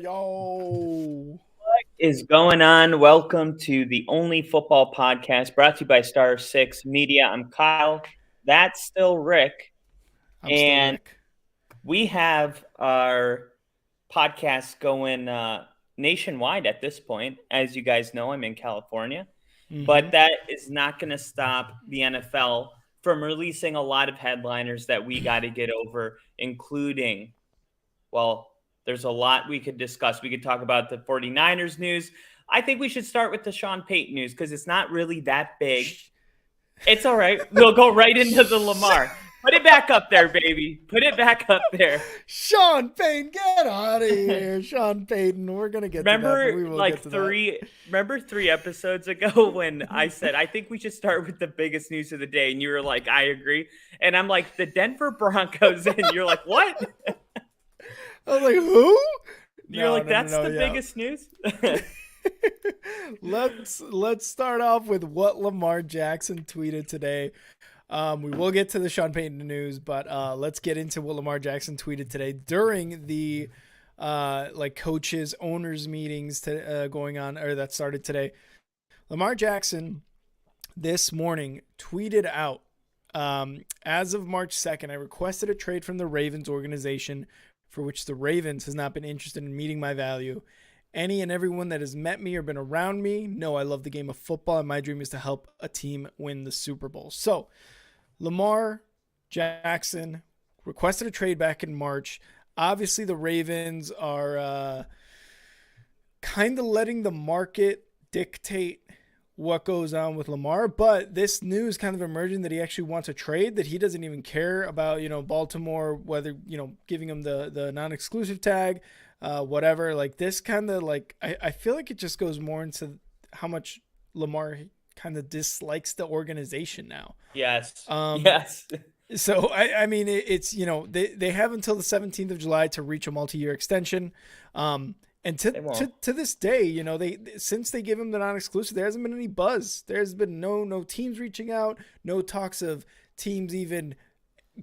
Yo. Is going on? Welcome to the Only Football Podcast brought to you by Star 6 Media. I'm Kyle. That's still Rick. I'm still And Rick. we have our podcast going nationwide at this point. As you guys know, I'm in California. Mm-hmm. But that is not going to stop the NFL from releasing a lot of headliners that we got to get over, including, well, there's a lot we could discuss. We could talk about the 49ers news. I think we should start with the Sean Payton news because it's not really that big. It's all right. We'll go right into the Lamar. Put it back up there, baby. Put it back up there. Sean Payton, get out of here. Sean Payton. We're going to get to that, but Remember we will get like to that. three episodes ago when I said I think we should start with the biggest news of the day and you were like, I agree. And I'm like, the Denver Broncos, and you're like, what? I was like, who? You're like, that's the Yeah. biggest news? Let's start off with what Lamar Jackson tweeted today. We will get to the Sean Payton news, but let's get into what Lamar Jackson tweeted today during the coaches owners meetings going on, or that started today. Lamar Jackson this morning tweeted out, as of March 2nd, I requested a trade from the Ravens organization for which the Ravens has not been interested in meeting my value. Any and everyone that has met me or been around me know I love the game of football, and my dream is to help a team win the Super Bowl. So Lamar Jackson requested a trade back in March. Obviously, the Ravens are kind of letting the market dictate what goes on with Lamar, but this news kind of emerging that he actually wants a trade, that he doesn't even care about, Baltimore, whether, giving him the non-exclusive tag, whatever. Like this kind of I feel like it just goes more into how much Lamar kind of dislikes the organization now. Yes. Yes. So, I mean, it's, they have until the 17th of July to reach a multi-year extension. And to this day, since they give him the non-exclusive, there hasn't been any buzz. There's been no teams reaching out, no talks of teams even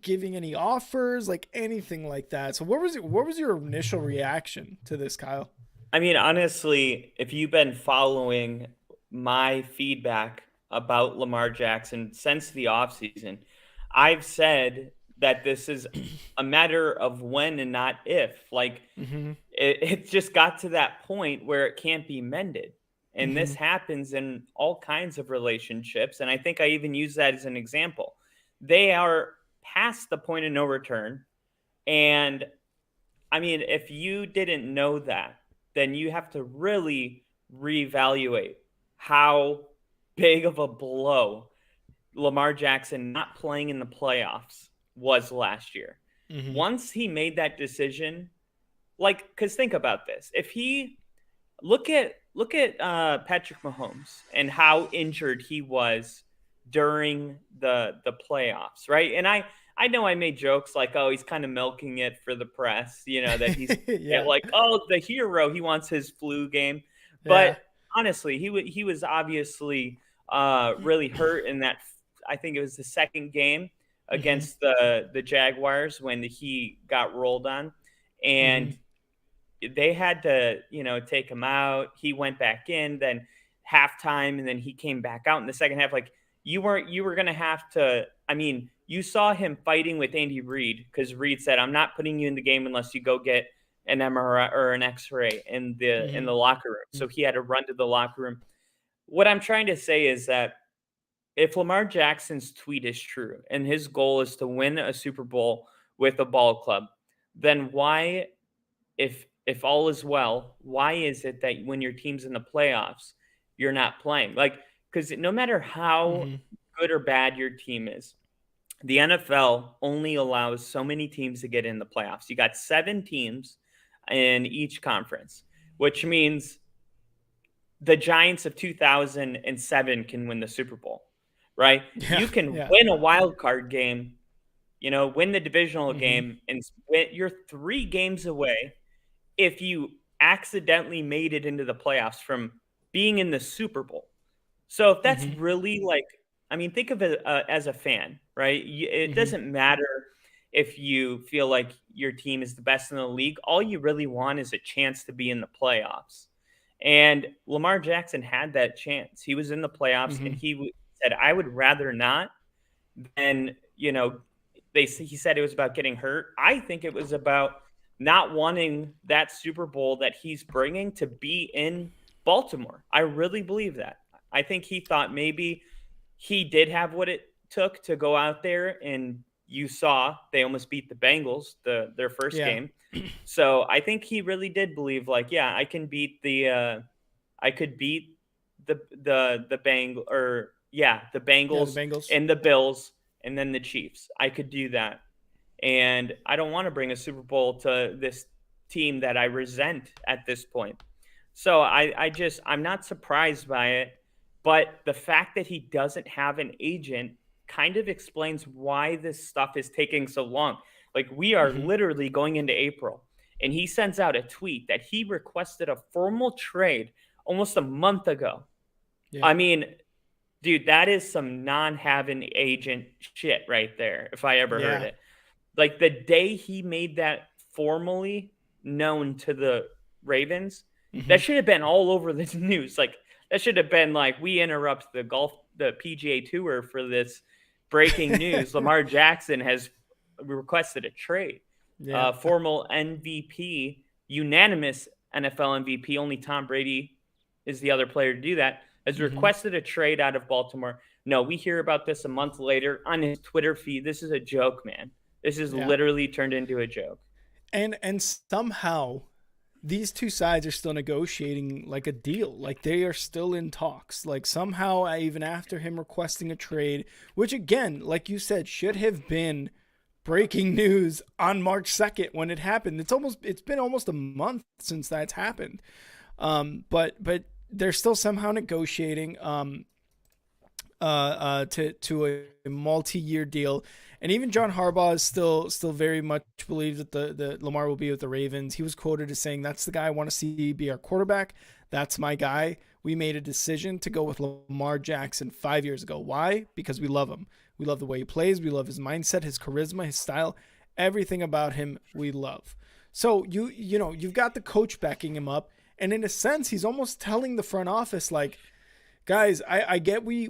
giving any offers, like anything like that. So what was your initial reaction to this, Kyle? I mean, honestly, if you've been following my feedback about Lamar Jackson since the offseason, I've said that this is a matter of when and not if. Like, it just got to that point where it can't be mended. And this happens in all kinds of relationships. And I think I even use that as an example. They are past the point of no return. And I mean, if you didn't know that, then you have to really reevaluate how big of a blow Lamar Jackson not playing in the playoffs was last year. Once he made that decision, because think about this. If he look at Patrick Mahomes and how injured he was during the playoffs, right? And I know I made jokes like, oh, he's kind of milking it for the press, that he's like, oh, the hero, he wants his flu game. But honestly, he was obviously really hurt in that. I think it was the second game against the Jaguars when he got rolled on, and they had to, take him out. He went back in, then halftime, and then he came back out in the second half. Like you were going to have to, I mean, you saw him fighting with Andy Reid because Reid said, I'm not putting you in the game unless you go get an MRI or an X-ray in the locker room. So he had to run to the locker room. What I'm trying to say is that if Lamar Jackson's tweet is true and his goal is to win a Super Bowl with a ball club, then why, if all is well, why is it that when your team's in the playoffs, you're not playing? Like, because no matter how good or bad your team is, the NFL only allows so many teams to get in the playoffs. You got 7 teams in each conference, which means the Giants of 2007 can win the Super Bowl, right? You can win a wild card game, win the divisional game, and you're 3 games away if you accidentally made it into the playoffs from being in the Super Bowl. So if that's really I mean, think of it as a fan, right? It doesn't matter if you feel like your team is the best in the league. All you really want is a chance to be in the playoffs. And Lamar Jackson had that chance. He was in the playoffs, and Hmm. said, "I would rather not than he said it was about getting hurt. I think it was about not wanting that Super Bowl that he's bringing to be in Baltimore. I really believe that. I think he thought maybe he did have what it took to go out there, and you saw they almost beat the Bengals their first Yeah. game. So I think he really did believe, like, yeah, I could beat the the Yeah, the Bengals Bengals. and the Bills and then the Chiefs. I could do that. And I don't want to bring a Super Bowl to this team that I resent at this point. So I'm not surprised by it, but the fact that he doesn't have an agent kind of explains why this stuff is taking so long. Like, we are Hmm. literally going into April, and he sends out a tweet that he requested a formal trade almost a month ago. Yeah. I mean, dude, that is some non-having agent shit right there, if I ever heard Yeah. it. Like, the day he made that formally known to the Ravens, Hmm. that should have been all over the news. Like, that should have been like, we interrupt the PGA Tour for this breaking news. Lamar Jackson has requested a trade. Yeah. Formal MVP, unanimous NFL MVP. Only Tom Brady is the other player to do that. Has Hmm. requested a trade out of Baltimore. No, we hear about this a month later on his Twitter feed. This is a joke, man. This is Yeah. literally turned into a joke. And somehow these two sides are still negotiating like a deal. Like they are still in talks. Like somehow, even after him requesting a trade, which again, like you said, should have been breaking news on March 2nd when it happened. It's been almost a month since that's happened. But they're still somehow negotiating to a multi-year deal. And even John Harbaugh is still very much believes that the Lamar will be with the Ravens. He was quoted as saying, "That's the guy I want to see be our quarterback. That's my guy. We made a decision to go with Lamar Jackson 5 years ago. Why? Because we love him. We love the way he plays. We love his mindset, his charisma, his style, everything about him. We love." So you've got the coach backing him up, and in a sense, he's almost telling the front office like, guys, I get we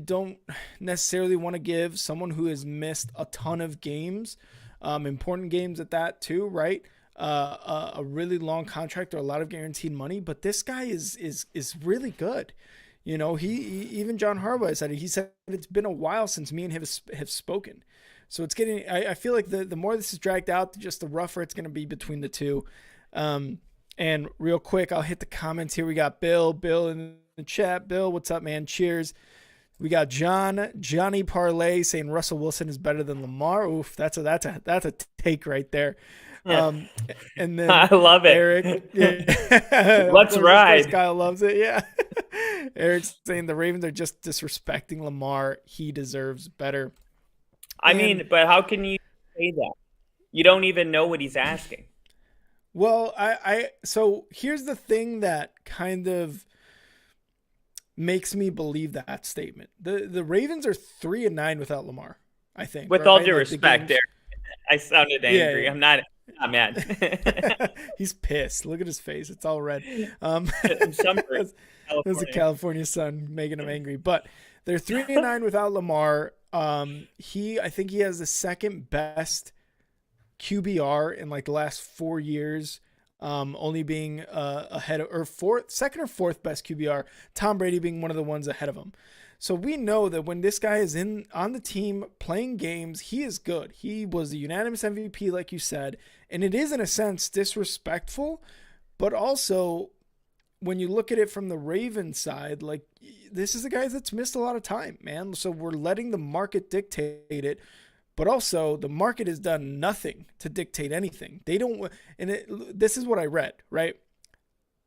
don't necessarily want to give someone who has missed a ton of games, important games at that too, right? A really long contract or a lot of guaranteed money, but this guy is really good. Even John Harbaugh said it. He said it's been a while since me and him have spoken. So it's getting. I feel like the more this is dragged out, just the rougher it's going to be between the two. And real quick, I'll hit the comments here. We got Bill in the chat. Bill, what's up, man? Cheers. We got Johnny Parlay saying Russell Wilson is better than Lamar. Oof, that's a take right there. Um, and then I love Eric, it. yeah, Let's of course, ride. Kyle loves it. Yeah, Eric's saying the Ravens are just disrespecting Lamar. He deserves better. I And mean, but how can you say that? You don't even know what he's asking. well, so here's the thing that kind of makes me believe that statement. The Ravens are 3-9 without Lamar, I think, With all right? due Like the respect, games. Eric, I sounded angry. Yeah, I'm not mad. yeah. He's pissed. Look at his face. It's all red. I'm summary, There's a California. California sun making him angry. But they're 3-9 without Lamar. I think he has the second best QBR in like the last 4 years, only being ahead of, second or fourth best QBR. Tom Brady being one of the ones ahead of him. So we know that when this guy is on the team playing games, he is good. He was the unanimous MVP, like you said, and it is in a sense disrespectful, but also when you look at it from the Ravens side, like this is a guy that's missed a lot of time, man. So we're letting the market dictate it. But also, the market has done nothing to dictate anything. They don't, this is what I read, right?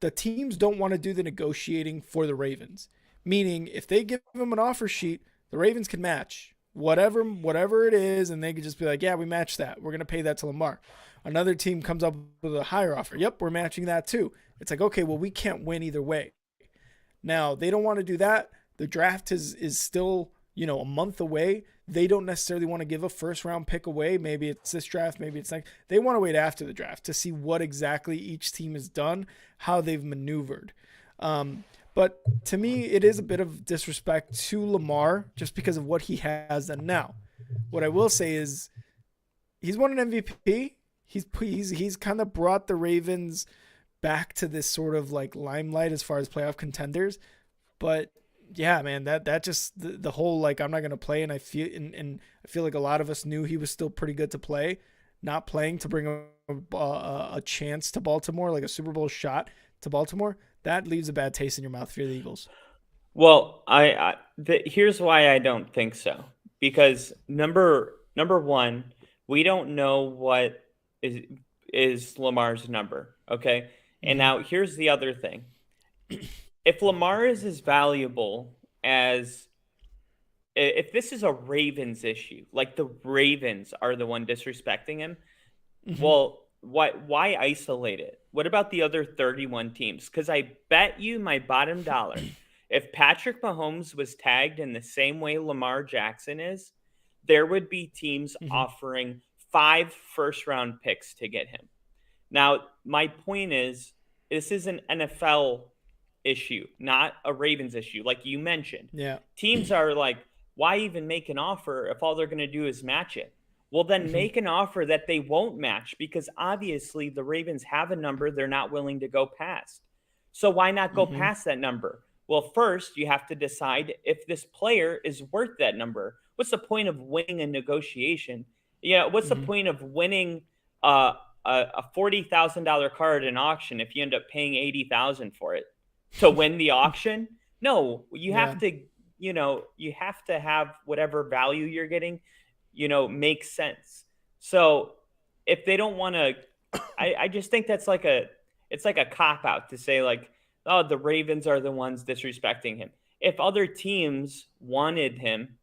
The teams don't want to do the negotiating for the Ravens. Meaning, if they give them an offer sheet, the Ravens can match whatever it is, and they could just be like, yeah, we match that. We're going to pay that to Lamar. Another team comes up with a higher offer. Yep, we're matching that too. It's like, okay, well, we can't win either way. Now, they don't want to do that. The draft is still a month away, they don't necessarily want to give a first round pick away. Maybe it's this draft, maybe it's next. They want to wait after the draft to see what exactly each team has done, how they've maneuvered. But to me, it is a bit of disrespect to Lamar just because of what he has done now. What I will say is he's won an MVP. He's kind of brought the Ravens back to this sort of like limelight as far as playoff contenders. But yeah, man, that just the whole like I'm not gonna play, and I feel like a lot of us knew he was still pretty good to play. Not playing to bring a chance to Baltimore, like a Super Bowl shot to Baltimore, that leaves a bad taste in your mouth for the Eagles. Well, here's why I don't think so. Because number one, we don't know what is is Lamar's number. Okay, and Mm-hmm. now here's the other thing: if Lamar is as valuable as if this is a Ravens issue, like the Ravens are the one disrespecting him, Mm-hmm. well, why isolate it? What about the other 31 teams? Because I bet you my bottom dollar, if Patrick Mahomes was tagged in the same way Lamar Jackson is, there would be teams Mm-hmm. offering 5 first round picks to get him. Now, my point is, this is an NFL issue, not a Ravens issue. Like you mentioned, Yeah. teams are like, why even make an offer if all they're going to do is match it? Well, then Mm-hmm. make an offer that they won't match because obviously the Ravens have a number they're not willing to go past. So why not go Mm-hmm. past that number? Well, first, you have to decide if this player is worth that number. What's the point of winning a negotiation? What's the Mm-hmm. point of winning uh, a $40,000 car at an auction if you end up paying 80,000 for it to win the auction? No, you Yeah. have to, you have to have whatever value you're getting, make sense. So if they don't want to, I just think it's like a cop out to say like, oh, the Ravens are the ones disrespecting him. If other teams wanted him,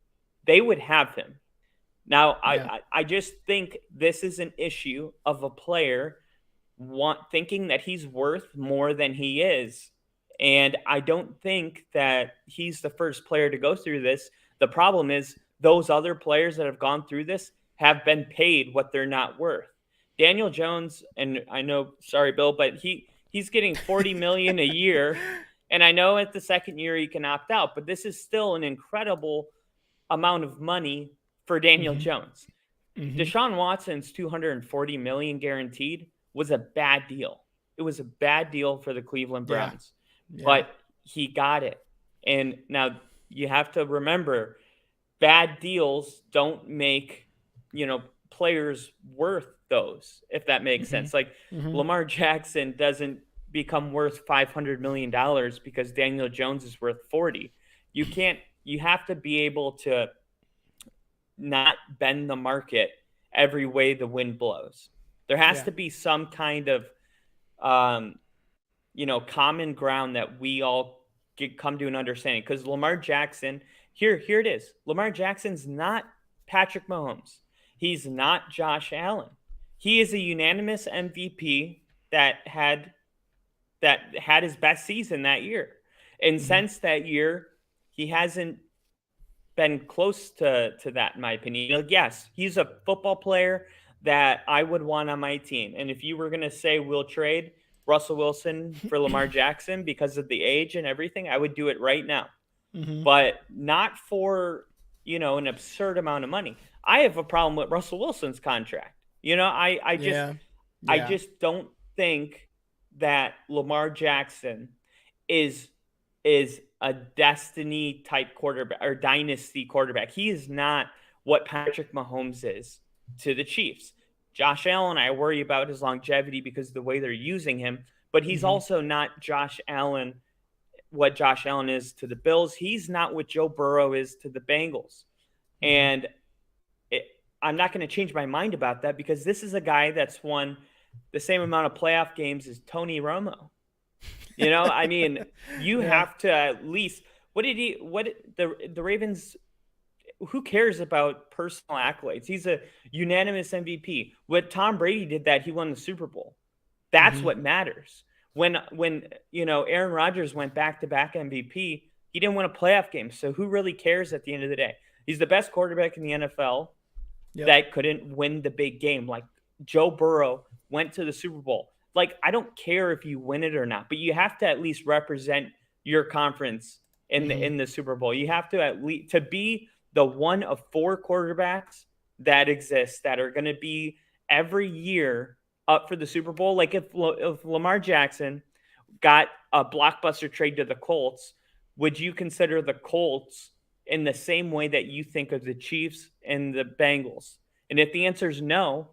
they would have him. Now, Yeah. I just think this is an issue of a player thinking that he's worth more than he is. And I don't think that he's the first player to go through this. The problem is those other players that have gone through this have been paid what they're not worth. Daniel Jones, and I know, sorry, Bill, but he's getting 40 million a year. And I know at the second year he can opt out, but this is still an incredible amount of money for Daniel Mm-hmm. Jones. Mm-hmm. Deshaun Watson's 240 million guaranteed was a bad deal. It was a bad deal for the Cleveland Yeah. Browns, Yeah. but he got it. And now you have to remember bad deals don't make, players worth those, if that makes Mm-hmm. sense. Like Mm-hmm. Lamar Jackson doesn't become worth $500 million because Daniel Jones is worth 40. You can't, you have to be able to not bend the market every way the wind blows. There has Yeah. to be some kind of um, common ground that we all come to an understanding. Because Lamar Jackson, here it is. Lamar Jackson's not Patrick Mahomes. He's not Josh Allen. He is a unanimous MVP that had his best season that year. And Mm-hmm. since that year, he hasn't been close to that, in my opinion. Like, yes, he's a football player that I would want on my team. And if you were going to say we'll trade Russell Wilson for Lamar Jackson because of the age and everything, I would do it right now. Mm-hmm. But not for, an absurd amount of money. I have a problem with Russell Wilson's contract. Yeah. I Yeah. just don't think that Lamar Jackson is is a destiny type quarterback or dynasty quarterback. He is not what Patrick Mahomes is to the Chiefs. Josh Allen, I worry about his longevity because of the way they're using him, but he's Mm-hmm. also not Josh Allen, what Josh Allen is to the Bills. He's not what Joe Burrow is to the Bengals. Mm-hmm. And it, I'm not going to change my mind about that because this is a guy that's won the same amount of playoff games as Tony Romo. I mean, you Yeah. have to at least the Ravens, who cares about personal accolades? He's a unanimous MVP. What Tom Brady did that he won the Super Bowl. That's Mm-hmm. what matters. When Aaron Rodgers went back to back MVP, he didn't win a playoff game. So who really cares at the end of the day? He's the best quarterback in the NFL Yep. that couldn't win the big game. Like Joe Burrow went to the Super Bowl. Like, I don't care if you win it or not, but you have to at least represent your conference Mm-hmm. in the Super Bowl. You have to at least to be the one of four quarterbacks that exist that are going to be every year up for the Super Bowl. Like if Lamar Jackson got a blockbuster trade to the Colts, would you consider the Colts in the same way that you think of the Chiefs and the Bengals? And if the answer is no,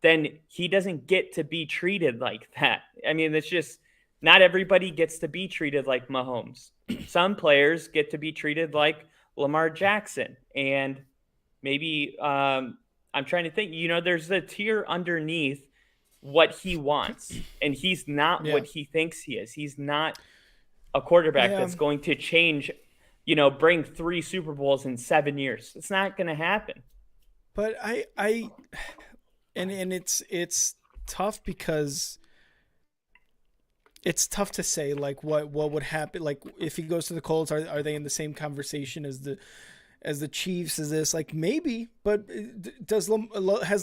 then he doesn't get to be treated like that. I mean, it's just not everybody gets to be treated like Mahomes. Some players get to be treated like Lamar Jackson. And maybe I'm trying to think, there's a tier underneath what he wants, and he's not Yeah. what he thinks he is. He's not a quarterback Yeah. that's going to change, bring 3 Super Bowls in 7 years. It's not going to happen. But and it's tough because it's tough to say like what would happen like if he goes to the Colts. Are they in the same conversation as the Chiefs? Is this like maybe? But has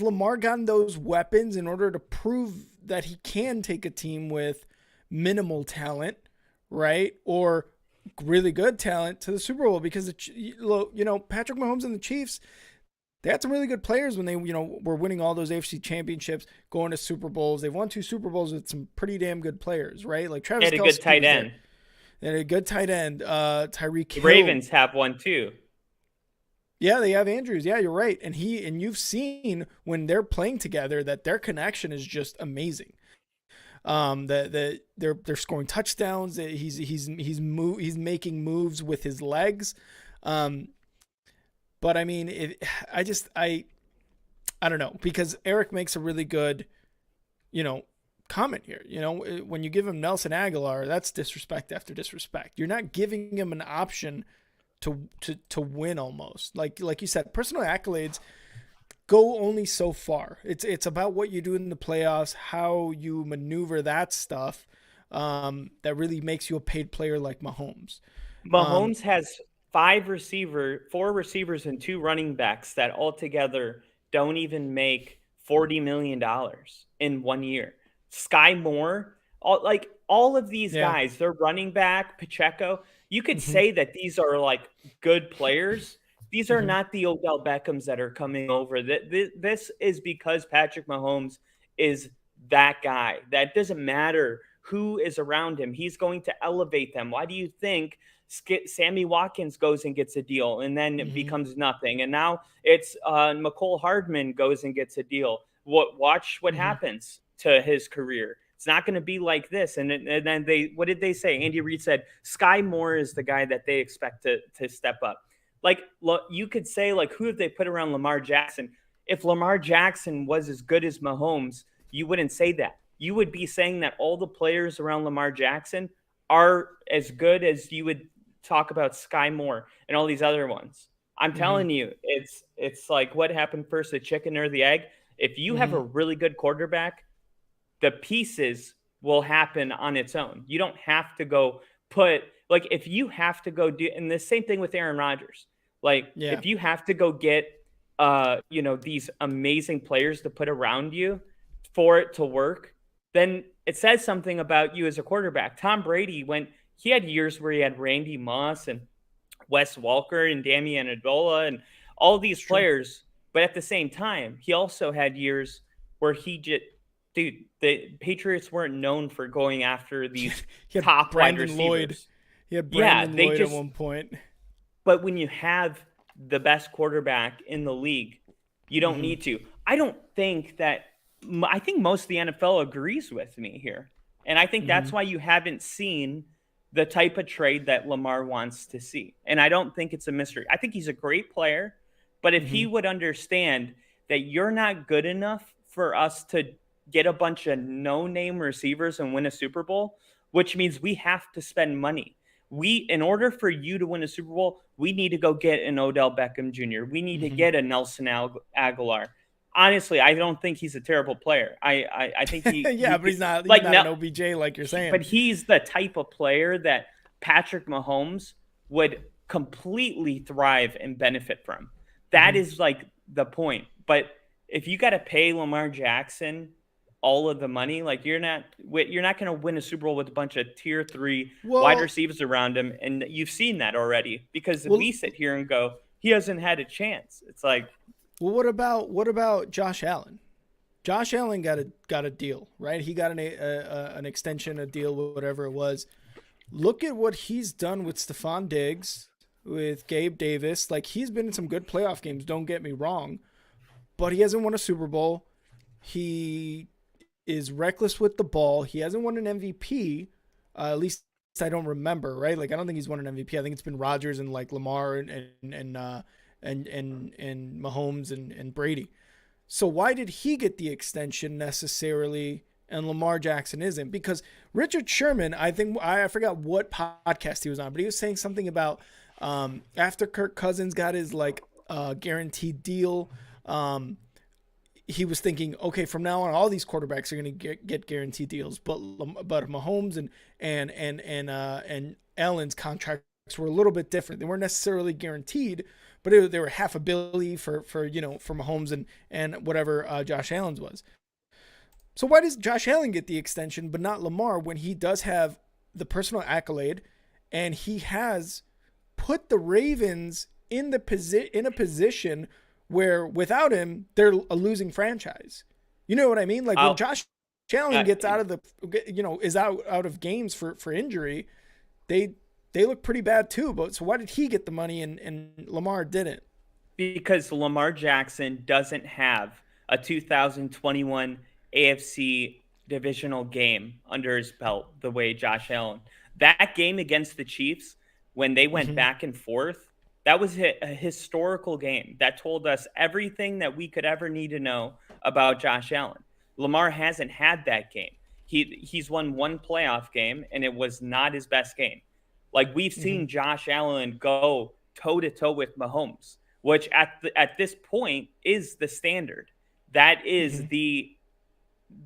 Lamar gotten those weapons in order to prove that he can take a team with minimal talent, right, or really good talent to the Super Bowl? Because Patrick Mahomes and the Chiefs, they had some really good players when they, were winning all those AFC championships, going to Super Bowls. They've won 2 Super Bowls with some pretty damn good players, right? Like They Travis had a good Kelce tight was there. end. They had a good tight end, Tyreek The Hill. Ravens have one too. Yeah, they have Andrews. Yeah, you're right. And you've seen when they're playing together that their connection is just amazing. That they're scoring touchdowns. He's making moves with his legs. But I mean, I don't know, because Eric makes a really good, you know, comment here. When you give him Nelson Aguilar, that's disrespect after disrespect. You're not giving him an option to win almost. Like you said, personal accolades go only so far. It's about what you do in the playoffs, how you maneuver that stuff. That really makes you a paid player like Mahomes. Um, Mahomes has 4 receivers, and 2 running backs that altogether don't even make $40 million in 1 year. Sky Moore, all of these yeah. guys, they're running back, Pacheco. You could Hmm. say that these are like good players. These are Hmm. not the Odell Beckhams that are coming over. This is because Patrick Mahomes is that guy. That doesn't matter who is around him. He's going to elevate them. Why do you think Sammy Watkins goes and gets a deal and then Hmm. becomes nothing? And now it's McCole Hardman goes and gets a deal. Watch what Hmm. happens to his career. It's not going to be like this. And then what did they say? Andy Reid said Sky Moore is the guy that they expect to step up. Like, look, you could say, like, who have they put around Lamar Jackson? If Lamar Jackson was as good as Mahomes, you wouldn't say that. You would be saying that all the players around Lamar Jackson are as good as you would talk about Sky Moore and all these other ones. I'm Hmm. telling you, it's like what happened first, the chicken or the egg. If you have Hmm. a really good quarterback, the pieces will happen on its own. You don't have to go put like if you have to go do and the same thing with Aaron Rodgers. Like Yeah. if you have to go get these amazing players to put around you for it to work, then it says something about you as a quarterback. Tom Brady he had years where he had Randy Moss and Wes Walker and Damian Adola and all these It's true. players, but at the same time, he also had years where the Patriots weren't known for going after these He had top wide Brandon Lloyd. receivers. He had Yeah, Brandon they Lloyd at just one point. but when you have the best quarterback in the league, you don't Hmm. need to. I don't think that. I think most of the NFL agrees with me here, and I think Hmm. that's why you haven't seen the type of trade that Lamar wants to see. And I don't think it's a mystery. I think he's a great player, but if he Hmm. would understand that you're not good enough for us to get a bunch of no-name receivers and win a Super Bowl, which means we have to spend money in order for you to win a Super Bowl, we need to go get an Odell Beckham Jr. We need to Hmm. get a Nelson Aguilar. Honestly, I don't think he's a terrible player. I think Yeah, he but could he's like not an now, OBJ like you're saying. but he's the type of player that Patrick Mahomes would completely thrive and benefit from. That is like the point. But if you got to pay Lamar Jackson all of the money, like you're not going to win a Super Bowl with a bunch of tier 3 wide Well, receivers around him, and you've seen that already because well, we sit here and go, he hasn't had a chance. It's like, well. What about Josh Allen? Josh Allen got a deal, right? He got an extension, a deal, whatever it was. Look at what he's done with Stephon Diggs, with Gabe Davis. Like, he's been in some good playoff games. Don't get me wrong, but he hasn't won a Super Bowl. He is reckless with the ball. He hasn't won an MVP, at least I don't remember. Right? Like, I don't think he's won an MVP. I think it's been Rodgers and like Lamar and Mahomes and Brady. So why did he get the extension necessarily and Lamar Jackson isn't? Because Richard Sherman, I think I forgot what podcast he was on, but he was saying something about after Kirk Cousins got his like guaranteed deal, he was thinking, okay, from now on, all these quarterbacks are going to get guaranteed deals, but Mahomes and Allen's contracts were a little bit different. They weren't necessarily guaranteed, but they were $500 million for Mahomes and whatever Josh Allen's was. So why does Josh Allen get the extension but not Lamar when he does have the personal accolade and he has put the Ravens in a position where without him they're a losing franchise? You know what I mean? Like when Josh Allen gets out of is out of games for injury, they look pretty bad too. But so why did he get the money and Lamar didn't? because Lamar Jackson doesn't have a 2021 AFC divisional game under his belt the way Josh Allen. That game against the Chiefs, when they went back and forth, that was a historical game that told us everything that we could ever need to know about Josh Allen. Lamar hasn't had that game. He's won one playoff game, and it was not his best game. Like we've seen Josh Allen go toe to toe with Mahomes, which at this point is the standard. That is the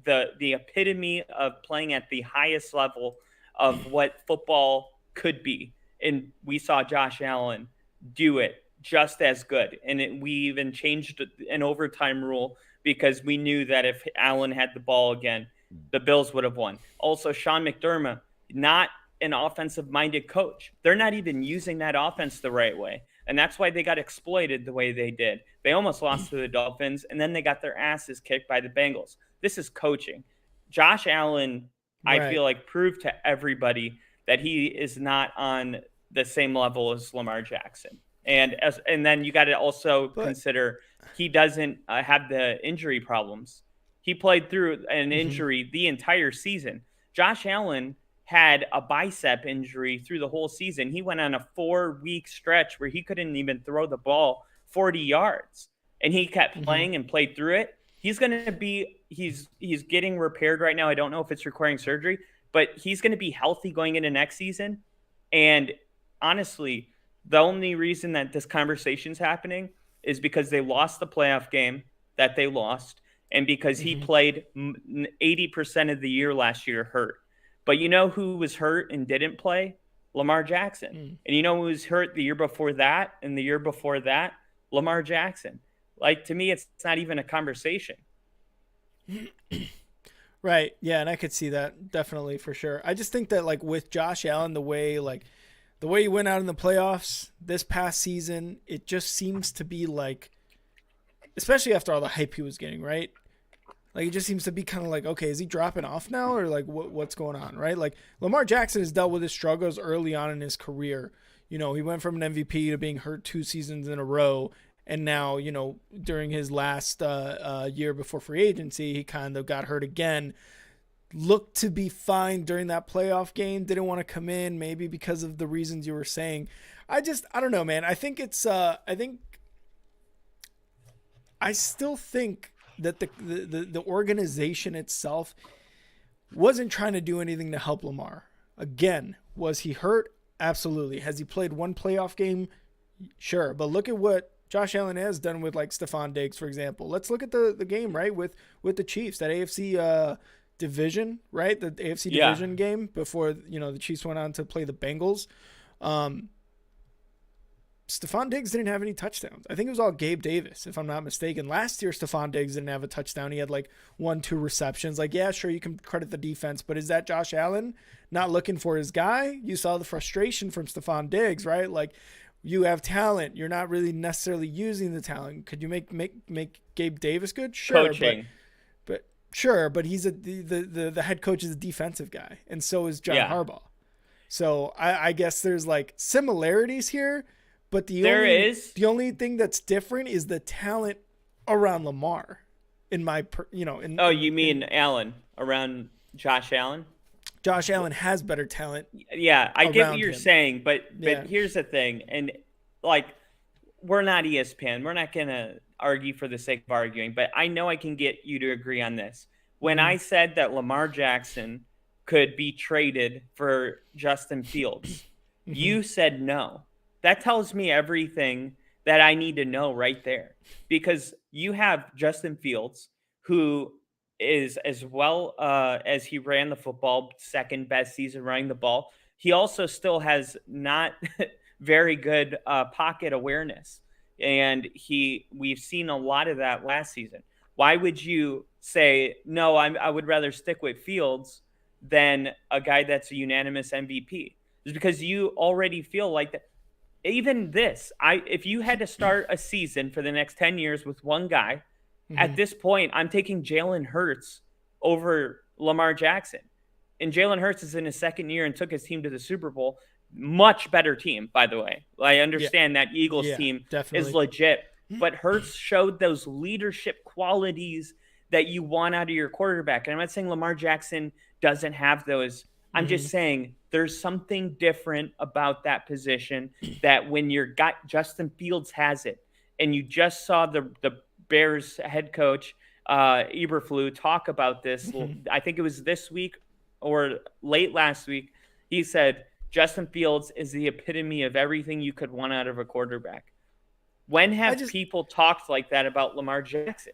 epitome of playing at the highest level of what football could be. And we saw Josh Allen do it just as good. And we even changed an overtime rule because we knew that if Allen had the ball again, the Bills would have won. Also, Sean McDermott, not an offensive-minded coach. They're not even using that offense the right way. And that's why they got exploited the way they did. They almost lost to the Dolphins, and then they got their asses kicked by the Bengals. This is coaching. Josh Allen, I feel like, proved to everybody that he is not on the same level as Lamar Jackson. And then you got to also consider he doesn't have the injury problems. He played through an injury the entire season. Josh Allen had a bicep injury through the whole season. He went on a 4-week stretch where he couldn't even throw the ball 40 yards. And he kept playing and played through it. He's going to be he's getting repaired right now. I don't know if it's requiring surgery, but he's going to be healthy going into next season. And honestly, the only reason that this conversation's happening is because they lost the playoff game that they lost, and because he played 80% of the year last year hurt. But you know who was hurt and didn't play? Lamar Jackson. And you know who was hurt the year before that and the year before that? Lamar Jackson. Like, to me, it's not even a conversation. Right. Yeah, and I could see that definitely for sure. I just think that like with Josh Allen, the way he went out in the playoffs this past season, it just seems to be like, especially after all the hype he was getting, right? Like it just seems to be kind of like, okay, is he dropping off now or like what's going on, right? Like Lamar Jackson has dealt with his struggles early on in his career. You know, he went from an MVP to being hurt 2 seasons in a row. And now, you know, during his last year before free agency, he kind of got hurt again. Looked to be fine during that playoff game. Didn't want to come in, maybe because of the reasons you were saying. I don't know, man. I still think that the organization itself wasn't trying to do anything to help Lamar. Again, was he hurt? Absolutely. Has he played one playoff game? Sure. But look at what Josh Allen has done with like Stephon Diggs, for example. Let's look at the game, right, with the Chiefs, that AFC division, right? The AFC division game before, you know, the Chiefs went on to play the Bengals. Stephon Diggs didn't have any touchdowns. I think it was all Gabe Davis, if I'm not mistaken. Last year, Stephon Diggs didn't have a touchdown. He had like 1, 2 receptions. Like, yeah, sure, you can credit the defense, but is that Josh Allen not looking for his guy? You saw the frustration from Stephon Diggs, right? Like, you have talent. You're not really necessarily using the talent. Could you make Gabe Davis good? Sure, Coaching. but sure, but he's the head coach is a defensive guy, and so is John Yeah. Harbaugh. So I guess there's like similarities here, but There is. the only thing that's different is the talent around Lamar. In my Oh, you mean Allen around Josh Allen? Josh Allen has better talent Yeah, I get what around you're him. saying, but Yeah. here's the thing, and like we're not ESPN. We're not gonna argue for the sake of arguing, but I know I can get you to agree on this. When I Mhm. said that Lamar Jackson could be traded for Justin Fields, Mhm. you said no. That tells me everything that I need to know right there. Because you have Justin Fields, who is as well as he ran the football, second best season running the ball. He also still has not very good pocket awareness, and we've seen a lot of that last season. Why would you say no? I would rather stick with Fields than a guy that's a unanimous MVP. Just because you already feel like that. Even this, if you had to start a season for the next 10 years with one guy, at Mhm. this point, I'm taking Jalen Hurts over Lamar Jackson. And Jalen Hurts is in his second year and took his team to the Super Bowl. Much better team, by the way. I Yeah. understand that Eagles Yeah. team is Definitely. legit, but Hurts showed those leadership qualities that you want out of your quarterback. And I'm not saying Lamar Jackson doesn't have those. I'm just Mhm. saying there's something different about that position that when you're got Justin Fields has it. And you just saw the Bears head coach Eberflus talk about this. Mhm. I think it was this week or late last week. He said Justin Fields is the epitome of everything you could want out of a quarterback. When I have just people talked like that about Lamar Jackson?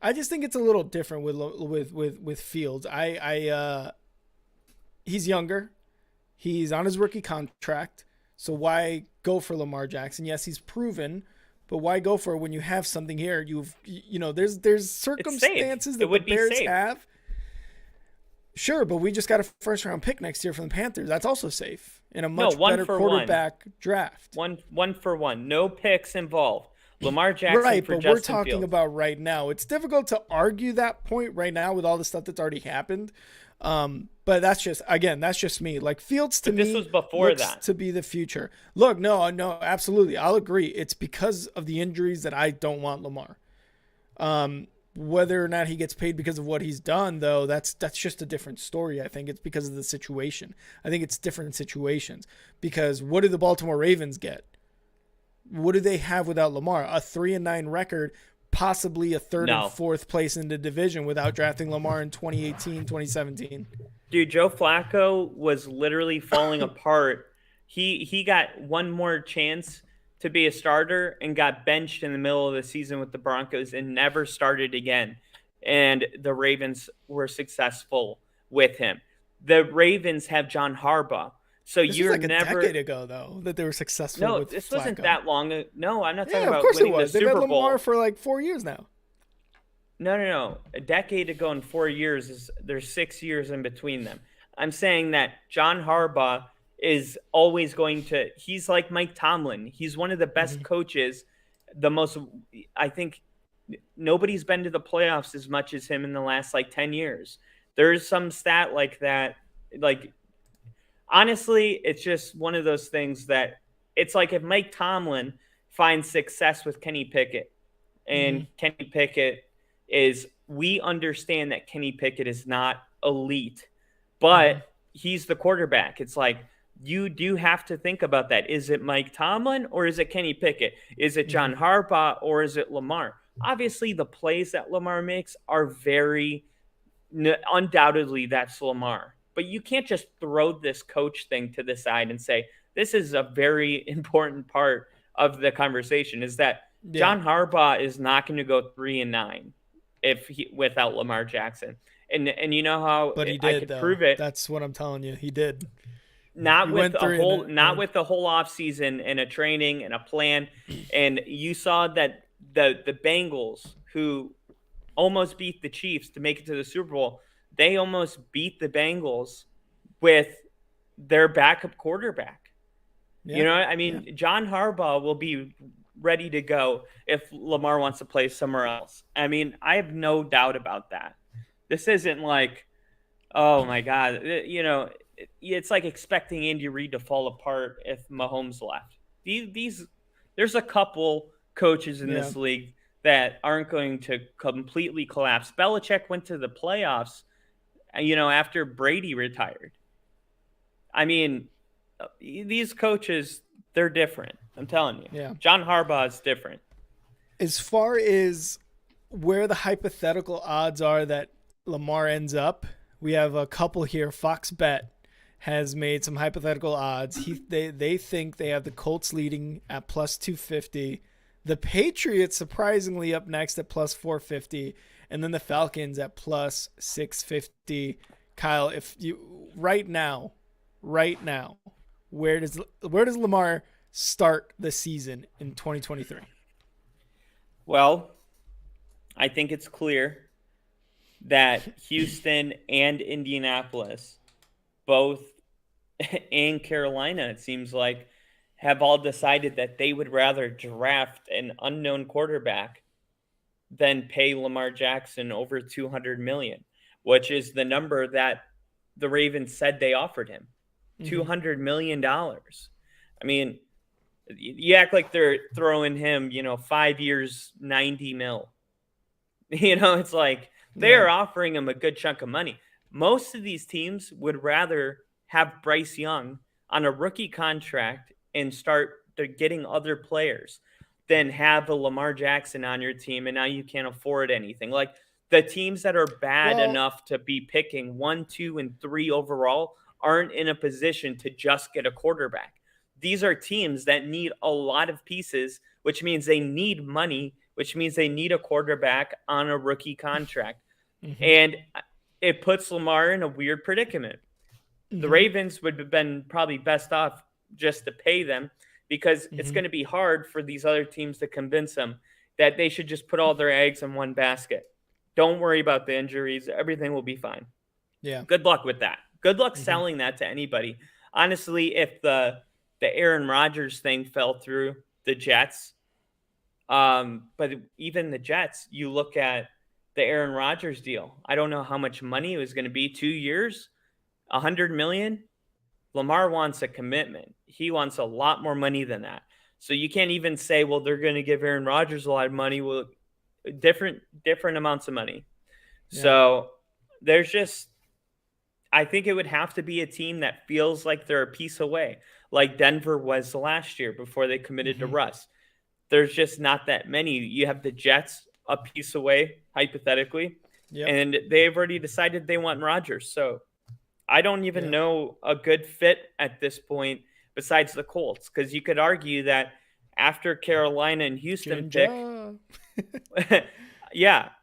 I just think it's a little different with Fields. He's younger. He's on his rookie contract. So why go for Lamar Jackson? Yes, he's proven, but why go for it when you have something here? There's It's safe. circumstances It that the would be Bears safe. have. Sure, but we just got a first round pick next year from the Panthers. That's also safe in a No, much one better for one. quarterback draft. One for one. No picks involved. Lamar Jackson Right, for but we're Justin talking Fields. about right now. It's difficult to argue that point right now with all the stuff that's already happened. But that's just me. Like Fields to But this me was before looks that. to be the future. Look, no, absolutely, I'll agree. It's because of the injuries that I don't want Lamar. Whether or not he gets paid because of what he's done, though, that's just a different story. I think it's because of the situation. I think it's different situations. Because what do the Baltimore Ravens get? What do they have without Lamar? A 3-9 record, possibly a third and No. fourth place in the division without drafting Lamar in 2018, 2017. Dude, Joe Flacco was literally falling apart. He got one more chance to be a starter and got benched in the middle of the season with the Broncos and never started again. And the Ravens were successful with him. The Ravens have John Harbaugh. So This was you're like a decade never ago, though, that they were successful no, with this wasn't Flacco. that long. No, I'm not talking Yeah, of about course it winning the was. They've had Super Lamar Bowl. for like 4 years now. No. A decade ago and 4 years is there's 6 years in between them. I'm saying that John Harbaugh is always going to. He's like Mike Tomlin. He's one of the best Mm-hmm. coaches. The most. I think nobody's been to the playoffs as much as him in the last like 10 years. There's some stat like that. Like honestly, it's just one of those things that it's like if Mike Tomlin finds success with Kenny Pickett Mm-hmm. and Kenny Pickett is we understand that Kenny Pickett is not elite, Mm-hmm. but he's the quarterback. It's like you do have to think about that. Is it Mike Tomlin or is it Kenny Pickett? Is it Mm-hmm. John Harbaugh or is it Lamar? Obviously, the plays that Lamar makes are very undoubtedly that's Lamar. But you can't just throw this coach thing to the side and say this is a very important part of the conversation is that Yeah, John Harbaugh is not going to go 3-9 without Lamar Jackson. And you know how but he I did could though. prove it. That's what I'm telling you. He did. not We with went a through in whole a, yeah. not with the whole off season and a training and a plan. And you saw that the Bengals, who almost beat the Chiefs to make it to the Super Bowl, they almost beat the Bengals with their backup quarterback. Yeah. I Yeah. mean, John Harbaugh will be ready to go if Lamar wants to play somewhere else. I mean, I have no doubt about that. This isn't like, oh my God, it's like expecting Andy Reid to fall apart if Mahomes left. These there's a couple coaches in Yeah. this league that aren't going to completely collapse. Belichick went to the playoffs, after Brady retired. I mean, these coaches, they're different. I'm telling you. Yeah. John Harbaugh is different. As far as where the hypothetical odds are that Lamar ends up, we have a couple here. Fox Bet has made some hypothetical odds. They think they have the Colts leading at plus 250, the Patriots surprisingly up next at plus 450, and then the Falcons at plus 650. Kyle, if you right now, where does Lamar start the season in 2023? Well, I think it's clear that Houston and Indianapolis, both and Carolina, it seems like, have all decided that they would rather draft an unknown quarterback than pay Lamar Jackson over $200 million, which is the number that the Ravens said they offered him. $200 million. I mean, you act like they're throwing him, 5 years, 90 mil. It's like they're offering him a good chunk of money. Most of these teams would rather have Bryce Young on a rookie contract and start getting other players than have a Lamar Jackson on your team, and now you can't afford anything. Like the teams that are bad enough to be picking 1, 2, and 3 overall aren't in a position to just get a quarterback. These are teams that need a lot of pieces, which means they need money, which means they need a quarterback on a rookie contract. And it puts Lamar in a weird predicament. The Ravens would have been probably best off just to pay them because it's going to be hard for these other teams to convince them that they should just put all their eggs in one basket. Don't worry about the injuries. Everything will be fine. Yeah. Good luck with that. Good luck selling that to anybody. Honestly, if the Aaron Rodgers thing fell through, the Jets, but even the Jets, you look at the Aaron Rodgers deal. I don't know how much money it was going to be. 2 years, $100 million. Lamar wants a commitment. He wants a lot more money than that. So you can't even say, well, they're going to give Aaron Rodgers a lot of money. Well, different amounts of money. Yeah. So there's just, I think it would have to be a team that feels like they're a piece away, like Denver was last year before they committed to Russ. There's just not that many. You have the Jets a piece away, hypothetically, and they've already decided they want Rodgers. So I don't even know a good fit at this point besides the Colts, because you could argue that after Carolina and Houston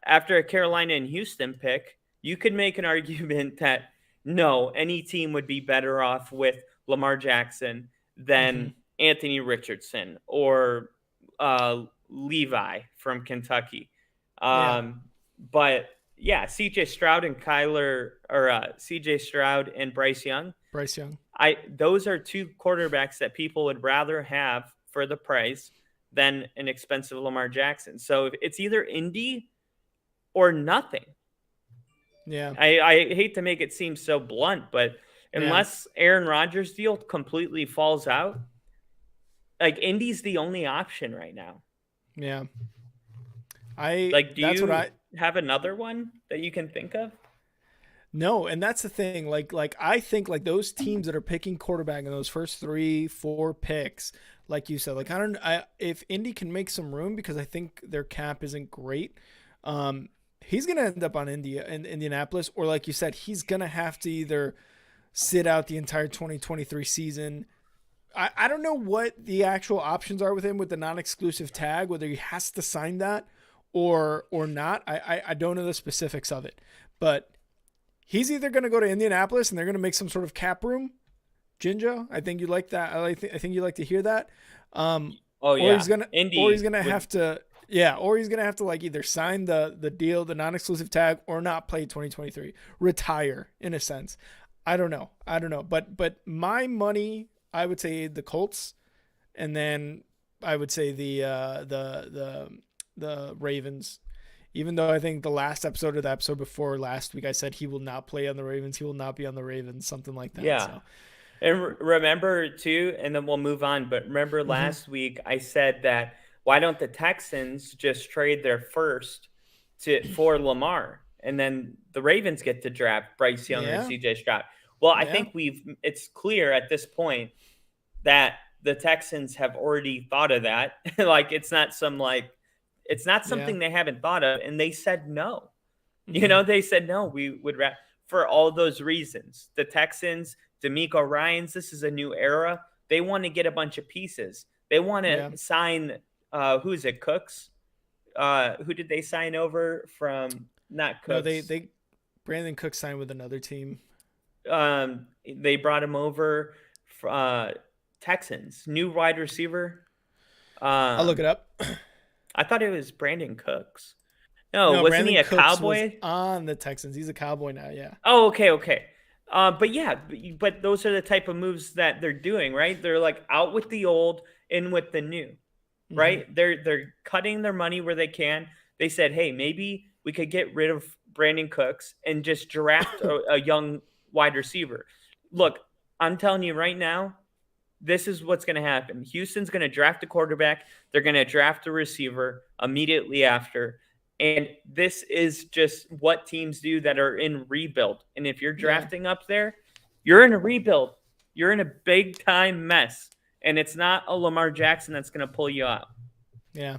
after a Carolina and Houston pick, you could make an argument that no, any team would be better off with Lamar Jackson than Anthony Richardson or Levi from Kentucky. But yeah, CJ Stroud and CJ Stroud and Bryce Young. Those are two quarterbacks that people would rather have for the price than an expensive Lamar Jackson. So it's either Indy or nothing. Yeah. I hate to make it seem so blunt, but unless Aaron Rodgers' deal completely falls out, like Indy's the only option right now. Yeah. Do you have another one that you can think of? No, and that's the thing. Like I think like those teams that are picking quarterback in those first 3-4 picks, like you said, like if Indy can make some room, because I think their cap isn't great. He's gonna end up on Indianapolis, or like you said, he's gonna have to either sit out the entire 2023 season. I don't know what the actual options are with him with the non-exclusive tag, whether he has to sign that or not. I don't know the specifics of it, but he's either going to go to Indianapolis and they're going to make some sort of cap room Jinjo. I think you like that. I think you like to hear that. Oh Or he's yeah, gonna or he's Indy gonna would. have to yeah, or he's gonna have to like either sign the deal, the non-exclusive tag, or not play 2023, retire in a sense. I don't know. But my money, I would say the Colts, and then I would say the Ravens. Even though I think the last episode or the episode before last week, I said he will not play on the Ravens. He will not be on the Ravens, something like that. Yeah. So, And remember too, and then we'll move on. But remember mm-hmm. last week I said that why don't the Texans just trade their first to for Lamar, and then the Ravens get to draft Bryce Young or Yeah, C.J. Stroud. Well, I yeah, think it's clear at this point that the Texans have already thought of that. Like it's not yeah. something they haven't thought of, and they said no. Mm-hmm. They said no. We would for all those reasons. The Texans, D'Amico Ryans, this is a new era. They want to get a bunch of pieces. They want to Yeah. sign. Who is it? Cooks. Who did they sign over from? Not No, Cooks. they Brandon Cook signed with another team. They brought him over. Uh, Texans new wide receiver. I'll look it Um, up. I thought it was Brandon Cooks. No, No, wasn't he Brandon a Cooks was Cowboy? on the Texans. He's a Cowboy now. Yeah. Oh, okay, okay. But yeah, but those are the type of moves that they're doing, right? They're like out with the old, in with the new, Mm-hmm. right? They're cutting their money where they can. They said, hey, maybe we could get rid of Brandon Cooks and just draft a young wide receiver. Look, I'm telling you right now, this is what's going to happen. Houston's going to draft a quarterback. They're going to draft a receiver immediately after. And this is just what teams do that are in rebuild. And if you're Yeah. drafting up there, you're in a rebuild. You're in a big time mess. And it's not a Lamar Jackson that's going to pull you out. Yeah.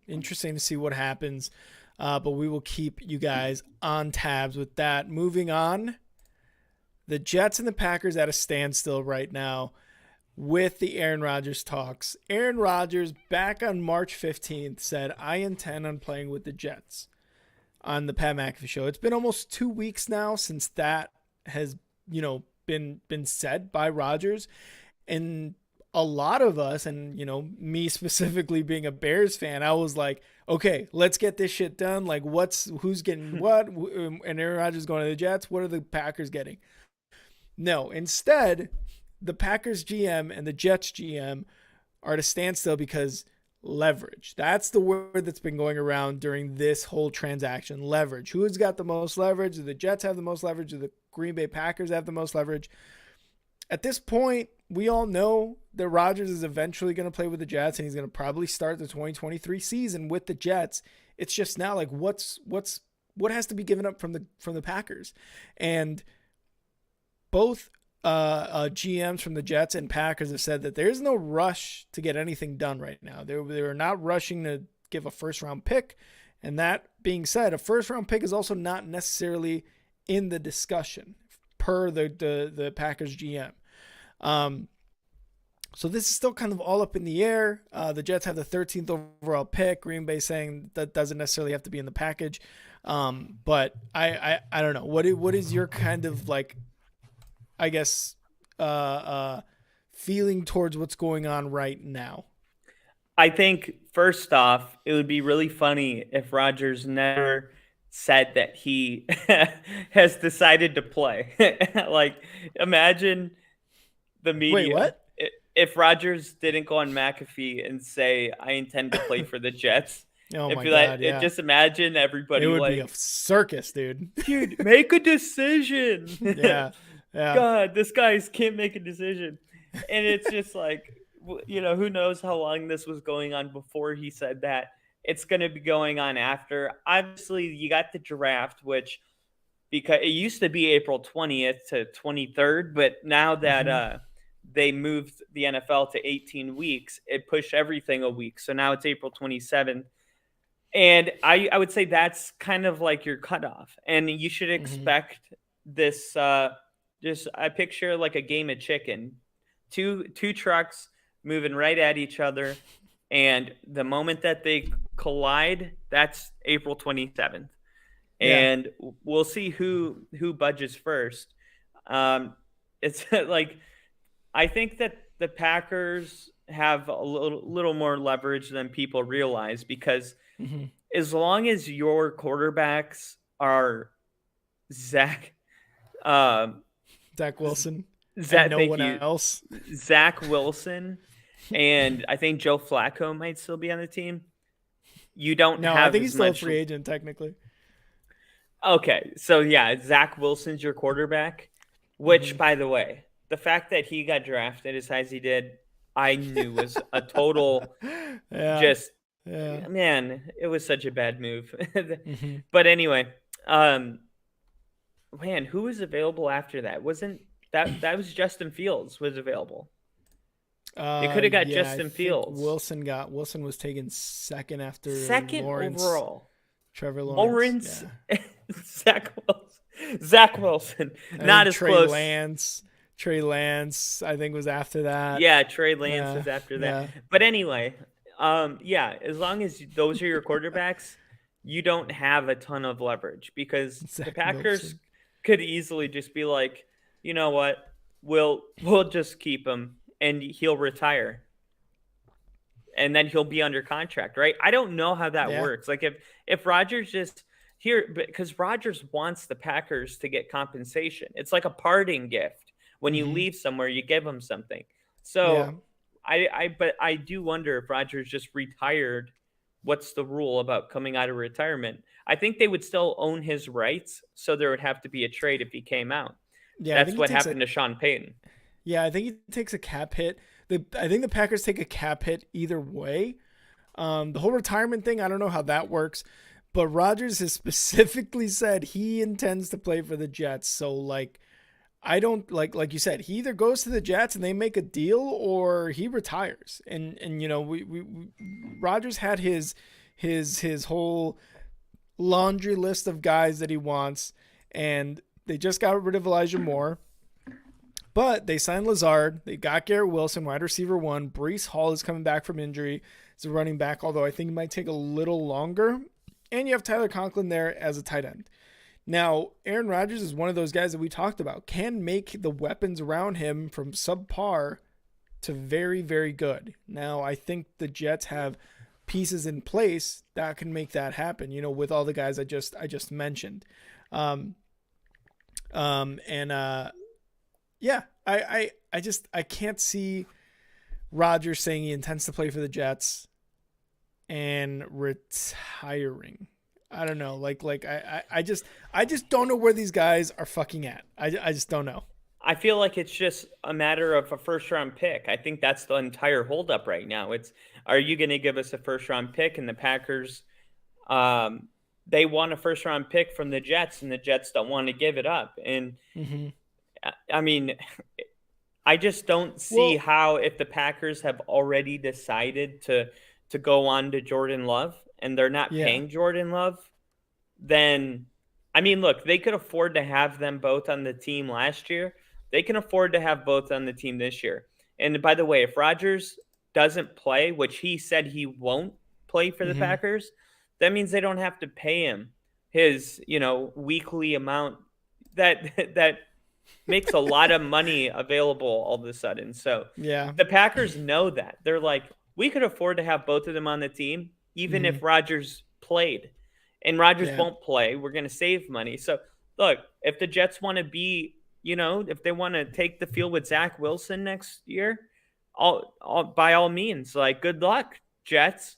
Interesting to see what happens. But we will keep you guys on tabs with that. Moving on, the Jets and the Packers at a standstill right now with the Aaron Rodgers talks. Aaron Rodgers, back on March 15th, said, I intend on playing with the Jets on the Pat McAfee show. It's been almost 2 weeks now since that has, been said by Rodgers. And a lot of us, and me specifically being a Bears fan, I was like, okay, let's get this shit done. Like, who's getting what? And Aaron Rodgers going to the Jets. What are the Packers getting? No, instead, the Packers GM and the Jets GM are at a standstill because leverage. That's the word that's been going around during this whole transaction. Leverage. Who's got the most leverage? Do the Jets have the most leverage? Do the Green Bay Packers have the most leverage? At this point, we all know that Rodgers is eventually going to play with the Jets, and he's going to probably start the 2023 season with the Jets. It's just now like what has to be given up from the Packers, and both GMs from the Jets and Packers have said that there's no rush to get anything done right now. They're not rushing to give a first round pick, and that being said, a first round pick is also not necessarily in the discussion per the Packers GM. So this is still kind of all up in the air. The Jets have the 13th overall pick. Green Bay saying that doesn't necessarily have to be in the package. But I don't know. What is your kind of like, I guess, feeling towards what's going on right now? I think first off, it would be really funny if Rogers never said that he has decided to play. Like, imagine the Wait, media what? if Rogers didn't go on McAfee and say, "I intend to play for the Jets." Oh If my you like, God, yeah. just imagine It everybody would be a like, circus, dude. dude, make a decision. Yeah, yeah. God, this guy's can't make a decision. And it's just like, who knows how long this was going on before he said that. It's going to be going on after. Obviously, you got the draft, which because it used to be April 20th to 23rd, but now that Mm-hmm. they moved the NFL to 18 weeks, it pushed everything a week. So now it's April 27th. And I would say that's kind of like your cutoff. And you should Mm-hmm. expect this just I picture like a game of chicken. Two trucks moving right at each other. And the moment that they collide, that's April 27th. Yeah. And we'll see who budges first. It's like I think that the Packers have a little more leverage than people realize because Hmm. as long as your quarterbacks are Zach, um, Zach Wilson and Zach, no thank one you, else. Zach Wilson, and I think Joe Flacco might still be on the team. You don't No, I have think he's as still a much. free agent technically. Okay, so yeah, Zach Wilson's your quarterback, which, Hmm. by the way, the fact that he got drafted as high as he did, I knew was a total Yeah, just yeah. man, it was such a bad move. Hmm. But anyway, um, man, who was available after that? Wasn't that was Justin Fields was available? They could have got Yeah, I Justin think Fields Wilson was taken second after second Lawrence, overall. Trevor Lawrence. Lawrence, Yeah, Zach Wilson, Zach Wilson, I not think as close. Trey Lance, I think was after that. Yeah, Trey Lance Yeah, was after that. yeah. But anyway, yeah, as long as those are your quarterbacks, you don't have a ton of leverage because the Zach Packers Wilson. could easily just be like, you know what, we'll just keep him and he'll retire and then he'll be under contract, right? I don't know how that Yeah. works. Like if Rodgers just here because Rodgers wants the Packers to get compensation. It's like a parting gift. When you Hmm. leave somewhere, you give them something. Yeah. So but I do wonder if Rodgers just retired. What's the rule about coming out of retirement? I think they would still own his rights, so there would have to be a trade if he came out. Yeah, I That's think he what takes a happened to Sean Payton. yeah, I think he takes a cap hit. I think the Packers take a cap hit either way. The whole retirement thing, I don't know how that works, but Rodgers has specifically said he intends to play for the Jets. So like I don't like you said, he either goes to the Jets and they make a deal or he retires. And you know, we Rodgers had his whole laundry list of guys that he wants, and they just got rid of Elijah Moore. But they signed Lazard. They got Garrett Wilson, wide receiver one. Brees Hall is coming back from injury as a running back, although I think it might take a little longer. And you have Tyler Conklin there as a tight end. Now, Aaron Rodgers is one of those guys that we talked about, can make the weapons around him from subpar to very, very good. Now, I think the Jets have pieces in place that can make that happen, you know, with all the guys I just mentioned. Um, and Yeah, I can't see Rodgers saying he intends to play for the Jets and retiring. I don't know. I just don't know where these guys are fucking at. I just don't know. I feel like it's just a matter of a first round pick. I think that's the entire holdup right now. It's are you going to give us a first round pick? And the Packers, they want a first round pick from the Jets, and the Jets don't want to give it up. And Mm-hmm. I mean, I just don't see Well, how if the Packers have already decided to go on to Jordan Love and they're not yeah. paying Jordan Love, then I mean, look, they could afford to have them both on the team last year. They can afford to have both on the team this year. And by the way, if Rodgers doesn't play, which he said he won't play for the Mm-hmm. Packers, that means they don't have to pay him his, weekly amount that makes a lot of money available all of a sudden. So Yeah. the Packers know that. They're like, we could afford to have both of them on the team, even Mm-hmm. if Rodgers played. And Rodgers Yeah. won't play. We're going to save money. So look, if the Jets want to be, if they want to take the field with Zach Wilson next year, by all means, like good luck, Jets.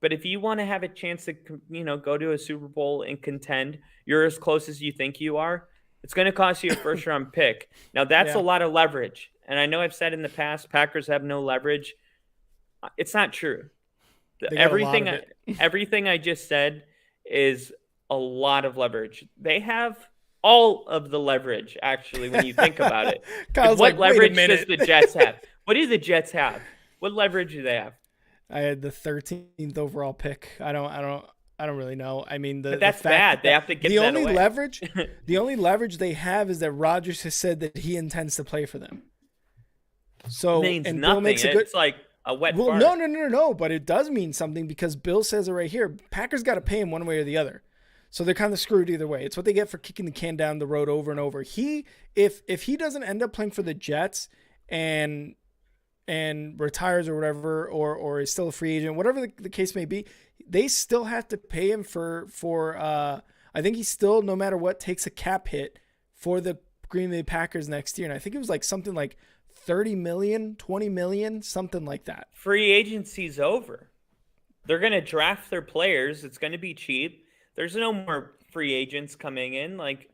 But if you want to have a chance to, go to a Super Bowl and contend, you're as close as you think you are. It's going to cost you a first round pick. Now, that's a Yeah. lot of leverage. And I know I've said in the past, Packers have no leverage. It's not true. They got a lot Everything, of it. everything I just said is a lot of leverage. They have all of the leverage, actually, when you think about it. Kyle's What like, wait a leverage does minute. the Jets have? What do the Jets have? What leverage do they have? I had the 13th overall pick. I don't really know. I mean, But the that's fact bad. They that have to give the that only away. leverage, the only leverage they have is that Rodgers has said that he intends to play for them. So, Means and Bill nothing. makes a good. It's like a wet Well, fart. no. But it does mean something because Bill says it right here. Packers got to pay him one way or the other. So they're kind of screwed either way. It's what they get for kicking the can down the road over and over. If he doesn't end up playing for the Jets and retires or whatever, or is still a free agent, whatever the case may be, they still have to pay him for I think he still, no matter what, takes a cap hit for the Green Bay Packers next year. And I think it was like something like 30 million, 20 million, something like that. Free agency's over. They're going to draft their players. It's going to be cheap. There's no more free agents coming in. Like,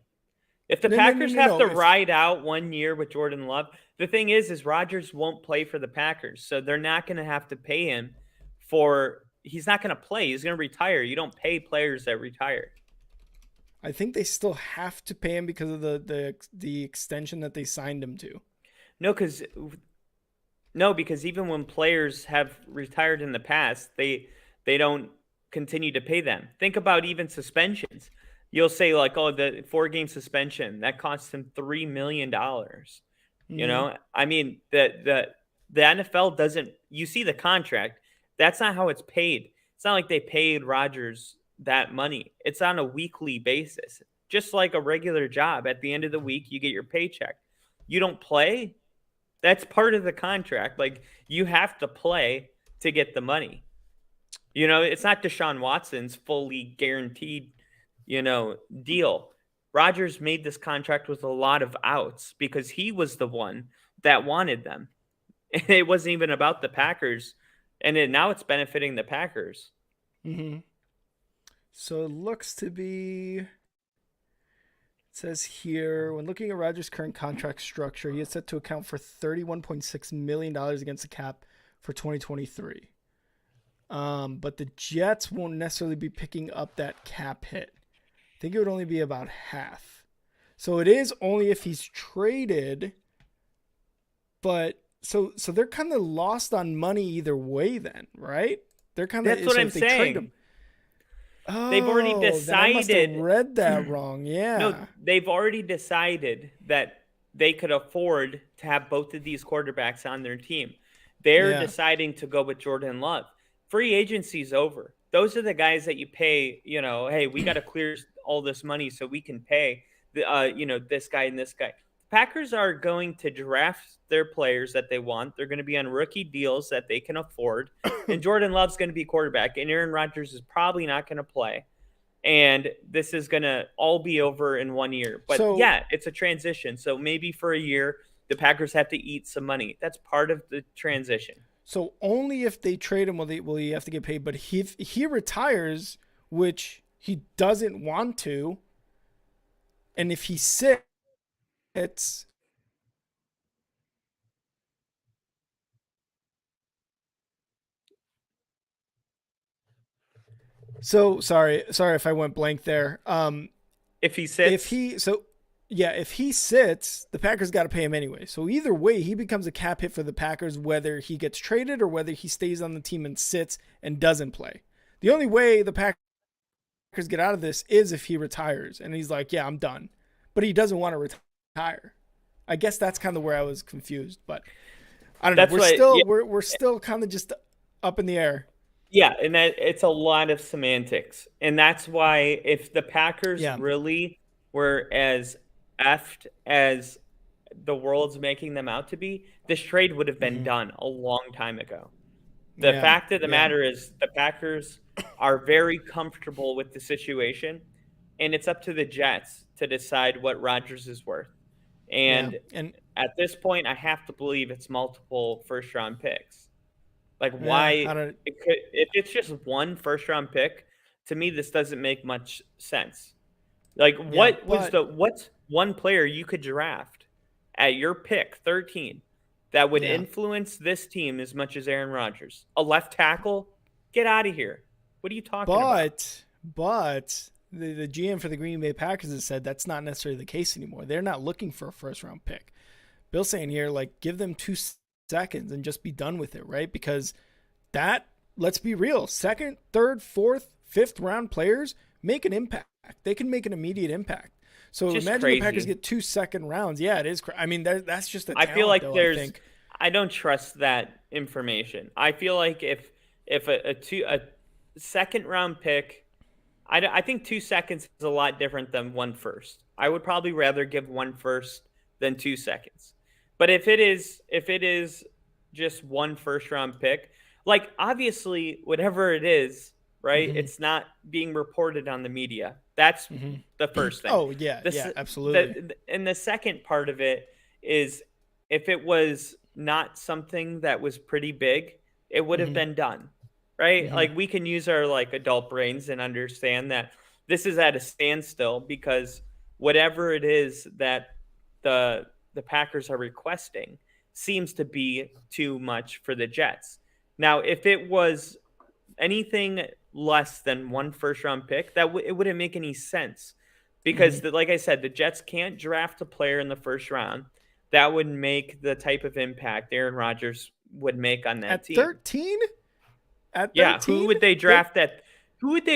if the No, no, no, Packers no, have no. to ride out 1 year with Jordan Love, the thing is Rodgers won't play for the Packers, so they're not going to have to pay him for. He's not going to play. He's going to retire. You don't pay players that retire. I think they still have to pay him because of the extension that they signed him to. No, because no, because even when players have retired in the past, they don't continue to pay them. Think about even suspensions. You'll say like, oh, the 4-game suspension that cost him $3 million. You Mm-hmm. know, I mean, the NFL doesn't. You see the contract. That's not how it's paid. It's not like they paid Rodgers that money. It's on a weekly basis, just like a regular job. At the end of the week, you get your paycheck. You don't play. That's part of the contract. Like, you have to play to get the money. You know, it's not Deshaun Watson's fully guaranteed, deal. Rodgers made this contract with a lot of outs because he was the one that wanted them. And it wasn't even about the Packers. And now it's benefiting the Packers. Mm-hmm. So it looks to be. It says here, when looking at Rodgers' current contract structure, he is set to account for $31.6 million against the cap for 2023. But the Jets won't necessarily be picking up that cap hit. I think it would only be about half. So it is only if he's traded. But so they're kind of lost on money either way then, right? They're kind of, That's what so I'm if they trade saying. him. Oh, They've already then I must have decided. read that wrong. No, Yeah. they've already decided that they could afford to have both of these quarterbacks on their team. They're Yeah. deciding to go with Jordan Love. Free agency's over. Those are the guys that you pay, hey, we got to clear all this money so we can pay this guy and this guy. Packers are going to draft their players that they want. They're going to be on rookie deals that they can afford. And Jordan Love's going to be quarterback. And Aaron Rodgers is probably not going to play. And this is going to all be over in 1 year. But So yeah, it's a transition. So maybe for a year, the Packers have to eat some money. That's part of the transition. so only if they trade him will he have to get paid. But if he retires, which he doesn't want to, and if he sits, so sorry if I went blank there. If he If sits, he so yeah, if he sits, the Packers got to pay him anyway. So either way, he becomes a cap hit for the Packers, whether he gets traded or whether he stays on the team and sits and doesn't play. The only way the Packers get out of this is if he retires and he's like, yeah, I'm done. But he doesn't want to retire. I guess that's kind of where I was confused, but I don't know. that's what, yeah, We're still kind of just up in the air. yeah, and that it's a lot of semantics. And that's why if the Packers Yeah. really were as effed as the world's making them out to be, this trade would have been done a long time ago. The Yeah. fact of the matter is the Packers are very comfortable with the situation, and it's up to the Jets to decide what Rodgers is worth. Yeah. And And at this point, I have to believe it's multiple first-round picks. Like, yeah, why I don't if it's just one first-round pick, to me, this doesn't make much sense. Like, yeah, what's one player you could draft at your pick, 13, that would yeah. influence this team as much as Aaron Rodgers? A left tackle? Get out of here. What are you talking about? But the GM for the Green Bay Packers has said that's not necessarily the case anymore. They're not looking for a first round pick. Bill's saying here, like, give them 2 seconds and just be done with it, right? Because that, let's be real, second, third, fourth, fifth round players make an impact. They can make an immediate impact. So Just imagine the Packers crazy. get 2 second rounds. Yeah, it is. I mean, that's just a I feel talent, like though. I there's think. I don't trust that information. I feel like if a second round pick, I think 2 seconds is a lot different than one first. I would probably rather give one first than 2 seconds. But if it is just one first round pick, like obviously whatever it is, right? Mm-hmm. It's not being reported on the media. That's the Mm-hmm. first thing. Oh yeah, This yeah, absolutely. and the second part of it is if it was not something that was pretty big, it would have Mm-hmm. been done. Right? Mm-hmm. Like we can use our like adult brains and understand that this is at a standstill because whatever it is that the Packers are requesting seems to be too much for the Jets. Now, if it was anything less than one first round pick, it wouldn't make any sense because, Mm-hmm. like I said, the Jets can't draft a player in the first round that would make the type of impact Aaron Rodgers would make on that At team. 13? At Yeah, 13? They who would they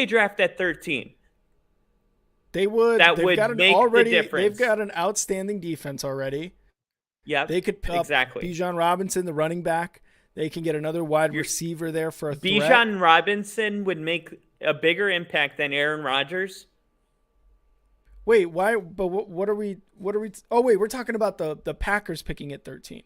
draft at 13? they would That they've got would an make the already they've difference. got an outstanding defense already. Yep, They could pick up exactly. Bijan Robinson, the running back. They can get another wide Your receiver there for a threat. Bijan Robinson would make a bigger impact than Aaron Rodgers. Wait, why? But what are we? What are we? Oh wait, we're talking about the Packers picking at 13.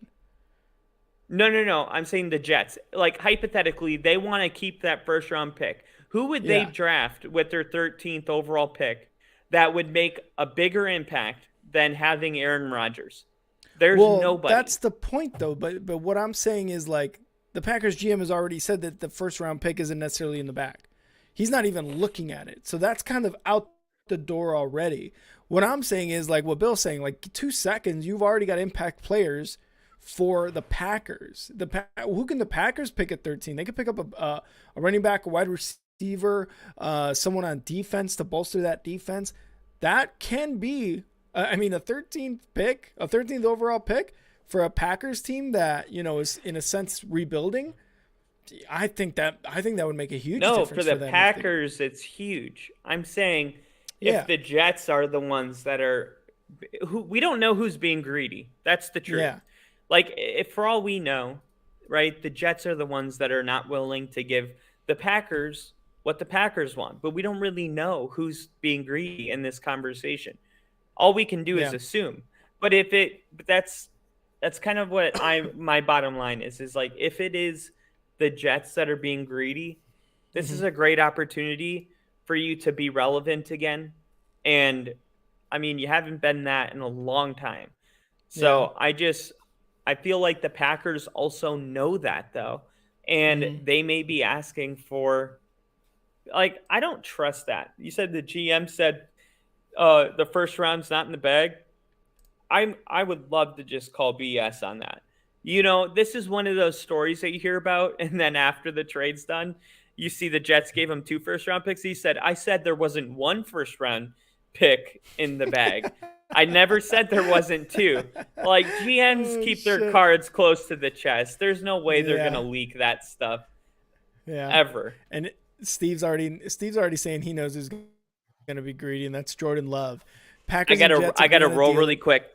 No, no, no. I'm saying the Jets. Like hypothetically, they want to keep that first round pick. Who would they Yeah. draft with their 13th overall pick that would make a bigger impact than having Aaron Rodgers? There's Well, nobody. that's the point though. But what I'm saying is like the Packers GM has already said that the first round pick isn't necessarily in the bag. He's not even looking at it. So that's kind of out the door already. What I'm saying is like what Bill's saying, like 2 seconds, you've already got impact players for the Packers. Who can the Packers pick at 13? They could pick up a running back, a wide receiver, someone on defense to bolster that defense. That can be, I mean, a 13th pick, a 13th overall pick for a Packers team that is in a sense rebuilding. I think that would make a huge No, for difference the for them. Packers, it's huge. I'm saying if Yeah, the Jets are the ones that are who we don't know who's being greedy. That's the truth. yeah, Like if for all we know, right, the Jets are the ones that are not willing to give the Packers what the Packers want. But we don't really know who's being greedy in this conversation. All we can do is yeah. assume. But that's kind of what my bottom line is like if it is the Jets that are being greedy, this is Hmm. a great opportunity for you to be relevant again. And I mean, you haven't been that in a long time. Yeah. So I feel like the Packers also know that though. And Hmm. they may be asking for like I don't trust that. You said the GM said the first round's not in the bag. I would love to just call BS on that. This is one of those stories that you hear about, and then after the trade's done, you see the Jets gave him 2 first round picks. He said, I said there wasn't 1 first round pick in the bag. I never said there wasn't 2. Like GMs Oh keep their shit. cards close to the chest. There's no way they're Yeah. gonna leak that stuff Yeah. ever. And Steve's already saying he knows who's going to be greedy, and that's Jordan Love. I Packers and gotta Jets I agree gotta on a roll deal. really quick.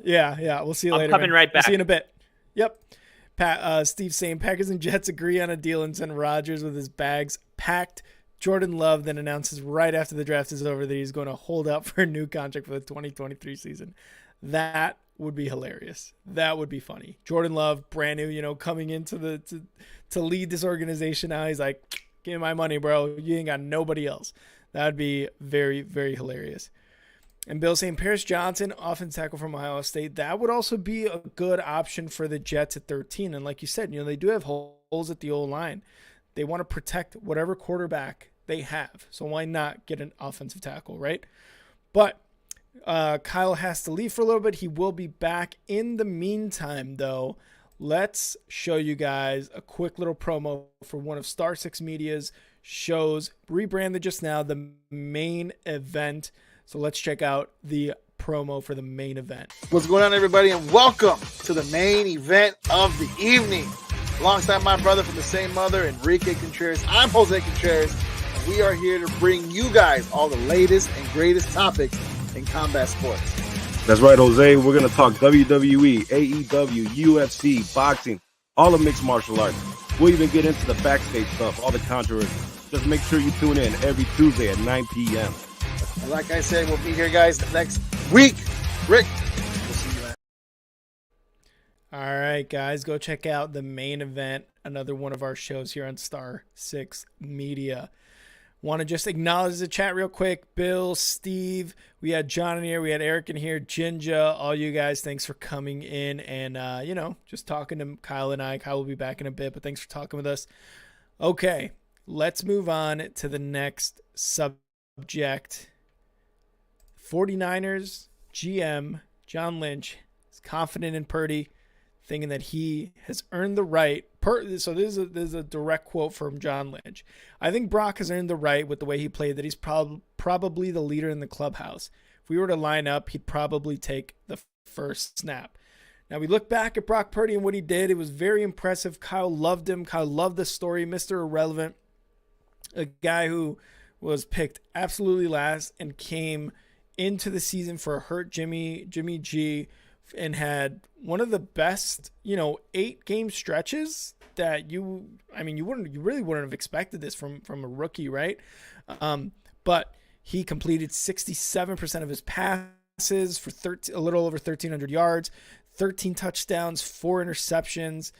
Yeah, yeah. We'll see you I'm later. coming Man. right We'll see you in back. a bit. Yep. Steve saying Packers and Jets agree on a deal and send Rodgers with his bags packed. Jordan Love then announces right after the draft is over that he's going to hold out for a new contract for the 2023 season. That would be hilarious. That would be funny. Jordan Love, brand new, coming into to lead this organization now. He's like, give me my money, bro. You ain't got nobody else. That would be very, very hilarious. And Bill saying Paris Johnson, offensive tackle from Ohio State, that would also be a good option for the Jets at 13. And like you said, they do have holes at the O-line. They want to protect whatever quarterback they have. So why not get an offensive tackle, right? But Kyle has to leave for a little bit. He will be back. In the meantime, though, let's show you guys a quick little promo for one of Star 6 Media's shows, rebranded just now, the main event. So let's check out the promo for the main event. What's going on, everybody, and welcome to the main event of the evening. Alongside my brother from the same mother, Enrique Contreras, I'm Jose Contreras, and we are here to bring you guys all the latest and greatest topics in combat sports. That's right, Jose. We're going to talk WWE, AEW, UFC, boxing, all the mixed martial arts. We'll even get into the backstage stuff, all the controversy. Just make sure you tune in every Tuesday at 9 p.m. And like I said, we'll be here, guys, next week. Rick, we'll see you, man. All right, guys, go check out the main event, another one of our shows here on Star 6 Media. Want to just acknowledge the chat real quick. Bill, Steve, we had John in here, we had Eric in here, Jinja, all you guys, thanks for coming in and, just talking to Kyle and I. Kyle will be back in a bit, but thanks for talking with us. Okay, let's move on to the next subject. 49ers GM John Lynch is confident in Purdy, thinking that he has earned the right. So this is a direct quote from John Lynch. I think Brock has earned the right with the way he played that he's probably the leader in the clubhouse. If we were to line up, he'd probably take the first snap. Now we look back at Brock Purdy and what he did. It was very impressive. Kyle loved him. Kyle loved the story. Mr. Irrelevant, a guy who was picked absolutely last and came into the season for a hurt Jimmy G, and had one of the best, 8-game stretches that you really wouldn't have expected this from a rookie, right? But he completed 67% of his passes for a little over 1,300 yards, 13 touchdowns, 4 interceptions,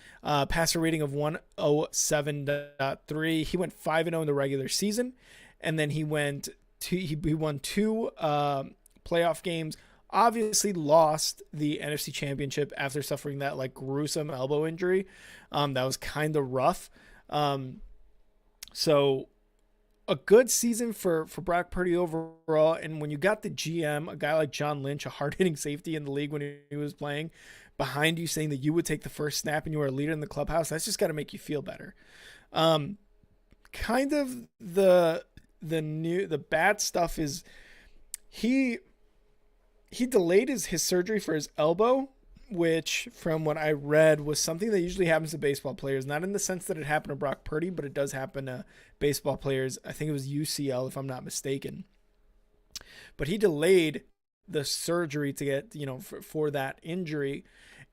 passer rating of 107.3. He went 5-0 in the regular season, and then he won 2 playoff games. Obviously lost the NFC Championship after suffering that gruesome elbow injury. That was kind of rough. So a good season for Brock Purdy overall. And when you got the GM, a guy like John Lynch, a hard-hitting safety in the league when he was playing, behind you saying that you would take the first snap and you were a leader in the clubhouse, that's just got to make you feel better. Kind of the bad stuff is he delayed his surgery for his elbow, which from what I read was something that usually happens to baseball players, not in the sense that it happened to Brock Purdy, but it does happen to baseball players. I think it was UCL, if I'm not mistaken. But he delayed the surgery to get, for that injury.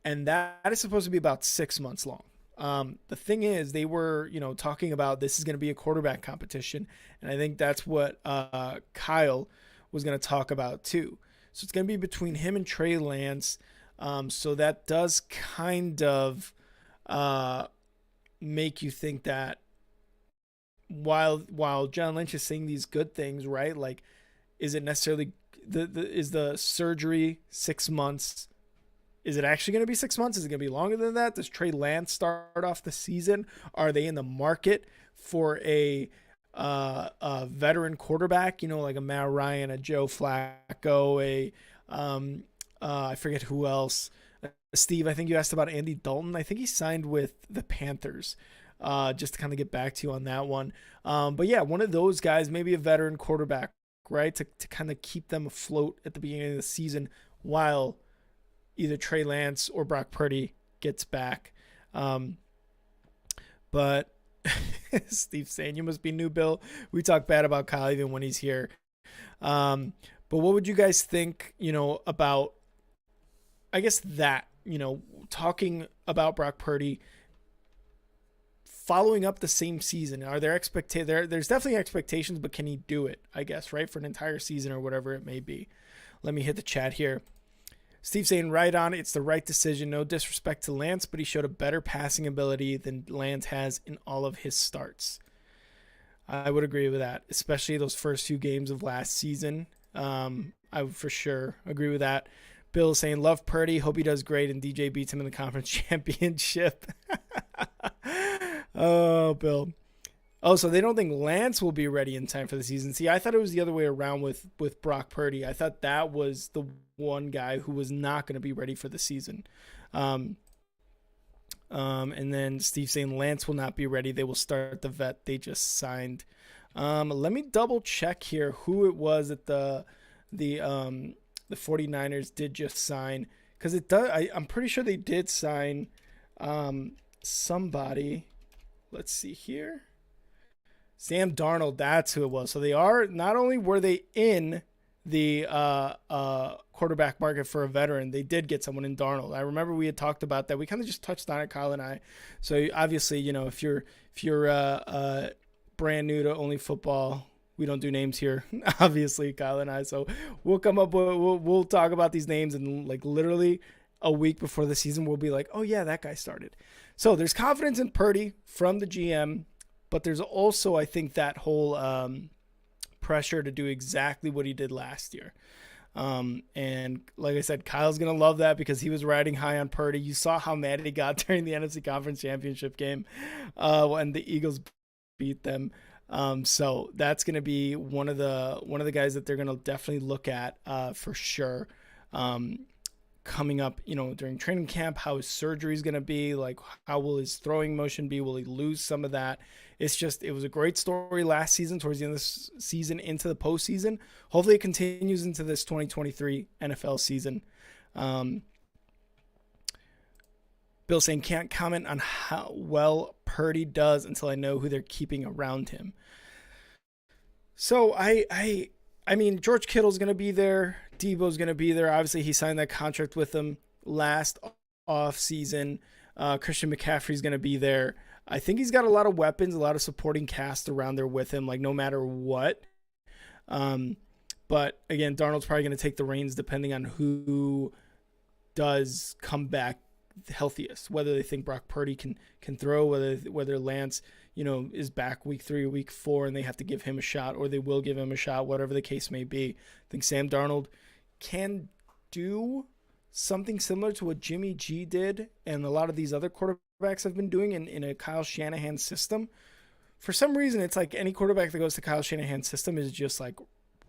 And that is supposed to be about 6 months long. The thing is, they were, talking about this is going to be a quarterback competition. And I think that's what Kyle was going to talk about too. So it's going to be between him and Trey Lance. So that does kind of make you think that while John Lynch is saying these good things, right? Like, is it necessarily is the surgery 6 months? Is it actually going to be 6 months? Is it going to be longer than that? Does Trey Lance start off the season? Are they in the market for a veteran quarterback, like a Matt Ryan, a Joe Flacco, I forget who else. Steve, I think you asked about Andy Dalton. I think he signed with the Panthers, just to kind of get back to you on that one. But yeah, one of those guys, maybe a veteran quarterback, right, to kind of keep them afloat at the beginning of the season while either Trey Lance or Brock Purdy gets back. But Steve saying you must be new, Bill. We talk bad about Kyle even when he's here. But what would you guys think, about, I guess that, talking about Brock Purdy following up the same season? Are there there's definitely expectations, but can he do it, I guess, right? For an entire season or whatever it may be. Let me hit the chat here. Steve saying right on, it's the right decision. No disrespect to Lance, but he showed a better passing ability than Lance has in all of his starts. I would agree with that, especially those first few games of last season. I would for sure agree with that. Bill saying, love Purdy. Hope he does great, and DJ beats him in the conference championship. Oh, Bill. Oh, so they don't think Lance will be ready in time for the season. See, I thought it was the other way around with Brock Purdy. I thought that was the one guy who was not going to be ready for the season. And then Steve saying Lance will not be ready. They will start the vet they just signed. Let me double check here who it was that the 49ers did just sign, because it does. I'm pretty sure they did sign somebody. Let's see here. Sam Darnold, that's who it was. So they are, not only were they in the quarterback market for a veteran, they did get someone in Darnold. I remember we had talked about that. We kind of just touched on it, Kyle and I. So obviously, if you're brand new to Only Football, we don't do names here, obviously, Kyle and I. So we'll come up with, we'll talk about these names, and literally a week before the season, we'll be like, oh yeah, that guy started. So there's confidence in Purdy from the GM, but there's also, I think, that whole pressure to do exactly what he did last year. And like I said, Kyle's going to love that because he was riding high on Purdy. You saw how mad he got during the NFC Conference Championship game when the Eagles beat them. So that's going to be one of the guys that they're going to definitely look at for sure. Coming up, during training camp, how his surgery is going to be, like how will his throwing motion be? Will he lose some of that? It was a great story last season, towards the end of the season into the postseason. Hopefully it continues into this 2023 NFL season. Bill saying can't comment on how well Purdy does until I know who they're keeping around him. So I mean, George Kittle's going to be there. Debo's going to be there. Obviously, he signed that contract with them last off season. Christian McCaffrey's going to be there. I think he's got a lot of weapons, a lot of supporting cast around there with him, like no matter what. But again, Darnold's probably going to take the reins depending on who does come back healthiest, whether they think Brock Purdy can throw, whether Lance, is back week 3 or week 4 and they have to give him a shot, or they will give him a shot, whatever the case may be. I think Sam Darnold can do something similar to what Jimmy G did and a lot of these other quarterbacks have been doing in a Kyle Shanahan system. For some reason, it's like any quarterback that goes to Kyle Shanahan's system is just like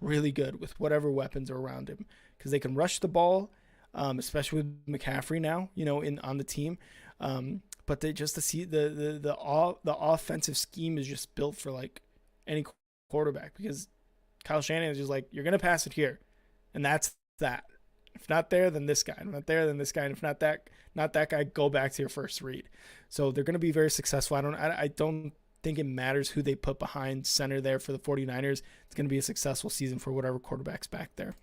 really good with whatever weapons are around him because they can rush the ball, especially with McCaffrey now, on the team. But they just to see the offensive scheme is just built for like any quarterback because Kyle Shanahan is just like, you're gonna pass it here, and that's that. If not there, then this guy. If not there, then this guy. And if not that guy, go back to your first read. So they're gonna be very successful. I don't think it matters who they put behind center there for the 49ers. It's gonna be a successful season for whatever quarterback's back there.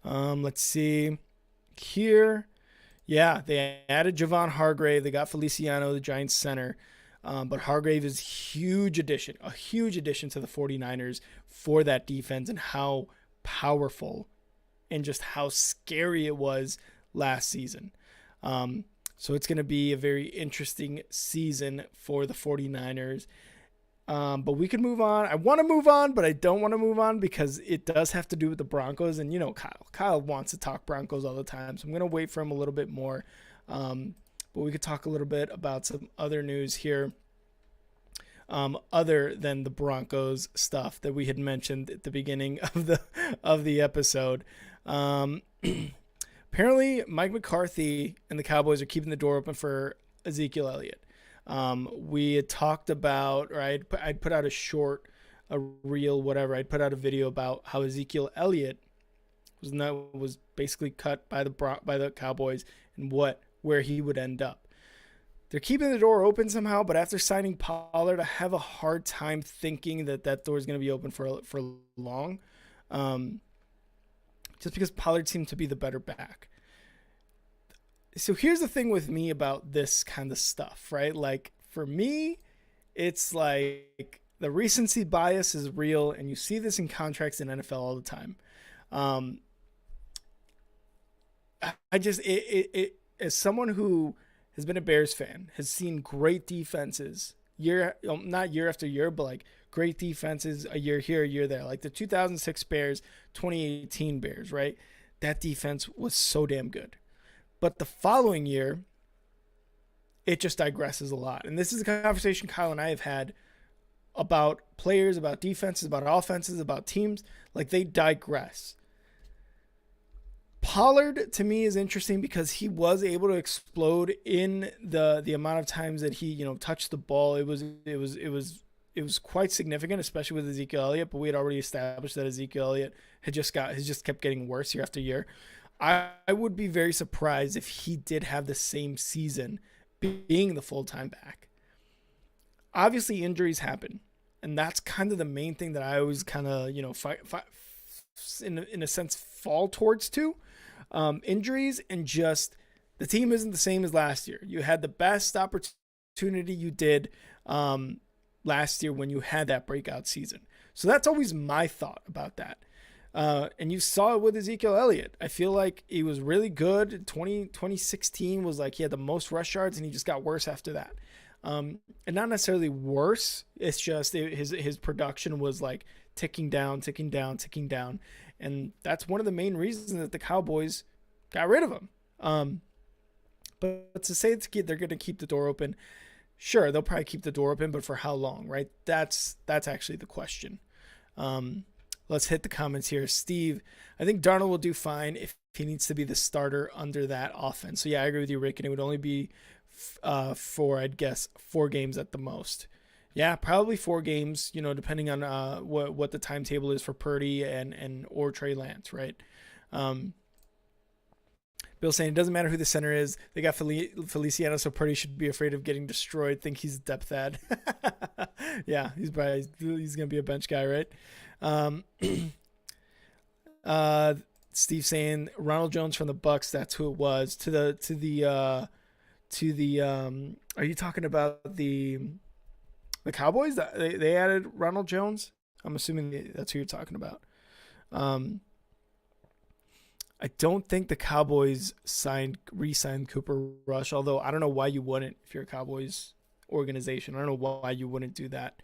Let's see here. Yeah, they added Javon Hargrave. They got Feliciano, the Giants center. But Hargrave is a huge addition to the 49ers for that defense and how powerful and just how scary it was last season. So it's going to be a very interesting season for the 49ers. But we can move on. I want to move on, but I don't want to move on because it does have to do with the Broncos. And, Kyle wants to talk Broncos all the time. So I'm going to wait for him a little bit more. But we could talk a little bit about some other news here. Other than the Broncos stuff that we had mentioned at the beginning of the episode. Apparently Mike McCarthy and the Cowboys are keeping the door open for Ezekiel Elliott. We had talked about, or I'd put out a reel, whatever. I'd put out a video about how Ezekiel Elliott was basically cut by the Cowboys and where he would end up. They're keeping the door open somehow, but after signing Pollard, I have a hard time thinking that door is going to be open for long. Just because Pollard seemed to be the better back. So here's the thing with me about this kind of stuff, right? Like for me, it's like the recency bias is real, and you see this in contracts in NFL all the time. As someone who has been a Bears fan, has seen great defenses not year after year, but like great defenses a year here, a year there. Like the 2006 Bears, 2018 Bears, right? That defense was so damn good. But the following year, it just digresses a lot. And this is a conversation Kyle and I have had about players, about defenses, about offenses, about teams. Like they digress. Pollard to me is interesting because he was able to explode in the amount of times that he touched the ball. It was quite significant, especially with Ezekiel Elliott. But we had already established that Ezekiel Elliott has just kept getting worse year after year. I would be very surprised if he did have the same season being the full-time back. Obviously, injuries happen, and that's kind of the main thing that I always kind of in a sense fall towards too. Injuries and just the team isn't the same as last year. You had the best opportunity you did last year when you had that breakout season. So that's always my thought about that. And you saw it with Ezekiel Elliott. I feel like he was really good. 2016 was like he had the most rush yards, and he just got worse after that. And not necessarily worse. It's just his production was like ticking down, ticking down, ticking down. And that's one of the main reasons that the Cowboys got rid of him. But to say they're going to keep the door open, sure, they'll probably keep the door open, but for how long, right? That's actually the question. Let's hit the comments here. Steve, I think Darnold will do fine if he needs to be the starter under that offense. So, yeah, I agree with you, Rick, and it would only be for, I'd guess, 4 games at the most. Yeah, probably 4 games, depending on what the timetable is for Purdy and or Trey Lance, right? Bill saying it doesn't matter who the center is. They got Feliciano, so Purdy should be afraid of getting destroyed. Think he's depth ad. Yeah, he's gonna be a bench guy, right? Steve saying Ronald Jones from the Bucks. That's who it was. Are you talking about the Cowboys? They added Ronald Jones. I'm assuming that's who you're talking about. I don't think the Cowboys re-signed Cooper Rush, although I don't know why you wouldn't if you're a Cowboys organization. I don't know why you wouldn't do that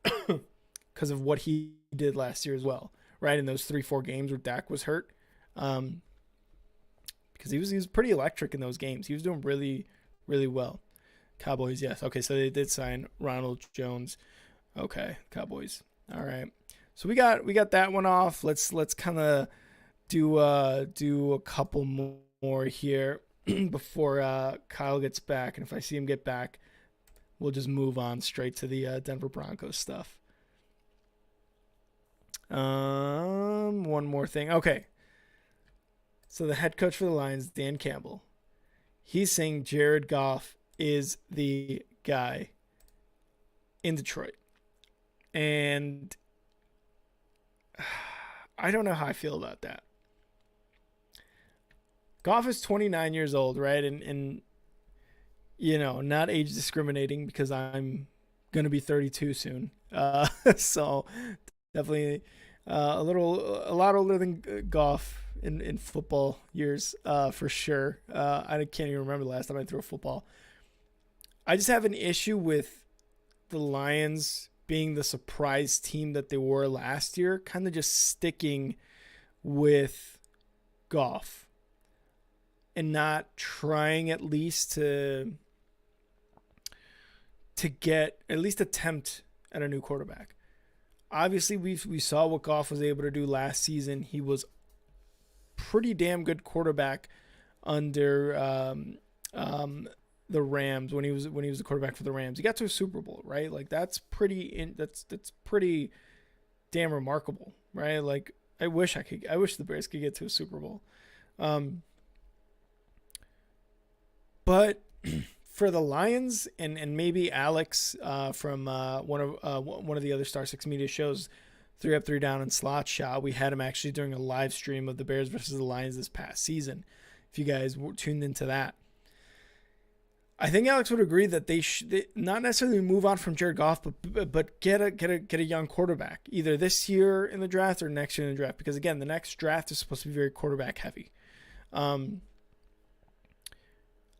because of what he did last year as well, right? In those 3-4 games where Dak was hurt, because he was pretty electric in those games. He was doing really, really well. Cowboys, yes. Okay, so they did sign Ronald Jones. Okay, Cowboys. All right. So we got that one off. Let's kind of do a couple more here before Kyle gets back, and if I see him get back, we'll just move on straight to the Denver Broncos stuff. One more thing. Okay. So the head coach for the Lions, Dan Campbell, he's saying Jared Goff is the guy in Detroit. And I don't know how I feel about that. Goff is 29 years old, right? And not age discriminating because I'm going to be 32 soon. So definitely a lot older than Goff in football years, for sure. I can't even remember the last time I threw a football. I just have an issue with the Lions being the surprise team that they were last year, kind of just sticking with Goff and not trying at least to get at least attempt at a new quarterback. Obviously, we saw what Goff was able to do last season. He was pretty damn good quarterback under the Rams when he was the quarterback for the Rams. He got to a Super Bowl, right? Like that's pretty damn remarkable, right? Like I wish the Bears could get to a Super Bowl. But for the Lions and maybe Alex from one of the other Star 6 Media shows, 3 Up, 3 Down and Slot Shot, we had him actually during a live stream of the Bears versus the Lions this past season. If you guys were tuned into that, I think Alex would agree that they should not necessarily move on from Jared Goff, but get a young quarterback either this year in the draft or next year in the draft, because again, the next draft is supposed to be very quarterback heavy.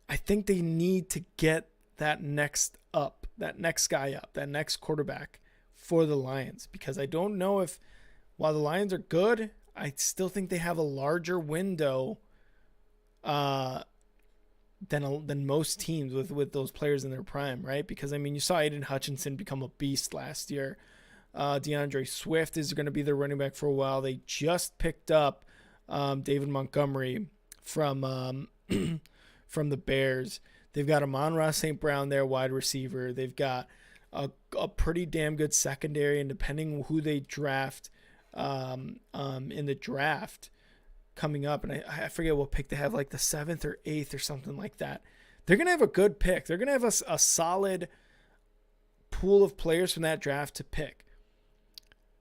I think they need to get that next guy up, that next quarterback for the Lions, because I don't know if, while the Lions are good, I still think they have a larger window than most teams with those players in their prime, right? Because I mean, you saw Aiden Hutchinson become a beast last year. DeAndre Swift is going to be their running back for a while. They just picked up David Montgomery from the Bears. They've got Amon-Ra St. Brown there, wide receiver. They've got a pretty damn good secondary, and depending on who they draft in the draft coming up, and I forget what pick they have, like the 7th or 8th or something like that. They're going to have a good pick. They're going to have a solid pool of players from that draft to pick.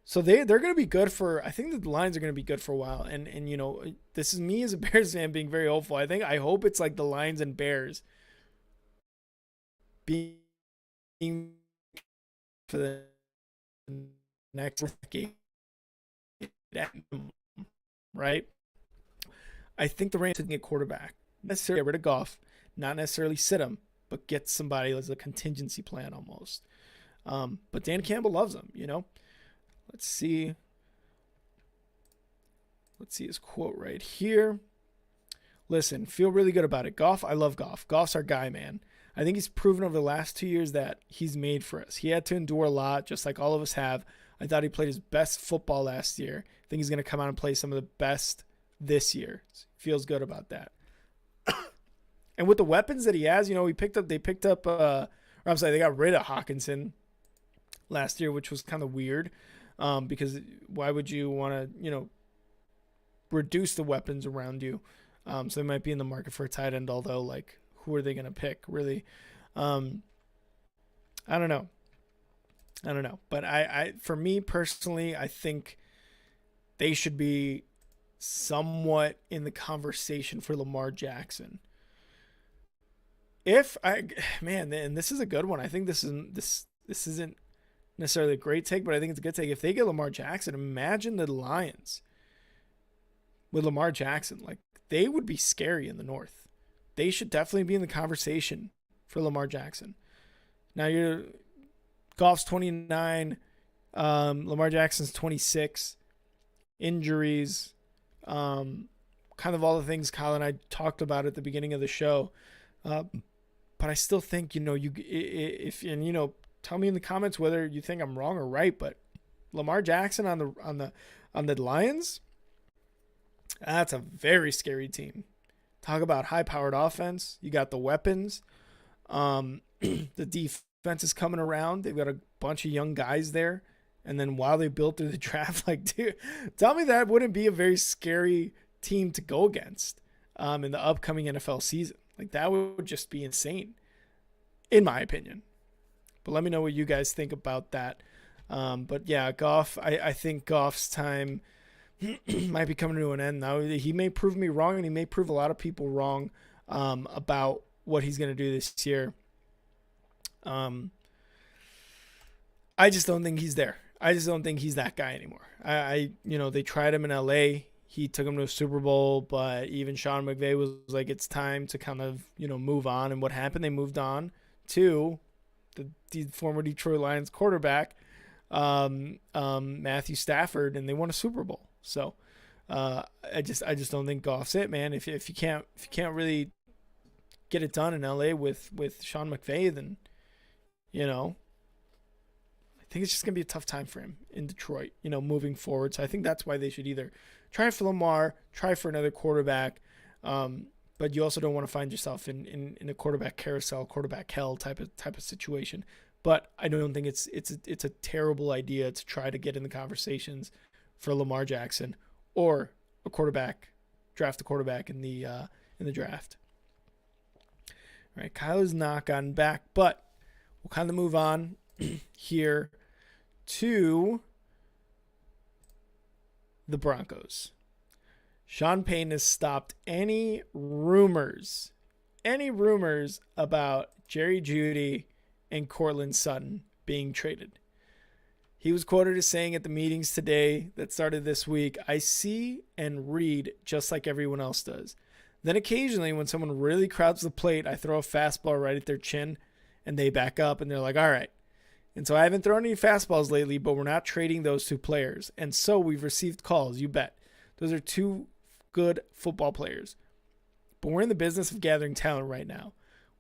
So they're going to be good for, I think the Lions are going to be good for a while. And this is me as a Bears fan being very hopeful. I hope it's like the Lions and Bears being for the next decade. at minimum, right? I think the Rams should get quarterback. Necessarily get rid of Goff, not necessarily sit him, but get somebody as a contingency plan almost. But Dan Campbell loves him, you know. Let's see. Let's see his quote right here. Listen, feel really good about it. Goff, I love Goff. Goff's our guy, man. I think he's proven over the last 2 years that he's made for us. He had to endure a lot, just like all of us have. I thought he played his best football last year. I think he's going to come out and play some of the best this year. Feels good about that. And with the weapons that he has, you know, they picked up, they got rid of Hawkinson last year, which was kind of weird because why would you want to, you know, reduce the weapons around you? So they might be in the market for a tight end, although, like, who are they going to pick, really? I don't know. But for me personally, I think they should be somewhat in the conversation for Lamar Jackson. And this is a good one. I think this isn't necessarily a great take, but I think it's a good take. If they get Lamar Jackson, imagine the Lions with Lamar Jackson. Like, they would be scary in the North. They should definitely be in the conversation for Lamar Jackson. Now Goff's 29, Lamar Jackson's 26. Injuries, kind of all the things Kyle and I talked about at the beginning of the show. But I still think, you know, tell me in the comments whether you think I'm wrong or right, but Lamar Jackson on the Lions, that's a very scary team. Talk about high-powered offense. You got the weapons. The defense is coming around. They've got a bunch of young guys there. And then while they built through the draft, like, dude, tell me that wouldn't be a very scary team to go against in the upcoming NFL season. Like, that would just be insane, in my opinion. But let me know what you guys think about that. But yeah, Goff, I think Goff's time might be coming to an end now. He may prove me wrong, and he may prove a lot of people wrong about what he's going to do this year. I just don't think he's there. I just don't think he's that guy anymore. They tried him in LA. He took him to a Super Bowl, but even Sean McVay was like, it's time to kind of, move on. And what happened? They moved on to the former Detroit Lions quarterback, Matthew Stafford, and they won a Super Bowl. So I just don't think Goff's it, man. If you can't really get it done in LA with Sean McVay, then I think it's just gonna be a tough time for him in Detroit, moving forward. So I think that's why they should either try for Lamar, try for another quarterback, but you also don't want to find yourself in a quarterback carousel, quarterback hell type of situation. But I don't think it's a terrible idea to try to get in the conversations for Lamar Jackson or draft a quarterback in the draft. All right, Kyle has not gotten back, but we'll kind of move on here to the Broncos. Sean Payton has stopped any rumors about Jerry Jeudy and Courtland Sutton being traded. He was quoted as saying at the meetings today that started this week, "I see and read just like everyone else does. Then occasionally when someone really crowds the plate, I throw a fastball right at their chin and they back up and they're like, all right." And so I haven't thrown any fastballs lately, but we're not trading those two players. And so we've received calls, you bet. Those are two good football players. But we're in the business of gathering talent right now.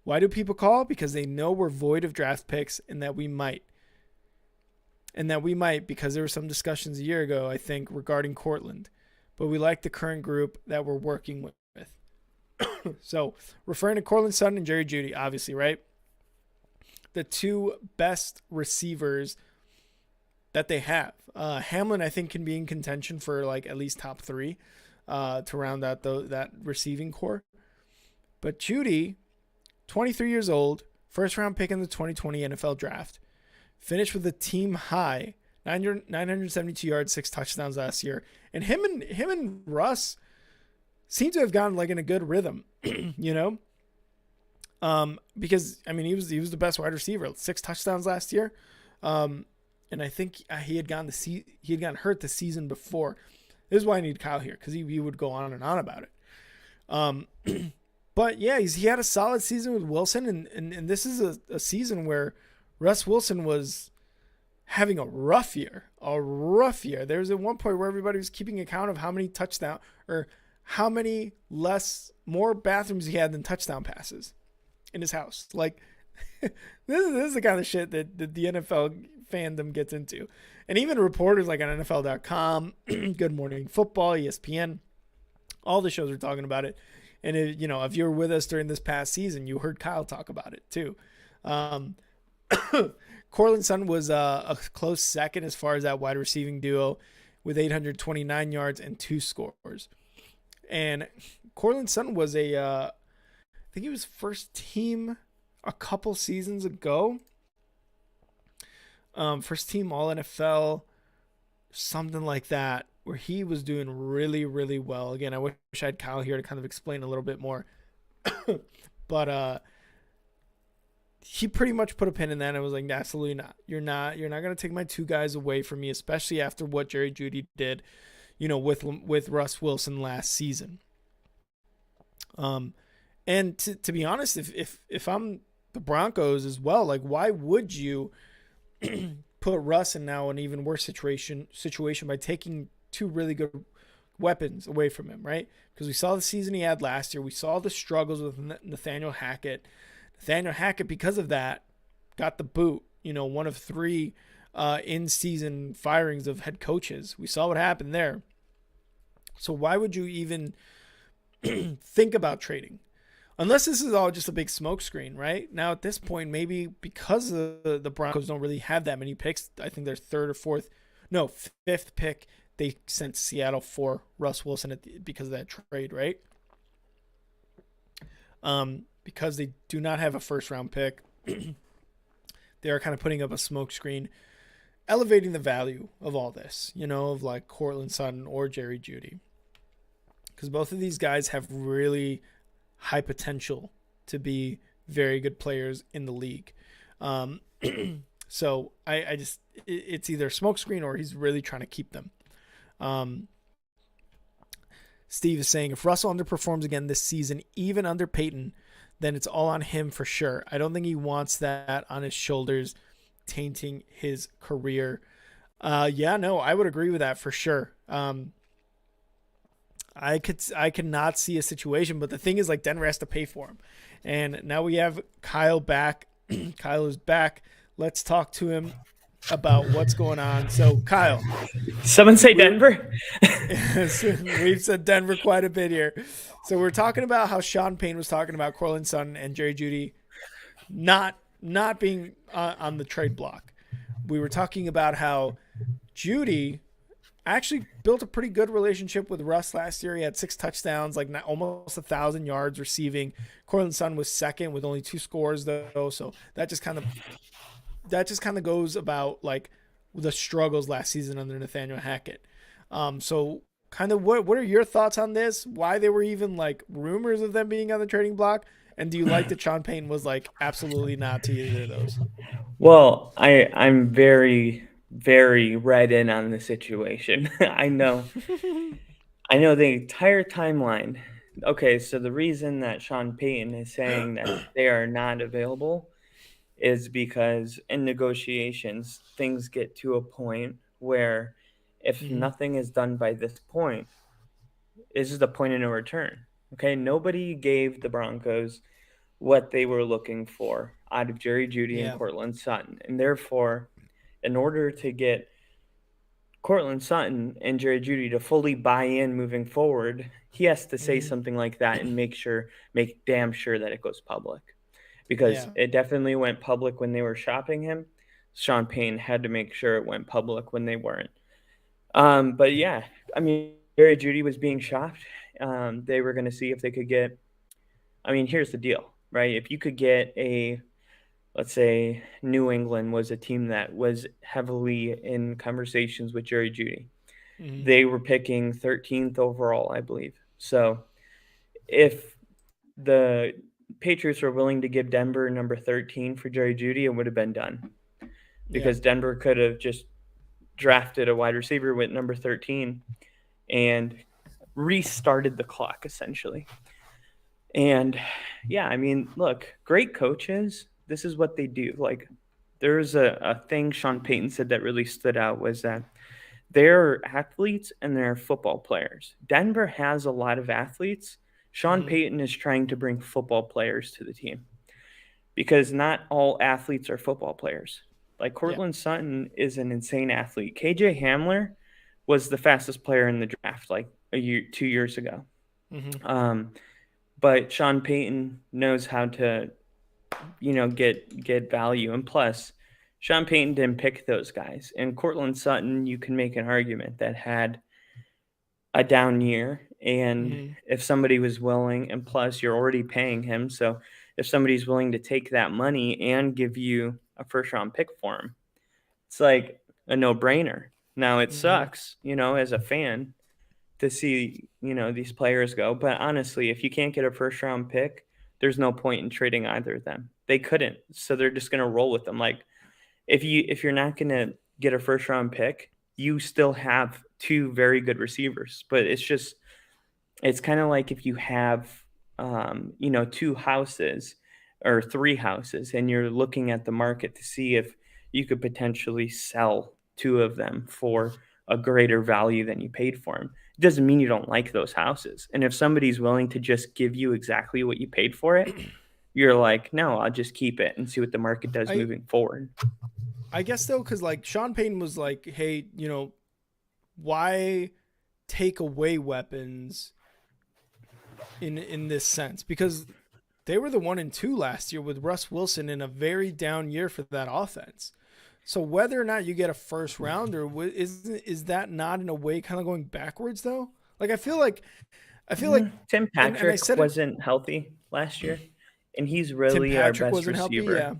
Why do people call? Because they know we're void of draft picks and that we might. Because there were some discussions a year ago, I think, regarding Courtland. But we like the current group that we're working with. So referring to Courtland Sutton and Jerry Jeudy, obviously, right? The two best receivers that they have. Hamlin, I think, can be in contention for like at least top 3 to round out that receiving core. But Jeudy, 23 years old, first round pick in the 2020 NFL draft, finished with a team high 972 yards, 6 touchdowns last year, and him and Russ seem to have gotten like in a good rhythm, because I mean he was the best wide receiver, 6 touchdowns last year, and I think he had gotten hurt the season before. This is why I need Kyle here, because he would go on and on about it. But yeah, he had a solid season with Wilson, and this is a season where Russ Wilson was having a rough year. There was at one point where everybody was keeping account of how many touchdown or how many more bathrooms he had than touchdown passes in his house. Like this is the kind of shit that the NFL fandom gets into. And even reporters like on NFL.com, Good Morning Football, ESPN, all the shows are talking about it. And if you were with us during this past season, you heard Kyle talk about it too. Cortland Sutton was a close second as far as that wide receiving duo with 829 yards and 2 scores. And Cortland Sutton was I think he was first team a couple seasons ago. First team All NFL, something like that, where he was doing really, really well. Again, I wish I had Kyle here to kind of explain a little bit more. But he pretty much put a pin in that and was like, absolutely not. You're not going to take my 2 guys away from me, especially after what Jerry Jeudy did, with Russ Wilson last season. And to be honest, if I'm the Broncos as well, like, why would you put Russ in now an even worse situation by taking 2 really good weapons away from him, right? Because we saw the season he had last year. We saw the struggles with Nathaniel Hackett. Nathaniel Hackett, because of that, got the boot, one of 3 in-season firings of head coaches. We saw what happened there. So why would you even think about trading? Unless this is all just a big smokescreen, right? Now, at this point, maybe because the Broncos don't really have that many picks, I think their 5th pick, they sent Seattle for Russ Wilson because of that trade, right? Because they do not have a first-round pick, they are kind of putting up a smokescreen, elevating the value of all this, of like Cortland Sutton or Jerry Jeudy. Because both of these guys have really high potential to be very good players in the league. So I just, it's either smokescreen or he's really trying to keep them. Steve is saying, if Russell underperforms again this season, even under Peyton, then it's all on him for sure. I don't think he wants that on his shoulders, tainting his career. I would agree with that for sure. I could not see a situation, but the thing is, like, Denver has to pay for him. And now we have Kyle back. Kyle is back. Let's talk to him about what's going on. So, Kyle. Someone say Denver? We've said Denver quite a bit here. So we're talking about how Sean Payne was talking about Cortland Sutton and Jerry Jeudy not being on the trade block. We were talking about how Jeudy actually built a pretty good relationship with Russ last year. He had 6 touchdowns, like almost 1,000 yards receiving. Cortland Sutton was second with only 2 scores though. So that just kind of goes about like the struggles last season under Nathaniel Hackett. So kind of what are your thoughts on this? Why they were even like rumors of them being on the trading block? And do you like that Sean Payne was like absolutely not to either of those? Well, I'm very, very read in on the situation. I know the entire timeline. Okay, so the reason that Sean Payton is saying that they are not available is because in negotiations, things get to a point where if nothing is done by this point, this is the point of no return. Okay, nobody gave the Broncos what they were looking for out of Jerry Jeudy and Cortland Sutton. And therefore, in order to get Cortland Sutton and Jerry Jeudy to fully buy in moving forward, he has to say something like that and make damn sure that it goes public. Because it definitely went public when they were shopping him. Sean Payne had to make sure it went public when they weren't. But yeah, I mean, Jerry Jeudy was being shopped. They were going to see if they could get, here's the deal, right? If you could get let's say New England was a team that was heavily in conversations with Jerry Jeudy. They were picking 13th overall, I believe. So if the Patriots were willing to give Denver number 13 for Jerry Jeudy, it would have been done. Because Denver could have just drafted a wide receiver with number 13 and restarted the clock essentially. And yeah, I mean, look, great coaches, this is what they do. Like, there's a thing Sean Payton said that really stood out was that they're athletes and they're football players. Denver has a lot of athletes. Sean Mm-hmm. Payton is trying to bring football players to the team because not all athletes are football players. Like Yeah. Cortland Sutton is an insane athlete. KJ Hamler was the fastest player in the draft like a year, 2 years ago. Mm-hmm. Um, but Sean Payton knows how to, get value. And plus, Sean Payton didn't pick those guys. And Cortland Sutton, you can make an argument that had a down year. And Mm-hmm. if somebody was willing, and plus you're already paying him, so if somebody's willing to take that money and give you a first round pick for him, it's like a no brainer. Now it Mm-hmm. sucks, as a fan to see, these players go. But honestly, if you can't get a first round pick, there's no point in trading either of them. They couldn't. So they're just gonna roll with them. Like if you're not gonna get a first round pick, you still have two very good receivers. But it's kind of like if you have two houses or three houses and you're looking at the market to see if you could potentially sell two of them for a greater value than you paid for them. It doesn't mean you don't like those houses. And if somebody's willing to just give you exactly what you paid for it, you're like, no, I'll just keep it and see what the market does I moving forward. I guess though, because like Sean Payton was like, hey, why take away weapons in this sense? Because they were the 1-2 last year with Russ Wilson in a very down year for that offense. So whether or not you get a first rounder, is that not in a way kind of going backwards though? Like I feel like, Tim and I Patrick said it. wasn't healthy last year, and he's Tim really our Patrick best wasn't healthy. receiver. Yeah,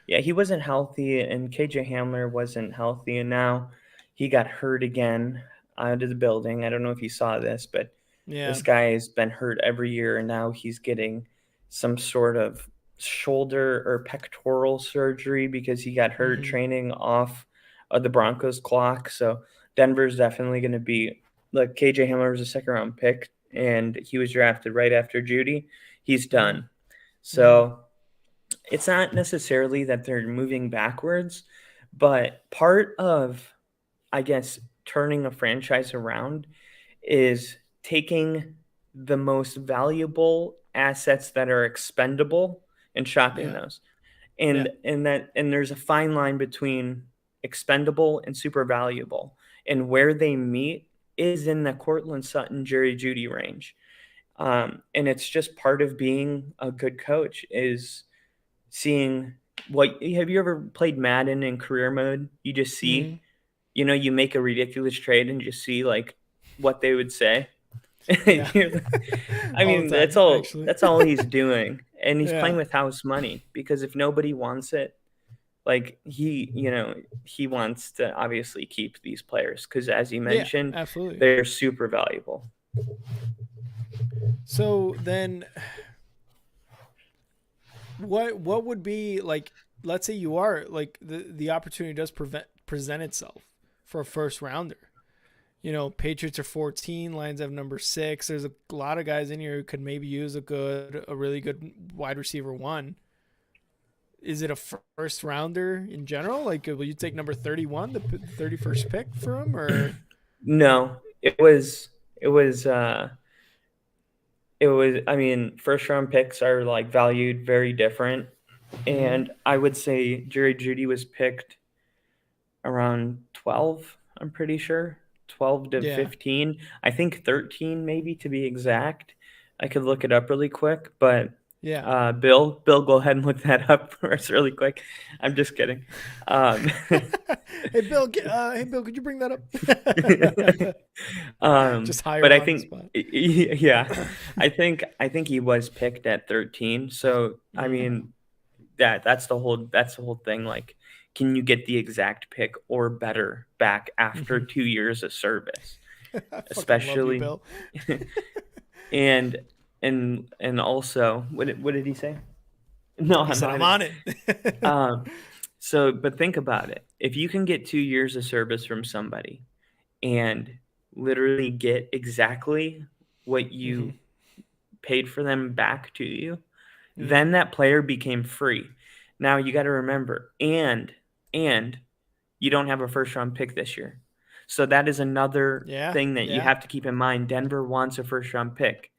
Yeah, he wasn't healthy, and KJ Hamler wasn't healthy, and now he got hurt again out of the building. I don't know if you saw this, but yeah. this guy has been hurt every year, and now he's getting some sort of shoulder or pectoral surgery because he got hurt Mm-hmm. training off of the Broncos clock. So Denver's definitely going to be like KJ Hamler was a second round pick, and he was drafted right after Judy. He's Mm-hmm. done. So it's not necessarily that they're moving backwards, but part of, I guess, turning a franchise around is taking the most valuable assets that are expendable and shopping Yeah, those. yeah, And there's a fine line between expendable and super valuable. And where they meet is in the Cortland Sutton, Jerry Judy range. And it's just part of being a good coach is seeing what have you ever played Madden in career mode? You just mm-hmm. see, you make a ridiculous trade and just see like what they would say. Yeah. I All mean, the that's time, all actually. that's all he's doing. And he's Yeah. playing with house money because if nobody wants it, like he wants to obviously keep these players because as you Yeah, mentioned, absolutely. they're super valuable. So then what would be like, let's say you are like the opportunity does present itself for a first rounder. Patriots are 14, Lions have number 6. There's a lot of guys in here who could maybe use a really good wide receiver one. Is it a first rounder in general? Like, will you take number 31, the 31st pick for him, or? No, it was I mean, first round picks are like valued very different. Mm-hmm. And I would say Jerry Judy was picked around 12, I'm pretty sure. 12 to Yeah, 15. I think 13 maybe to be exact. I could look it up really quick, but yeah. Bill, go ahead and look that up for us really quick. I'm just kidding. Hey Bill, could you bring that up? Just hire But him I on the think, spot. yeah, I think he was picked at 13. So I Mm. mean, that's the whole thing. Like, can you get the exact pick or better back after 2 years of service, I fucking love you, especially Bill. and and also what did he say? No, He I'm said, not "I'm even. on it." So, but think about it. If you can get 2 years of service from somebody, and literally get exactly what you Mm-hmm. paid for them back to you, Mm-hmm. then that player became free. Now you got to remember, and you don't have a first round pick this year. So that is another Yeah. thing that you Yeah. have to keep in mind. Denver wants a first round pick,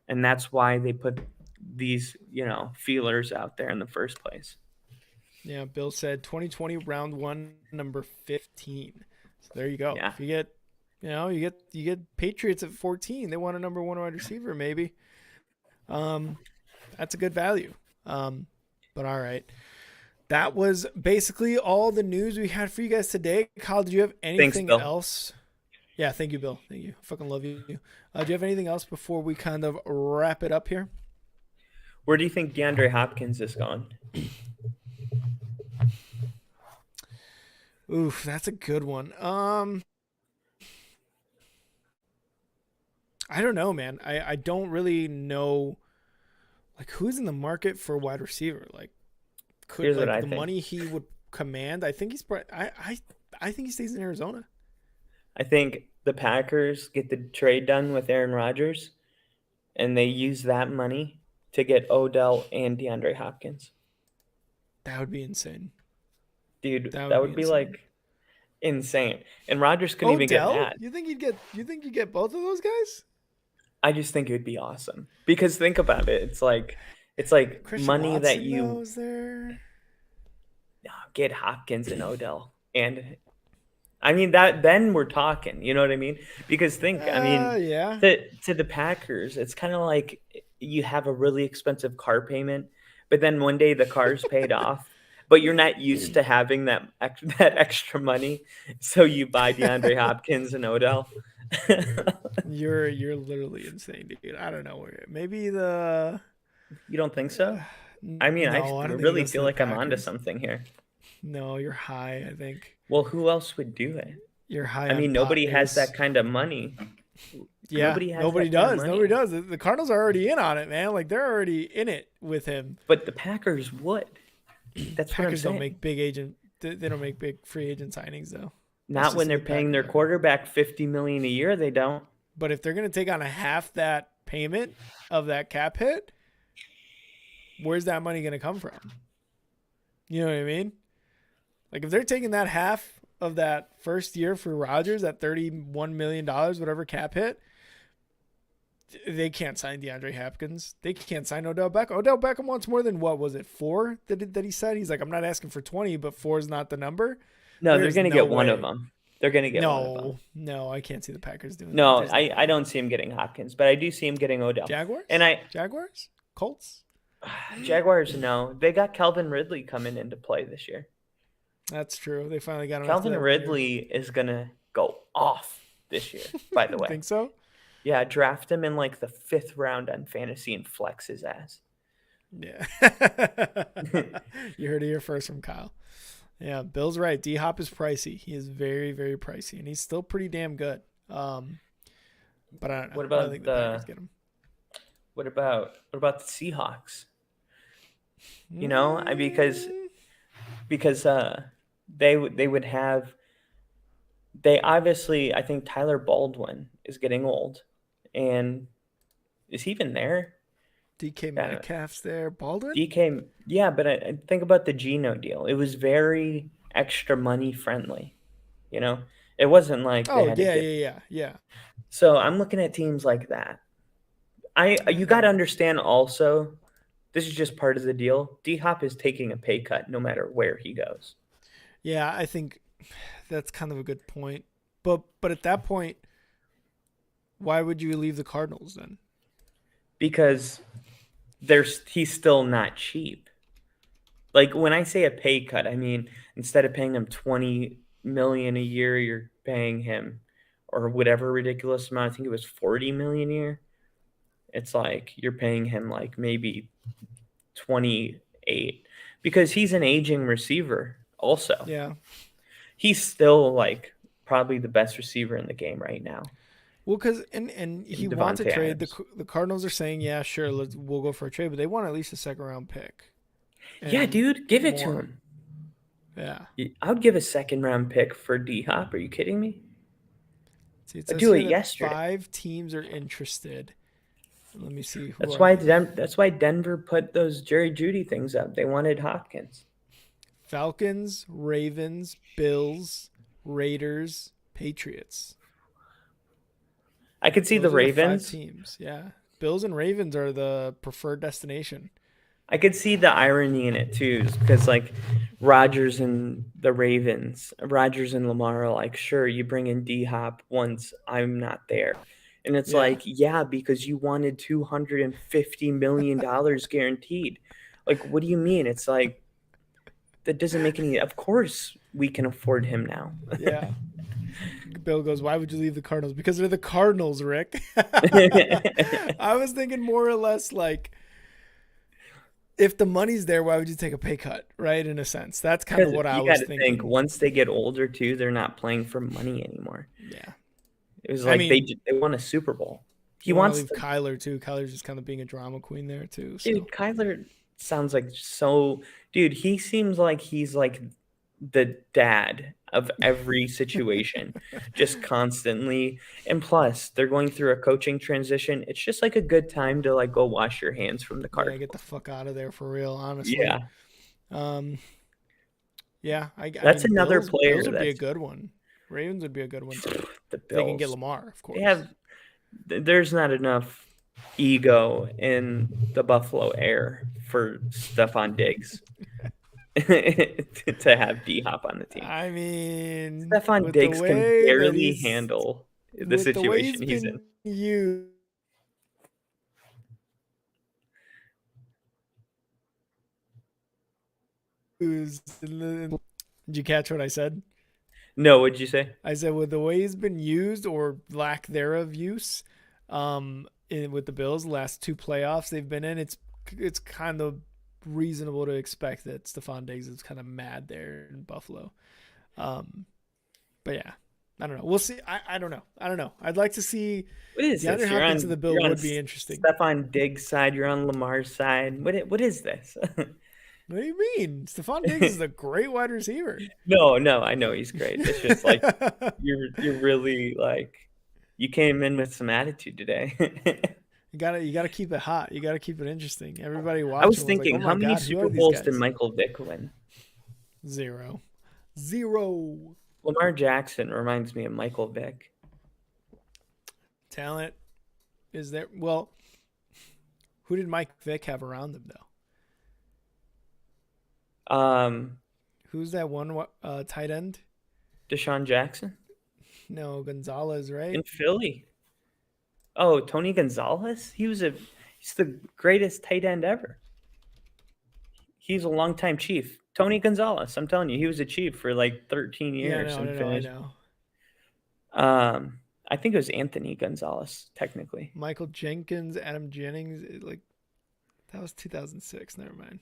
and that's why they put these, feelers out there in the first place. Yeah. Bill said 2020 round one, number 15. So there you go. Yeah. If you get, you get Patriots at 14. They want a number one wide receiver, maybe. Um, that's a good value. Um, but all right. That was basically all the news we had for you guys today. Kyle, did you have Thanks, anything Bill. else? Yeah, thank you, Bill. Thank you. I fucking love you. Do you have anything else before we kind of wrap it up here? Where do you think DeAndre Hopkins is going? Oof, that's a good one. I don't know, man. I don't really know like who's in the market for wide receiver. Like could Here's what like I the think. money he would command. I think he's I think he stays in Arizona. I think the Packers get the trade done with Aaron Rodgers, and they use that money to get Odell and DeAndre Hopkins. That would be insane. Dude, That that would be would be insane. like insane. And Rodgers couldn't even get Odell? mad. You think you get both of those guys? I just think it would be awesome. Because think about it. It's like Christian money that Watson you though is there. get Hopkins and Odell. And I mean that then we're talking, you know what I mean? Because Yeah. to the Packers, it's kind of like you have a really expensive car payment, but then one day the car's paid off, but you're not used to having that extra money, so you buy DeAndre Hopkins and Odell. You're literally insane, dude. I don't know where. Maybe the You don't think so? I mean, I no, I don't think he really goes to feel the like I'm onto Packers. something here. No, you're high. I think Well, who else would do it? you're high I on mean, pot nobody has base. that kind of money. Yeah, Nobody has nobody that kind of does. money. Nobody does. The Cardinals are already in on it, man. Like they're already in it with him. But the Packers would. That's what I'm Packers don't saying. make big agent. They don't make big free agent signings though. That's Not just when the they're way paying their Packers are. quarterback $50 million a year. They don't. But if they're gonna take on a half that payment of that cap hit, where's that money gonna come from? You know what I mean? Like if they're taking that half of that first year for Rodgers at $31 million, whatever cap hit, they can't sign DeAndre Hopkins. They can't sign Odell Beckham. Odell Beckham wants more than what was it 4 that he said? He's like, I'm not asking for 20, but 4 is not the number. No, they're There's going to no get one of way. them. They're going to get one of them. No, I can't see the Packers doing that. No, There's I way. don't see him getting Hopkins, but I do see him getting Odell. Jaguars? And Jaguars? Colts? Jaguars, no. They got Calvin Ridley coming into play this year. That's true. They finally got him. Calvin Ridley is going to go off this year, by the way. Think so? Yeah, draft him in like the 5th round on fantasy and flex his ass. Yeah. You heard it here first from Kyle. Yeah, Bill's right. D-Hop is pricey. He is very, very pricey, and he's still pretty damn good. But I don't know. What I about don't think the Packers get him. What about the Seahawks? You know, because they would have. They obviously, I think Tyler Baldwin is getting old, and is he even there? DK Metcalf's there. Baldwin? DK, yeah, but I think about the Geno deal. It was very extra money friendly. You know, it wasn't like Oh yeah. So I'm looking at teams like that. You got to understand also, this is just part of the deal. D-Hop is taking a pay cut no matter where he goes. Yeah, I think that's kind of a good point. But at that point, why would you leave the Cardinals then? Because he's still not cheap. Like when I say a pay cut, I mean instead of paying him $20 million a year, you're paying him, or whatever ridiculous amount. I think it was $40 million a year. It's like you're paying him like maybe 28 because he's an aging receiver. Also, Yeah. He's still like probably the best receiver in the game right now. Well, because and he wants a Devontae trade. Adams. The Cardinals are saying, yeah, sure, we'll go for a trade, but they want at least a second-round pick. Yeah, And dude, give it to more. him. Yeah. I would give a second-round pick for D-Hop. Are you kidding me? See, it I'd says do here it that yesterday. 5 teams are interested. Let me see who That's are why they. that's why Denver put those Jerry Judy things up. They wanted Hopkins. Falcons, Ravens, Bills, Raiders, Patriots. I could see the Those are the 5 Ravens. teams. Yeah. Bills and Ravens are the preferred destination. I could see the irony in it too, because like Rodgers and the Ravens, Rodgers and Lamar are like, sure, you bring in D Hop once I'm not there. And it's Yeah. like, yeah, because you wanted $250 million guaranteed. Like, what do you mean? It's like, that doesn't make any. Of course, we can afford him now. Yeah. Bill goes, why would you leave the Cardinals? Because they're the Cardinals, Rick. I was thinking more or less like, if the money's there, why would you take a pay cut, right? In a sense. That's kind of what I You was got to thinking. think, once they get older too, they're not playing for money anymore. Yeah. It was I like mean, they won a Super Bowl. He you want to wants leave Kyler too. Kyler's just kind of being a drama queen there too. So. Dude, Kyler sounds like so. Dude, he seems like he's like the dad of every situation, just constantly. And plus, they're going through a coaching transition. It's just like a good time to like go wash your hands from the Cardinals. Yeah, get the fuck out of there for real, honestly. Yeah. Yeah, That's mean, another Bills, player Bills would be a that's good one. Ravens would be a good one too. the They can get Bills. Lamar, of course. There's not enough ego in the Buffalo air for Stephon Diggs to have D Hop on the team. I mean, Stephon Diggs can barely handle the situation he's in. Did you catch what I said? No, what'd you say? I said with the way he's been used or lack thereof use, with the Bills, the last 2 playoffs they've been in, it's kind of reasonable to expect that Stephon Diggs is kind of mad there in Buffalo. But yeah, I don't know. We'll see. I don't know. I'd like to see. What is this? Hopkins to the Bill would be interesting. Stephon Diggs' side, you're on Lamar's side. What is this? What do you mean? Stephon Diggs is a great wide receiver. No, I know he's great. It's just like you're really like you came in with some attitude today. You gotta keep it hot. You gotta keep it interesting. Everybody watching. I was thinking, like, oh how many God, Super Bowls did Michael Vick win? 0. Lamar Jackson reminds me of Michael Vick. Talent is there? Well, who did Mike Vick have around him though? Who's that one tight end? Deshaun Jackson? No, Gonzalez, right? In Philly. Oh, Tony Gonzalez? He's the greatest tight end ever. He's a longtime Chief. Tony Gonzalez, I'm telling you, he was a Chief for like 13 years. Yeah, I know. I think it was Anthony Gonzalez, technically. Michael Jenkins, Adam Jennings, like that was 2006. Never mind.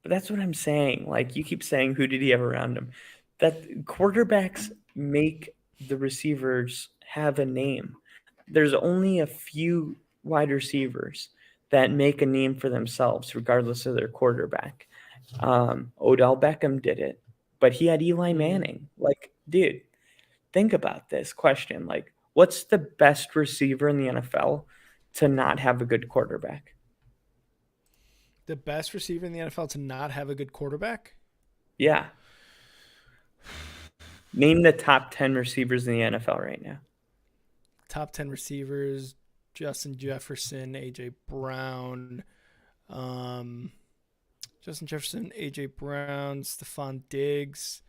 But that's what I'm saying. Like, you keep saying, who did he have around him? That quarterbacks make the receivers have a name. There's only a few wide receivers that make a name for themselves, regardless of their quarterback. Odell Beckham did it, but he had Eli Manning. Like, dude, think about this question. Like, what's the best receiver in the NFL to not have a good quarterback? The best receiver in the NFL to not have a good quarterback? Yeah. Name the top 10 receivers in the NFL right now. Top 10 receivers: Justin Jefferson, AJ Brown, AJ Brown, Stephon Diggs,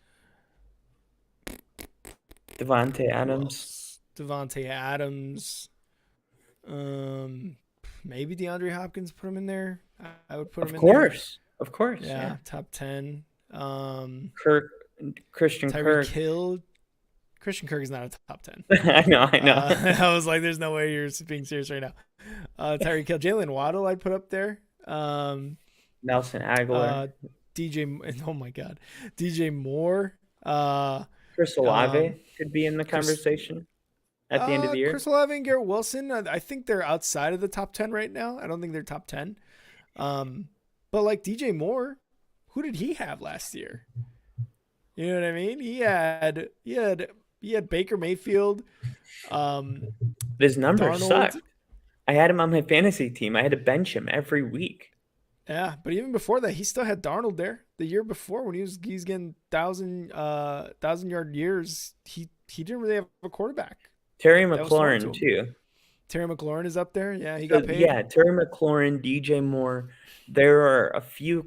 Devontae Adams. Maybe DeAndre Hopkins, put him in there. I would put him in there. Of course. Yeah, top 10. Christian Tyreek Kirk. Hill. Christian Kirk is not a top 10. I know. I was like, there's no way you're being serious right now. Tyreek Hill. Jalen Waddle I'd put up there. Nelson Aguilar. Oh my God. DJ Moore. Chris Olave could be in the conversation at the end of the year. Chris Olave and Garrett Wilson, I think they're outside of the top 10 right now. I don't think they're top 10. But like DJ Moore, who did he have last year? You know what I mean? He had He had Baker Mayfield, um, His numbers Darnold. sucked. I had him on my fantasy team. I had to bench him every week. Yeah, but even before that, he still had Darnold there. The year before, when he's getting thousand-yard years, he didn't really have a quarterback Terry that was throwing to McLaurin him. too. Terry McLaurin is up there. Yeah, he So got paid. yeah, Terry McLaurin, DJ Moore. There are a few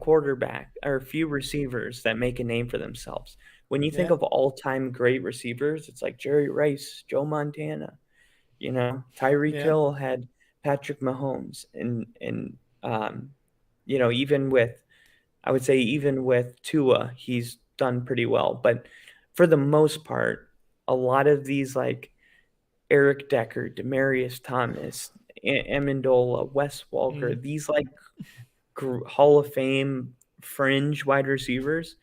receivers that make a name for themselves. When you think Yeah, of all-time great receivers, it's like Jerry Rice, Joe Montana. Tyreek yeah. Hill had Patrick Mahomes, and even with I would say even with Tua, he's done pretty well. But for the most part, a lot of these like Eric Decker, Demarius Thomas, Amendola, Wes Walker, Mm, these like Hall of Fame fringe wide receivers,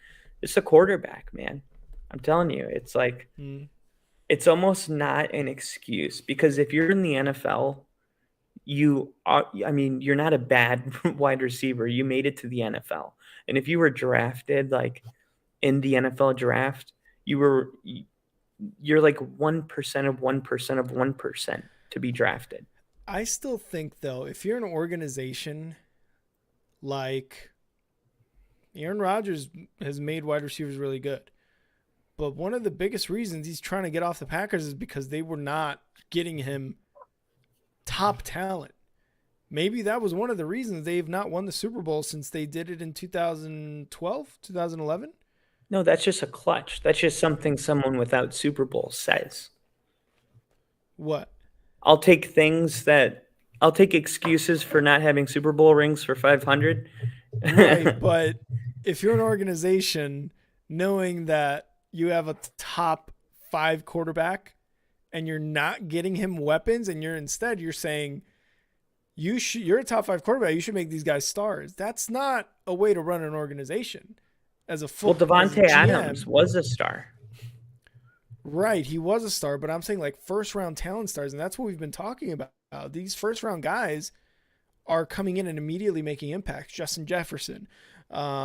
it's a quarterback, man. I'm telling you, it's like mm. it's almost not an excuse because if you're in the NFL, you're not a bad wide receiver. You made it to the NFL. And if you were drafted like in the NFL draft, you're like 1% of 1% of 1% to be drafted. I still think though, if you're an organization like Aaron Rodgers has made wide receivers really good, but one of the biggest reasons he's trying to get off the Packers is because they were not getting him top talent. Maybe that was one of the reasons they've not won the Super Bowl since they did it in 2012, 2011. No, that's just a clutch. That's just something someone without Super Bowl says. What? I'll take things that I'll take excuses for not having Super Bowl rings for 500. Right, but if you're an organization knowing that you have a top 5 quarterback and you're not getting him weapons and you're saying you're a top 5 quarterback, you should make these guys stars. That's not a way to run an organization as a Well, as a Devontae Adams GM. was a star. Right, he was a star, but I'm saying like first round talent stars, and that's what we've been talking about. These first round guys are coming in and immediately making impacts. Justin Jefferson, oh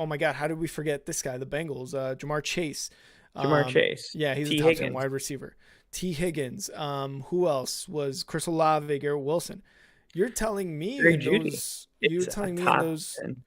my God, how did we forget this guy? The Bengals, Jamar Chase. Jamar Chase. Yeah, he's T. a top 10 Higgins. wide receiver. T. Higgins. Who else was Chris Olave, Garrett Wilson? You're telling me Jerry in Jeudy. those. You're It's a telling me top 10.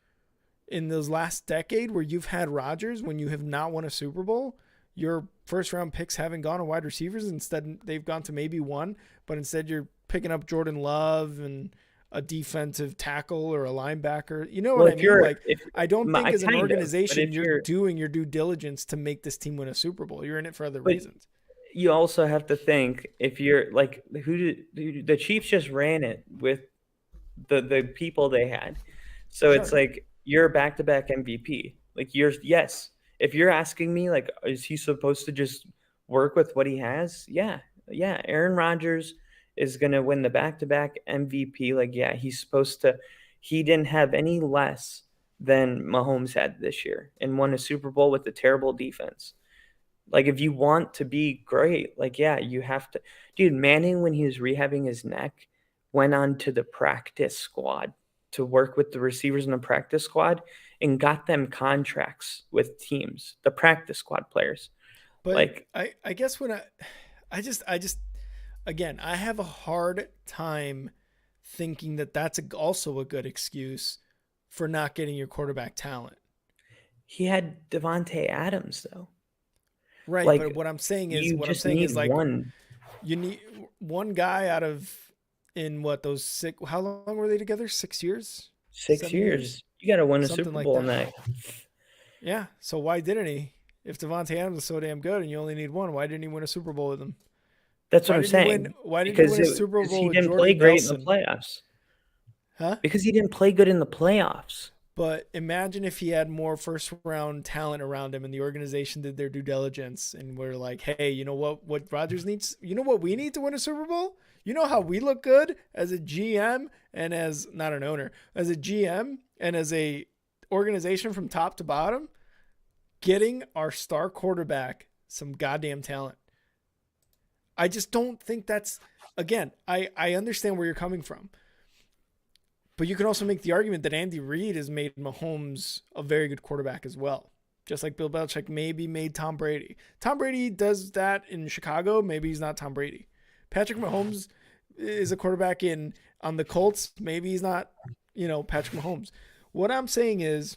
in those last decade where you've had Rodgers when you have not won a Super Bowl, your first round picks haven't gone to wide receivers. Instead, they've gone to maybe one, but instead you're picking up Jordan Love and a defensive tackle or a linebacker. You know Well, what I if mean? you're, Like, if I don't think as an kind of, but organization if you're doing your due diligence to make this team win a Super Bowl. You're in it for other but reasons. you also have to think if you're like the Chiefs just ran it with the people they had, so it's Sure. like you're a back-to-back MVP. Like yes. If you're asking me, like, is he supposed to just work with what he has? Yeah. Aaron Rodgers is gonna win the back-to-back MVP. Like, yeah, he's supposed to. He didn't have any less than Mahomes had this year and won a Super Bowl with a terrible defense. Like, if you want to be great, like, yeah, you have to. Dude, Manning, when he was rehabbing his neck, went on to the practice squad to work with the receivers in the practice squad and got them contracts with teams, the practice squad players. But Like, I guess when I just again, I have a hard time thinking that that's also a good excuse for not getting your quarterback talent. he had Devontae Adams, though. Right, but Like, what I'm saying you just need is like one. you need one guy out of in what those six, how long were they together? 6 years? 6 7 years? years. You got to win a Something Super like Bowl in that. that. Yeah, so why didn't he? If Devontae Adams is so damn good and you only need one, why didn't he win a Super Bowl with him? That's what I'm saying. Why didn't he Because win a Super because Bowl he with didn't play Jordy great in the Nelson? playoffs. Huh? Because he didn't play good in the playoffs. But imagine if he had more first round talent around him and the organization did their due diligence and we're like, hey, you know what Rodgers needs? You know what we need to win a Super Bowl? You know how we look good as a GM and as not an owner, as a GM and as a organization from top to bottom, getting our star quarterback some goddamn talent. I just don't think that's again, I understand where you're coming from. But you can also make the argument that Andy Reid has made Mahomes a very good quarterback as well. just like Bill Belichick maybe made Tom Brady. Tom Brady does that in Chicago. Maybe he's not Tom Brady. Patrick Mahomes is a quarterback on the Colts. Maybe he's not, Patrick Mahomes. What I'm saying is,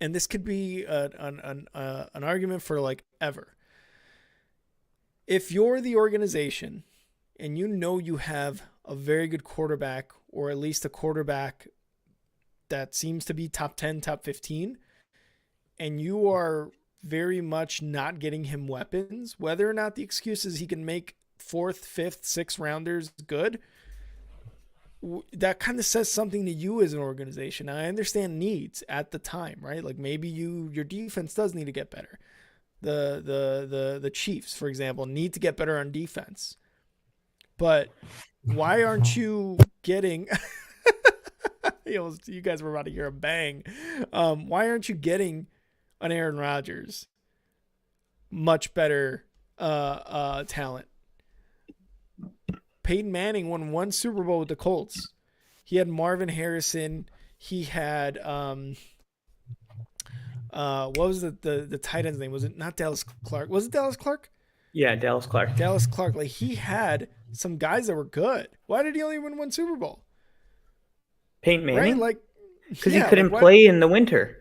and this could be an argument for like ever. If you're the organization and you have a very good quarterback, or at least a quarterback that seems to be top 10, top 15, and you are very much not getting him weapons, whether or not the excuse is he can make 4th, 5th, 6th rounders good, that kind of says something to you as an organization. Now, I understand needs at the time, right? Like maybe your defense does need to get better. The Chiefs, for example, need to get better on defense. But why aren't you getting you guys were about to hear a bang. Why aren't you getting an Aaron Rodgers? Much better talent. Peyton Manning won 1 Super Bowl with the Colts. He had Marvin Harrison. He had what was the tight end's name? Was it not Dallas Clark? Was it Dallas Clark? Yeah, Dallas Clark. Dallas Clark. Like he had some guys that were good. Why did he only win 1 Super Bowl? Peyton Manning? Right? Like because he couldn't play in the winter.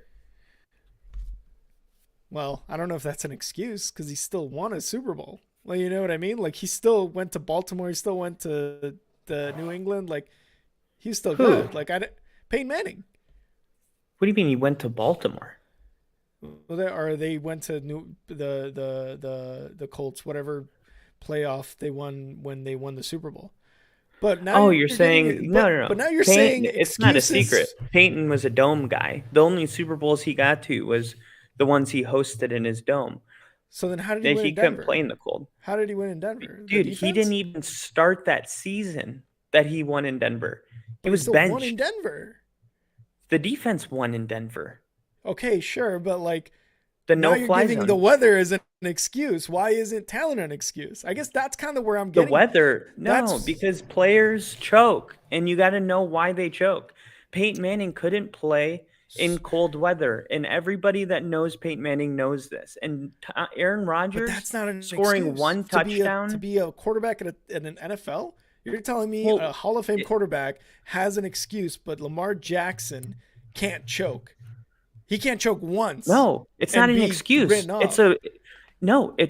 Well, I don't know if that's an excuse because he still won a Super Bowl. Like, you know what I mean? Like he still went to Baltimore. He still went to the New England. Like he's still good. Like Peyton Manning. What do you mean he went to Baltimore? Well, they went to the Colts, whatever playoff they won when they won the Super Bowl. But now you're saying no. But now you're Peyton, saying it's not a secret. Peyton was a dome guy. The only Super Bowls he got to was the ones he hosted in his dome. So then how did he win in Denver? He couldn't play in the cold. How did he win in Denver? Dude, he didn't even start that season that he won in Denver. He was benched. Won in Denver. The defense won in Denver. Okay, sure, but like the now no-fly you're giving zone. The weather as an excuse. Why isn't talent an excuse? I guess that's kind of where I'm getting. The weather, because players choke, and you got to know why they choke. Peyton Manning couldn't play in cold weather, and everybody that knows Peyton Manning knows this. And Aaron Rodgers, but that's not an scoring excuse. one touchdown to be a quarterback at an NFL. You're telling me a Hall of Fame quarterback has an excuse, but Lamar Jackson can't choke. He can't choke once. No, it's not an excuse. It's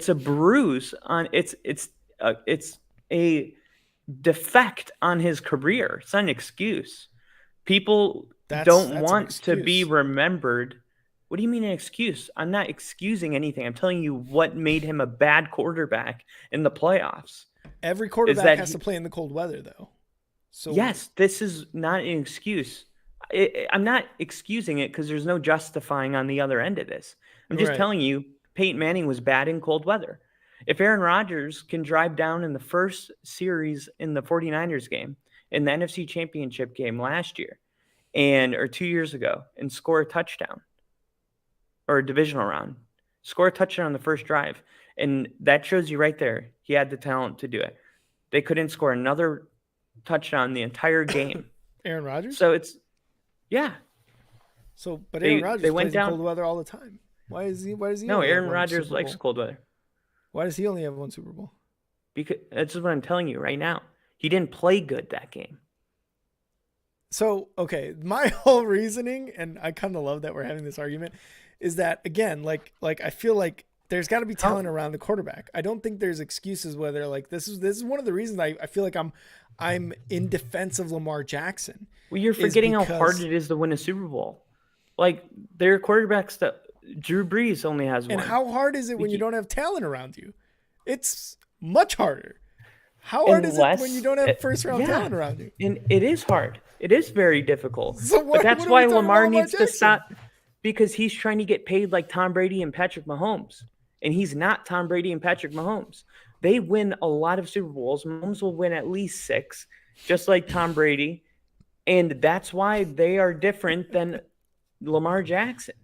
a bruise on it's a defect on his career. It's not an excuse. People don't want to be remembered. What do you mean an excuse? I'm not excusing anything. I'm telling you what made him a bad quarterback in the playoffs. Every quarterback has to play in the cold weather, though. So yes, this is not an excuse. I'm not excusing it because there's no justifying on the other end of this. I'm just telling you Peyton Manning was bad in cold weather. If Aaron Rodgers can drive down in the first series in the 49ers game, in the NFC Championship game last year, or 2 years ago, and score a touchdown, or a divisional round, score a touchdown on the first drive, and that shows you right there he had the talent to do it. They couldn't score another touchdown the entire game. Aaron Rodgers? So it's yeah. So, but Aaron Rodgers plays in cold weather all the time. Why does he? No, Aaron Rodgers likes cold weather. Why does he only have 1 Super Bowl? Because that's what I'm telling you right now. He didn't play good that game. So, okay, my whole reasoning, and I kind of love that we're having this argument, is that again, like I feel like there's got to be talent around the quarterback. I don't think there's excuses whether like this is one of the reasons I feel like I'm in defense of Lamar Jackson. Well, you're forgetting how hard it is to win a Super Bowl. Like there are quarterbacks that Drew Brees only has one. And how hard is it when you don't have talent around you? It's much harder. How hard is it when you don't have first-round talent around you? And it is hard. It is very difficult. So but that's why Lamar needs to stop, because he's trying to get paid like Tom Brady and Patrick Mahomes. And he's not Tom Brady and Patrick Mahomes. They win a lot of Super Bowls. Mahomes will win at least 6, just like Tom Brady. And that's why they are different than Lamar Jackson.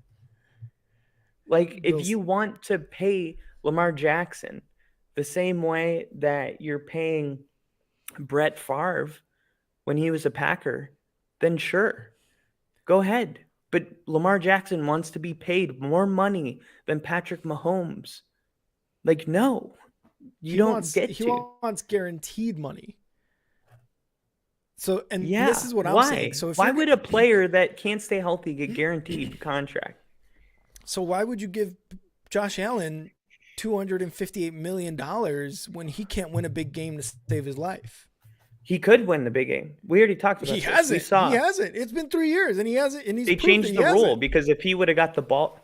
Like, if you want to pay Lamar Jackson the same way that you're paying Brett Favre when he was a Packer, then sure, go ahead. But Lamar Jackson wants to be paid more money than Patrick Mahomes. Like, no, you don't get He to. wants guaranteed money. So, and this Yeah, is what I'm saying. why? So if Why you're would a player that can't stay healthy get guaranteed contract? so why would you give Josh Allen $258 million when he can't win a big game to save his life? He could win the big game. We already talked about He this. hasn't. We saw He hasn't. It's been 3 years and he hasn't, and he's they proved that changed he the rule hasn't. because if he would have got the ball,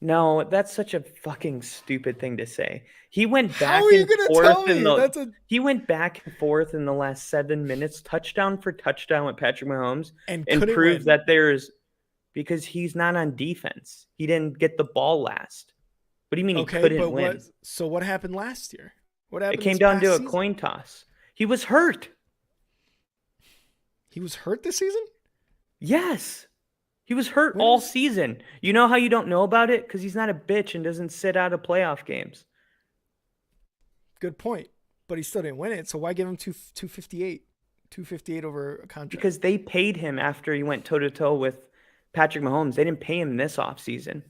no, that's such a fucking stupid thing to say. He went How back are you and going to forth tell in me? the he went back and forth in the last 7 minutes, touchdown for touchdown with Patrick Mahomes, And and couldn't proved win. that there's because he's not on defense. He didn't get the ball last. What do you mean he Okay, couldn't but win? what happened last year? What It happened came this down past to a season? coin toss. He was hurt. He was hurt this season? Yes. He was hurt When all was- season. You know how you don't know about it? Because he's not a bitch and doesn't sit out of playoff games. Good point. But he still didn't win it. So why give him 258? 258 over a contract. Because they paid him after he went toe-to-toe with Patrick Mahomes. They didn't pay him this offseason.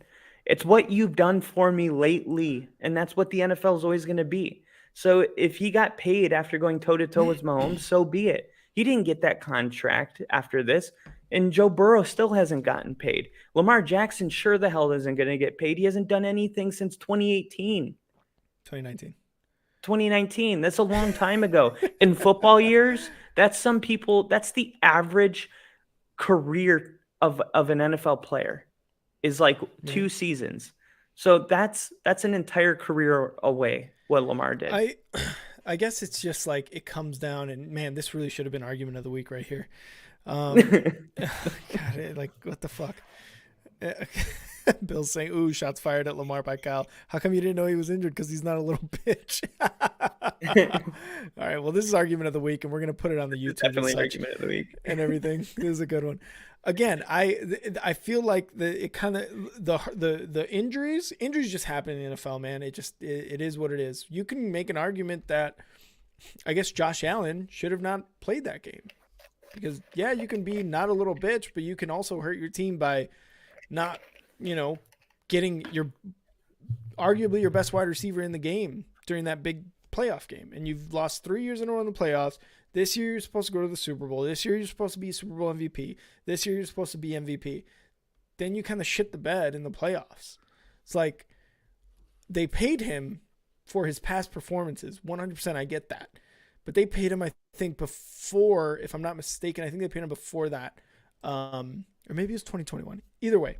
It's what you've done for me lately, and that's what the NFL is always going to be. So if he got paid after going toe-to-toe with Mahomes, so be it. He didn't get that contract after this, and Joe Burrow still hasn't gotten paid. Lamar Jackson sure the hell isn't going to get paid. He hasn't done anything since 2018. 2019. 2019. That's a long time ago. In football years, that's the average career of an NFL player is like 2 seasons. So that's an entire career away what Lamar did. I guess it's just like it comes down, and man, this really should have been argument of the week right here. God, like what the fuck? Bill's saying, "Ooh, shots fired at Lamar by Kyle. How come you didn't know he was injured? Because he's not a little bitch." All right, well, this is argument of the week, and we're gonna put it on the YouTube Definitely argument of the week and everything. This is a good one. Again, I feel like the injuries just happen in the NFL, man. It is what it is. You can make an argument that I guess Josh Allen should have not played that game because yeah, you can be not a little bitch, but you can also hurt your team by not, getting arguably your best wide receiver in the game during that big playoff game. And you've lost 3 years in a row in the playoffs. This year you're supposed to go to the Super Bowl. This year you're supposed to be Super Bowl MVP. This year you're supposed to be MVP. Then you kind of shit the bed in the playoffs. It's like they paid him for his past performances. 100%, I get that. But they paid him, I think, before, if I'm not mistaken, I think they paid him before that. Or maybe it was 2021. Either way,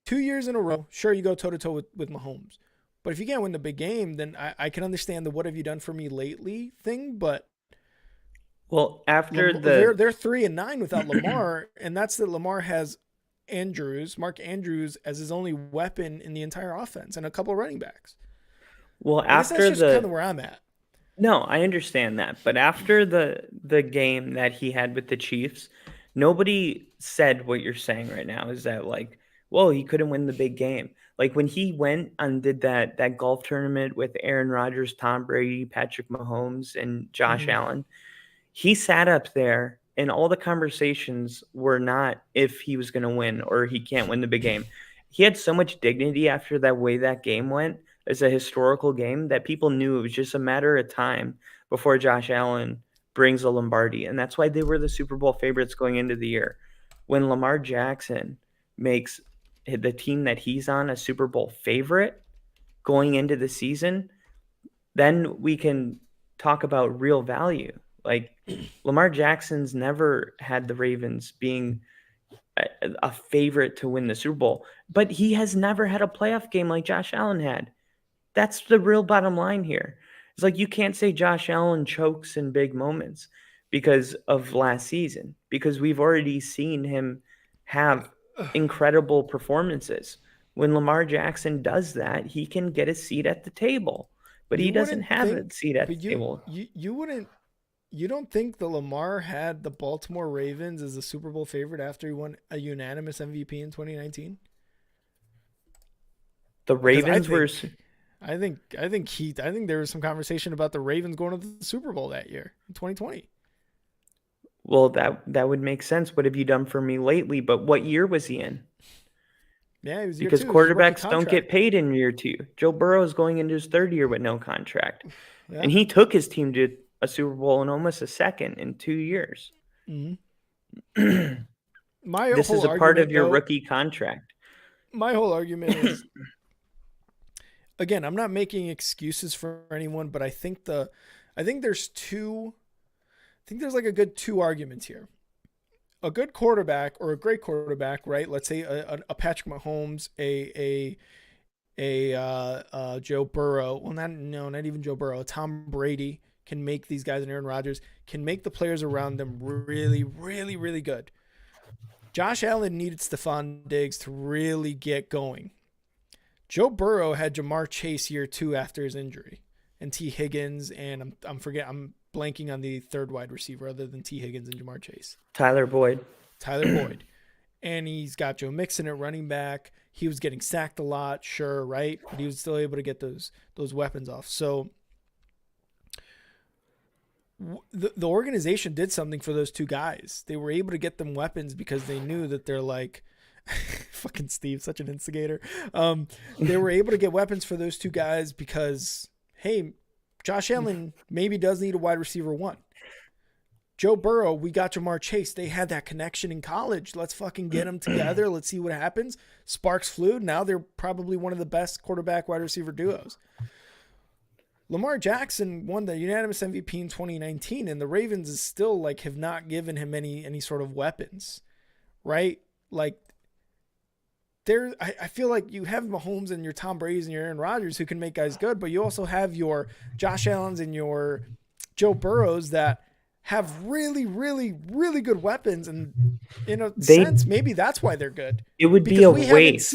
2 years in a row, sure, you go toe-to-toe with Mahomes. But if you can't win the big game, then I can understand the "what have you done for me lately" thing. But well, after they're 3-9 without Lamar, and that's that Lamar has Mark Andrews, as his only weapon in the entire offense, and a couple running backs. Well, after that's just kind of where I'm at. No, I understand that, but after the game that he had with the Chiefs, nobody said what you're saying right now. Is that like, well, he couldn't win the big game. Like when he went and did that golf tournament with Aaron Rodgers, Tom Brady, Patrick Mahomes, and Josh Allen, he sat up there and all the conversations were not if he was going to win or he can't win the big game. He had so much dignity after that way that game went as a historical game that people knew it was just a matter of time before Josh Allen brings a Lombardi. And that's why they were the Super Bowl favorites going into the year. When Lamar Jackson makes the team that he's on a Super Bowl favorite going into the season, then we can talk about real value. Like Lamar Jackson's never had the Ravens being a favorite to win the Super Bowl, but he has never had a playoff game like Josh Allen had. That's the real bottom line here. It's like you can't say Josh Allen chokes in big moments because of last season, because we've already seen him have incredible performances. When Lamar Jackson does that, he can get a seat at the table, but he doesn't have a seat at the table. You don't think that Lamar had the Baltimore Ravens as a Super Bowl favorite after he won a unanimous MVP in 2019? The Ravens were. I think there was some conversation about the Ravens going to the Super Bowl that year in 2020. Well, that would make sense. What have you done for me lately? But what year was he in? Yeah, he was year Because 2. It was his rookie quarterbacks don't get contract. paid in year 2. Joe Burrow is going into his 3rd year with no contract. Yeah. And he took his team to a Super Bowl and almost a second in 2 years. Mm-hmm. This is a part of your rookie contract. My whole argument is, again, I'm not making excuses for anyone, but I think there's like a good 2 arguments here. A good quarterback or a great quarterback, right? Let's say a Patrick Mahomes, a Joe Burrow. Well, not even Joe Burrow. Tom Brady can make these guys, and Aaron Rodgers can make the players around them really, really, really good. Josh Allen needed Stephon Diggs to really get going. Joe Burrow had Jamar Chase year 2 after his injury, and T. Higgins, and I'm blanking on the 3rd wide receiver other than T. Higgins and Jamar Chase. Tyler Boyd. And he's got Joe Mixon at running back. He was getting sacked a lot, sure, right? But he was still able to get those weapons off. So the organization did something for those 2 guys. They were able to get them weapons because they knew that they're like fucking Steve, such an instigator. They were able to get weapons for those 2 guys because, hey, Josh Allen maybe does need a wide receiver 1. Joe Burrow, we got Jamar Chase. They had that connection in college. Let's fucking get them together. Let's see what happens. Sparks flew. Now they're probably one of the best quarterback wide receiver duos. Lamar Jackson won the unanimous MVP in 2019, and the Ravens is still like have not given him any sort of weapons, right? Like I feel like you have Mahomes and your Tom Brady's and your Aaron Rodgers who can make guys good, but you also have your Josh Allens and your Joe Burrows that have really, really, really good weapons, and in a sense, maybe that's why they're good. It would be a waste.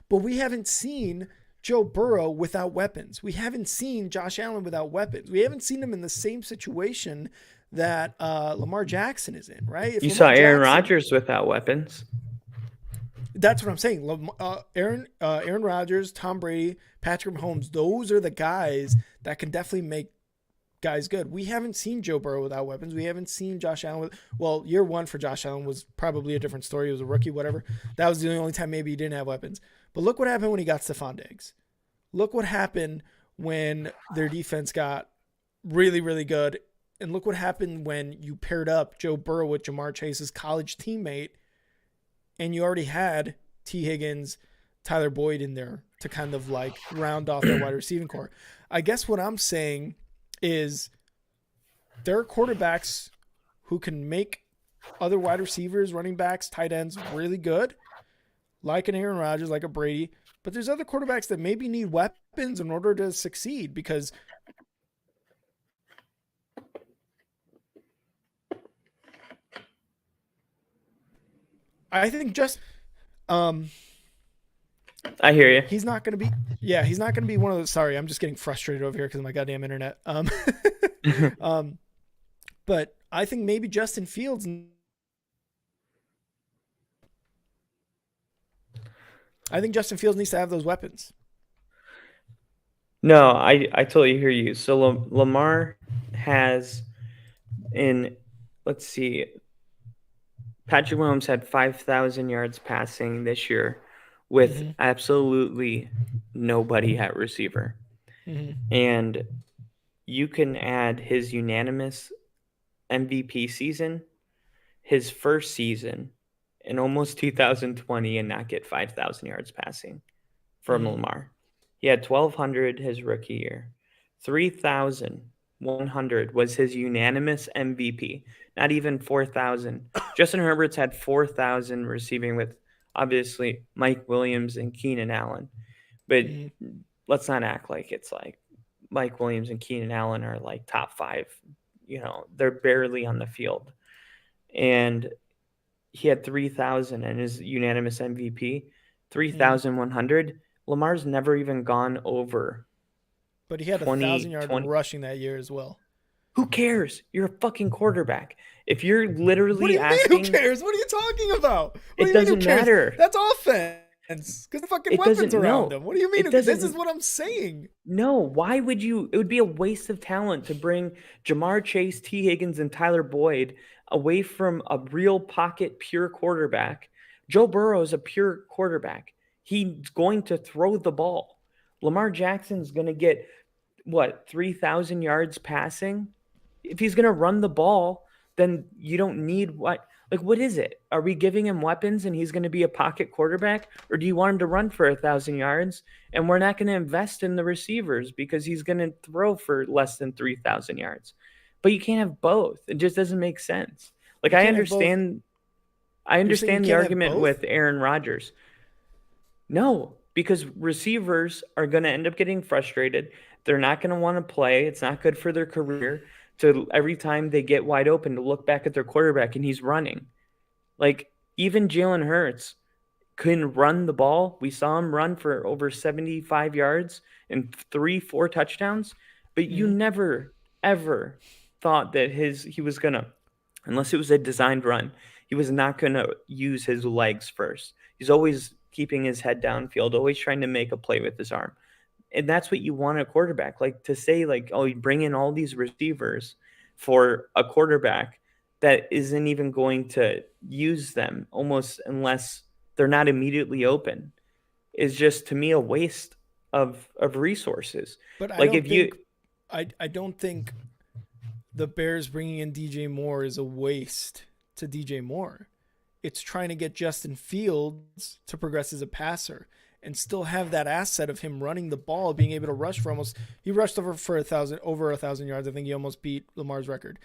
We haven't seen Joe Burrow without weapons. We haven't seen Josh Allen without weapons. We haven't seen him in the same situation that Lamar Jackson is in, right? If you saw Aaron Rodgers without weapons. That's what I'm saying. Aaron Rodgers, Tom Brady, Patrick Mahomes, those are the guys that can definitely make guys good. We haven't seen Joe Burrow without weapons. We haven't seen Josh Allen year 1 for Josh Allen was probably a different story. He was a rookie, whatever. That was the only time maybe he didn't have weapons. But look what happened when he got Stephon Diggs. Look what happened when their defense got really, really good. And look what happened when you paired up Joe Burrow with Jamar Chase's college teammate, and you already had T. Higgins, Tyler Boyd in there to kind of like round off that wide receiving core. I guess what I'm saying is there are quarterbacks who can make other wide receivers, running backs, tight ends really good, like an Aaron Rodgers, like a Brady. But there's other quarterbacks that maybe need weapons in order to succeed because I think I hear you. He's not going to be one of those. Sorry, I'm just getting frustrated over here because of my goddamn internet. But I think maybe Justin Fields. I think Justin Fields needs to have those weapons. No, I totally hear you. So Lamar has let's see, Patrick Mahomes had 5,000 yards passing this year with absolutely nobody at receiver. And you can add his unanimous MVP season, his first season in almost 2020 and not get 5,000 yards passing from Lamar. He had 1,200 his rookie year. 3,100 was his unanimous MVP. Not even 4,000. Justin Herbert's had 4,000 receiving with obviously Mike Williams and Keenan Allen. But let's not act like it's like Mike Williams and Keenan Allen are like top 5. They're barely on the field. And he had 3,000 and his unanimous MVP, 3,100. Lamar's never even gone over. But he had 1,000-yard rushing that year as well. Who cares? You're a fucking quarterback. If you're literally asking... Who cares? What are you talking about? It doesn't matter. That's offense. sense because the fucking It weapons doesn't. around No, him. What do you mean? it This is doesn't. what I'm saying. No, why would you? It would be a waste of talent to bring Jamar Chase, T. Higgins, and Tyler Boyd away from a real pocket pure quarterback. Joe Burrow is a pure quarterback. He's going to throw the ball. Lamar Jackson's going to get what, 3,000 yards passing? If he's going to run the ball, then you don't need what is it? Are we giving him weapons and he's going to be a pocket quarterback? Or do you want him to run for 1,000 yards and we're not going to invest in the receivers because he's going to throw for less than 3,000 yards? But you can't have both. It just doesn't make sense. Like You I can't have both. understand I You're saying you understand the can't have argument both? with Aaron Rodgers. No, because receivers are going to end up getting frustrated. They're not going to want to play. It's not good for their career to every time they get wide open to look back at their quarterback and he's running. Like even Jalen Hurts can run the ball. We saw him run for over 75 yards and 4 touchdowns, but you Mhm. never ever thought that he was going to, unless it was a designed run, he was not going to use his legs first. He's always keeping his head downfield, always trying to make a play with his arm. And that's what you want a quarterback. Like to say like, oh, you bring in all these receivers for a quarterback that isn't even going to use them almost unless they're not immediately open is just to me a waste of resources. But Like if you I don't think the Bears bringing in DJ Moore is a waste to DJ Moore. It's trying to get Justin Fields to progress as a passer and still have that asset of him running the ball, being able to rush for almost. He rushed over 1,000 yards. I think he almost beat Lamar's record.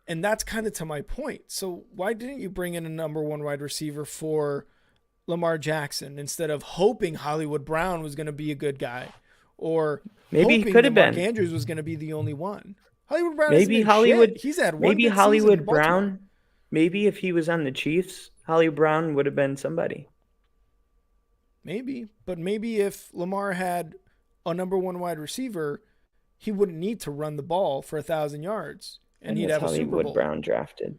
And that's kind of to my point. So why didn't you bring in a number one wide receiver for Lamar Jackson instead of hoping Hollywood Brown was going to be a good guy, or maybe he hoping could that have Mark been. Andrews was going to be the only one? Hollywood Brown isn't Maybe in Hollywood shit. He's had one maybe good season in Hollywood Baltimore. Brown, maybe if he was on the Chiefs, Hollywood Brown would have been somebody. Maybe, but maybe if Lamar had a number one wide receiver, he wouldn't need to run the ball for 1,000 yards, and he'd was have a Super Hollywood Bowl. Brown drafted?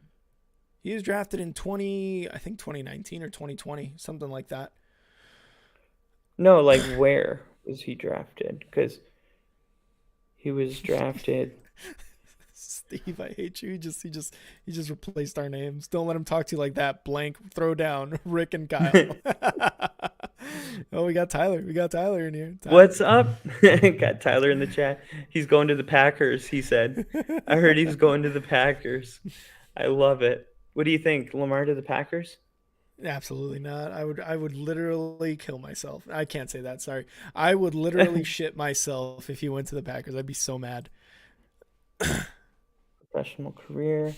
He was drafted in 2019 or 2020, something like that. No, like where was he drafted? Because he was drafted. Steve, I hate you. He just replaced our names. Don't let him talk to you like that. Blank, throw down, Rick and Kyle. Oh, we got Tyler. We got Tyler in here. Tyler. What's up? Got Tyler in the chat. He's going to the Packers, he said. I heard he's going to the Packers. I love it. What do you think? Lamar to the Packers? Absolutely not. I would literally kill myself. I can't say that. Sorry. I would literally shit myself if he went to the Packers. I'd be so mad. Professional career.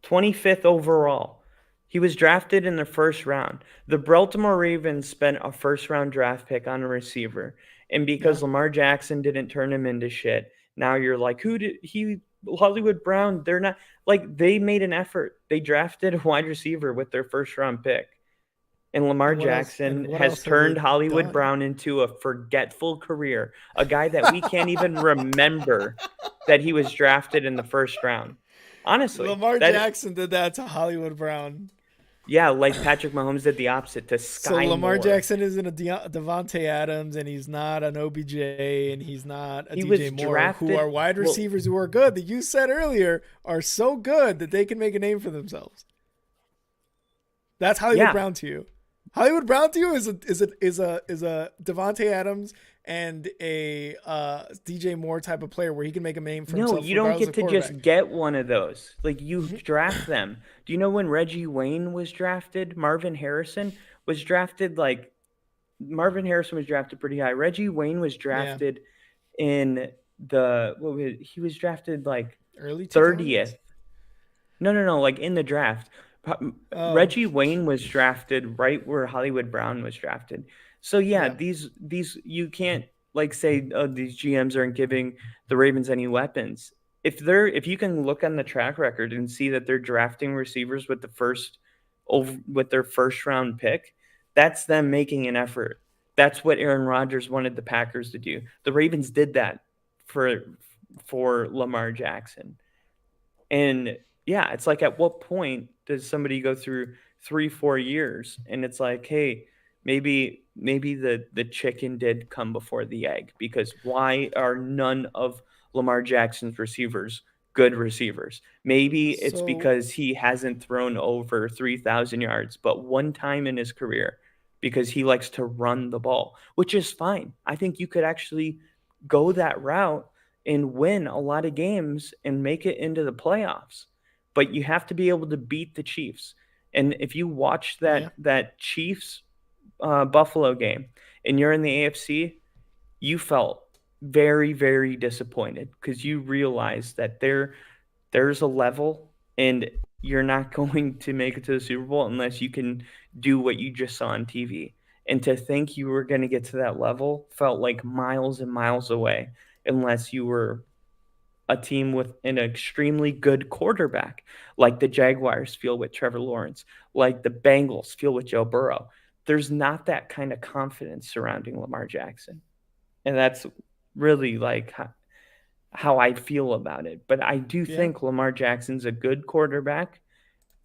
25th overall. He was drafted in the first round. The Baltimore Ravens spent a first round draft pick on a receiver. And because Lamar Jackson didn't turn him into shit, now you're like, Hollywood Brown, they're not like they made an effort. They drafted a wide receiver with their first round pick. And Lamar Jackson has turned Hollywood Brown into a forgetful career, a guy that we can't even remember that he was drafted in the first round. Honestly, Lamar Jackson did that to Hollywood Brown. Yeah, like Patrick Mahomes did the opposite to Sky So Lamar Moore. Jackson isn't a Devontae Adams, and he's not an OBJ, and he's not a DJ Moore, drafted, who are wide receivers who are good, that you said earlier are so good that they can make a name for themselves. That's Hollywood Brown to you. Hollywood Brown to you is a Devontae Adams and a DJ Moore type of player where he can make a name for himself. No, you don't get to just get one of those. Like you draft them. Do you know when Reggie Wayne was drafted? Marvin Harrison was drafted pretty high. Reggie Wayne was drafted in he was drafted like early 30th. No, like in the draft. Reggie Wayne was drafted right where Hollywood Brown was drafted. So these you can't like say these GMs aren't giving the Ravens any weapons. If you can look on the track record and see that they're drafting receivers with their first round pick, that's them making an effort. That's what Aaron Rodgers wanted the Packers to do. The Ravens did that for Lamar Jackson. And yeah, it's like at what point does somebody go through 3-4 years and it's like, hey, maybe the chicken did come before the egg, because why are none of Lamar Jackson's receivers good receivers? Maybe it's So because he hasn't thrown over 3,000 yards but one time in his career, because he likes to run the ball, which is fine. I think you could actually go that route and win a lot of games and make it into the playoffs. But you have to be able to beat the Chiefs. And if you watch yeah, that Chiefs Buffalo game and you're in the AFC, you felt very, very disappointed because you realize that there's a level, and you're not going to make it to the Super Bowl unless you can do what you just saw on TV. And to think you were going to get to that level felt like miles and miles away, unless you were a team with an extremely good quarterback, like the Jaguars feel with Trevor Lawrence, like the Bengals feel with Joe Burrow. There's not that kind of confidence surrounding Lamar Jackson. And that's really like how I feel about it. But I do yeah. think Lamar Jackson's a good quarterback,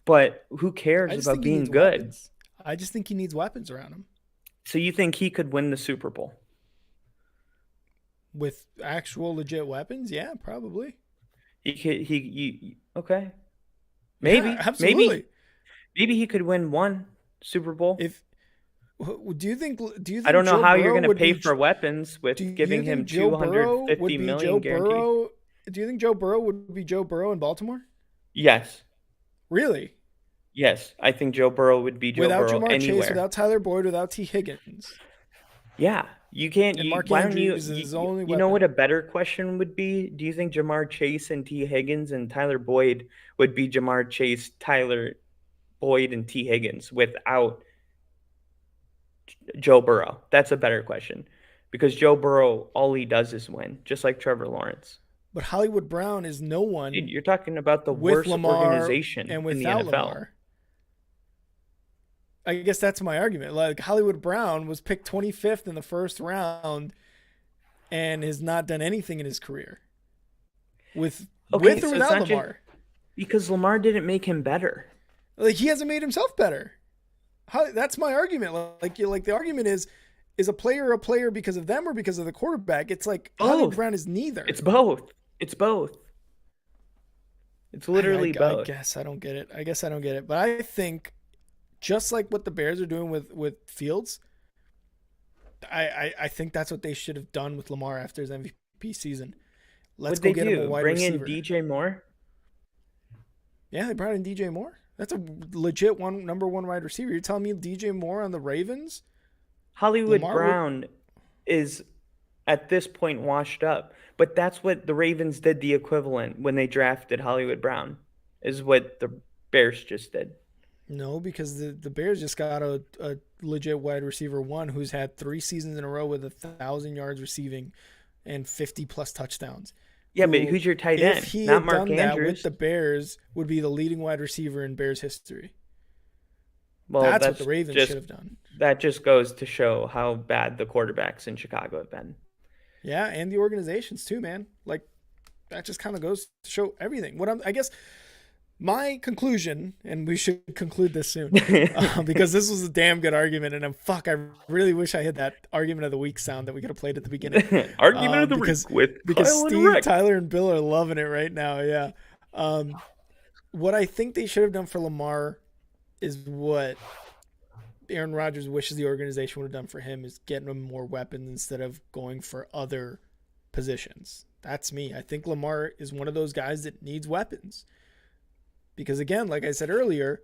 but who I cares just about think he being needs good? weapons. I just think he needs weapons around him So you think he could win the Super Bowl? with actual legit weapons. Yeah, probably. He could okay. Yeah, Maybe. absolutely. Maybe he could win one Super Bowl. If do you think I don't know Joe how you're Burrow going to would pay be? for weapons Do with you giving him think Joe Burrow 250 would be Joe million guaranteed. Burrow? Do you think Joe Burrow would be Joe Burrow in Baltimore? Yes. Really? Yes, I think Joe Burrow would be Joe Without Burrow Jamar Chase, anywhere. without Tyler Boyd, without T. Higgins, Yeah, you can't. and Mark Why don't Andrews is his only you know what weapon. a better question would be? Do you think Jamar Chase and T. Higgins and Tyler Boyd would be Jamar Chase, Tyler Boyd, and T. Higgins without Joe Burrow? That's a better question, because Joe Burrow, all he does is win, just like Trevor Lawrence. But Hollywood Brown is no Dude, one you're talking about the with worst Lamar organization and in the without NFL. Lamar. I guess that's my argument. Like Hollywood Brown was picked 25th in the first round and has not done anything in his career with Okay, or so it's without not Lamar. because Lamar didn't make him better. Like he hasn't made himself better. That's my argument. Like the argument is a player because of them or because of the quarterback? It's like Hollywood Both. Brown is neither. It's both. It's both. It's literally I both. guess I don't get it. But I think just like what the Bears are doing with Fields, I think that's what they should have done with Lamar after his MVP season. Let's What'd go they get him a do? wide Bring receiver. in DJ Moore? Yeah, they brought in DJ Moore. That's a legit number one wide receiver. You're telling me DJ Moore on the Ravens? Hollywood Lamar Brown is at this point washed up. But that's what the Ravens did the equivalent when they drafted Hollywood Brown, is what the Bears just did. No, because the Bears just got a legit wide receiver one who's had 3 seasons in a row with 1,000 yards receiving and 50 plus touchdowns. Yeah, but who's your tight end? If he Not had Mark done that Andrews. with the Bears, would be the leading wide receiver in Bears history. Well, That's what the Ravens just, should have done. That just goes to show how bad the quarterbacks in Chicago have been. Yeah, and the organizations too, man. Like that just kind of goes to show everything. I guess my conclusion, and we should conclude this soon, because this was a damn good argument, and I really wish I had that argument of the week sound that we could have played at the beginning. Argument of the week with because Kyle and Steve, Rick. Tyler, and Bill are loving it right now. Yeah. What I think they should have done for Lamar is what Aaron Rodgers wishes the organization would have done for him, is getting him more weapons instead of going for other positions. That's me. I think Lamar is one of those guys that needs weapons. Because again, like I said earlier,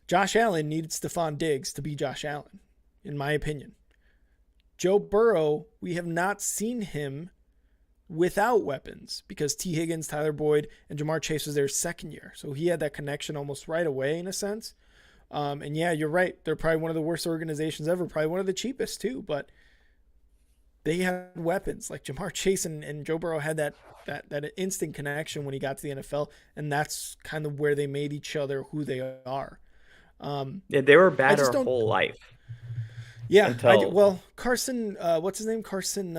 Josh Allen needed Stephon Diggs to be Josh Allen, in my opinion. Joe Burrow, we have not seen him without weapons because T. Higgins, Tyler Boyd, and Jamar Chase was their second year. So he had that connection almost right away in a sense. And yeah, you're right. They're probably one of the worst organizations ever, probably one of the cheapest too, but they had weapons. Like Jamar Chase and Joe Burrow had that instant connection when he got to the NFL, and that's kind of where they made each other who they are. Yeah, they were bad our whole life. Yeah, Carson, what's his name? Carson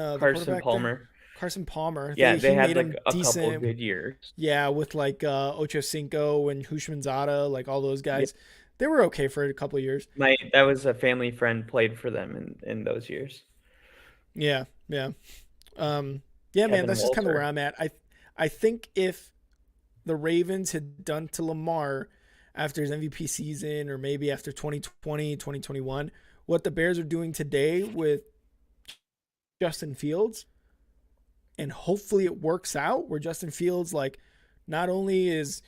Palmer. Carson Palmer. Yeah, they had like a couple of good years. Yeah, with like Ocho Cinco and Hushmanzada, like all those guys. They were okay for a couple of years. That was a family friend played for them in those years. Yeah, yeah. Yeah, man, Kevin that's just kind of where Walter. I'm at. I think if the Ravens had done to Lamar after his MVP season, or maybe after 2020, 2021, what the Bears are doing today with Justin Fields, and hopefully it works out where Justin Fields, like, not only is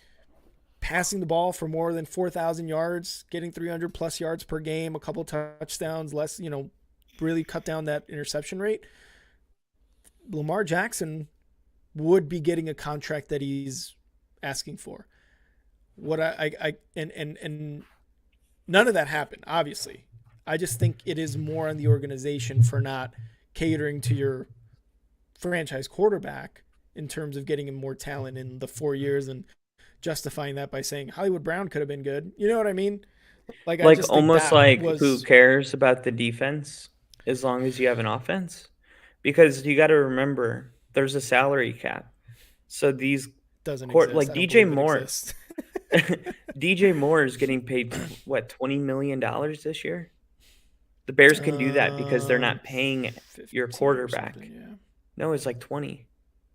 passing the ball for more than 4,000 yards, getting 300 plus yards per game, a couple touchdowns, less, really cut down that interception rate. Lamar Jackson would be getting a contract that he's asking for. What and none of that happened, obviously. I just think it is more on the organization for not catering to your franchise quarterback in terms of getting him more talent in the 4 years and justifying that by saying Hollywood Brown could have been good. You know what I mean? Like, I Like just think almost that like who was cares about the defense as long as you have an offense? Because you got to remember there's a salary cap. So these doesn't exist. like I don't DJ believe it Moore, exists. DJ Moore is getting paid what, $20 million this year? The Bears can do that because they're not paying your 15 or quarterback. something, yeah. No, it's like 20.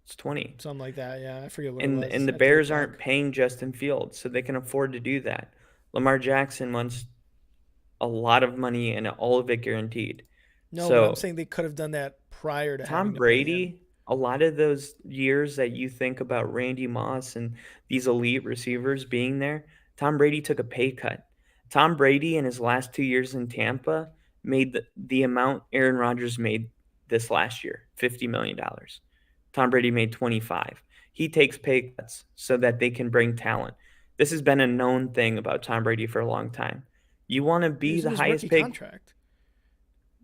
It's 20. Something like that, yeah. I forget what it And was. the at 3 Bears o'clock. aren't paying Justin Fields, so they can afford to do that. Lamar Jackson wants a lot of money and all of it guaranteed. No, but I'm So saying they could have done that prior to Tom having to pay him. Brady, a lot of those years that you think about Randy Moss and these elite receivers being there, Tom Brady took a pay cut. Tom Brady in his last 2 years in Tampa made the amount Aaron Rodgers made this last year, $50 million. Tom Brady made 25. He takes pay cuts so that they can bring talent. This has been a known thing about Tom Brady for a long time. You want to He be was in the his highest rookie paid. contract.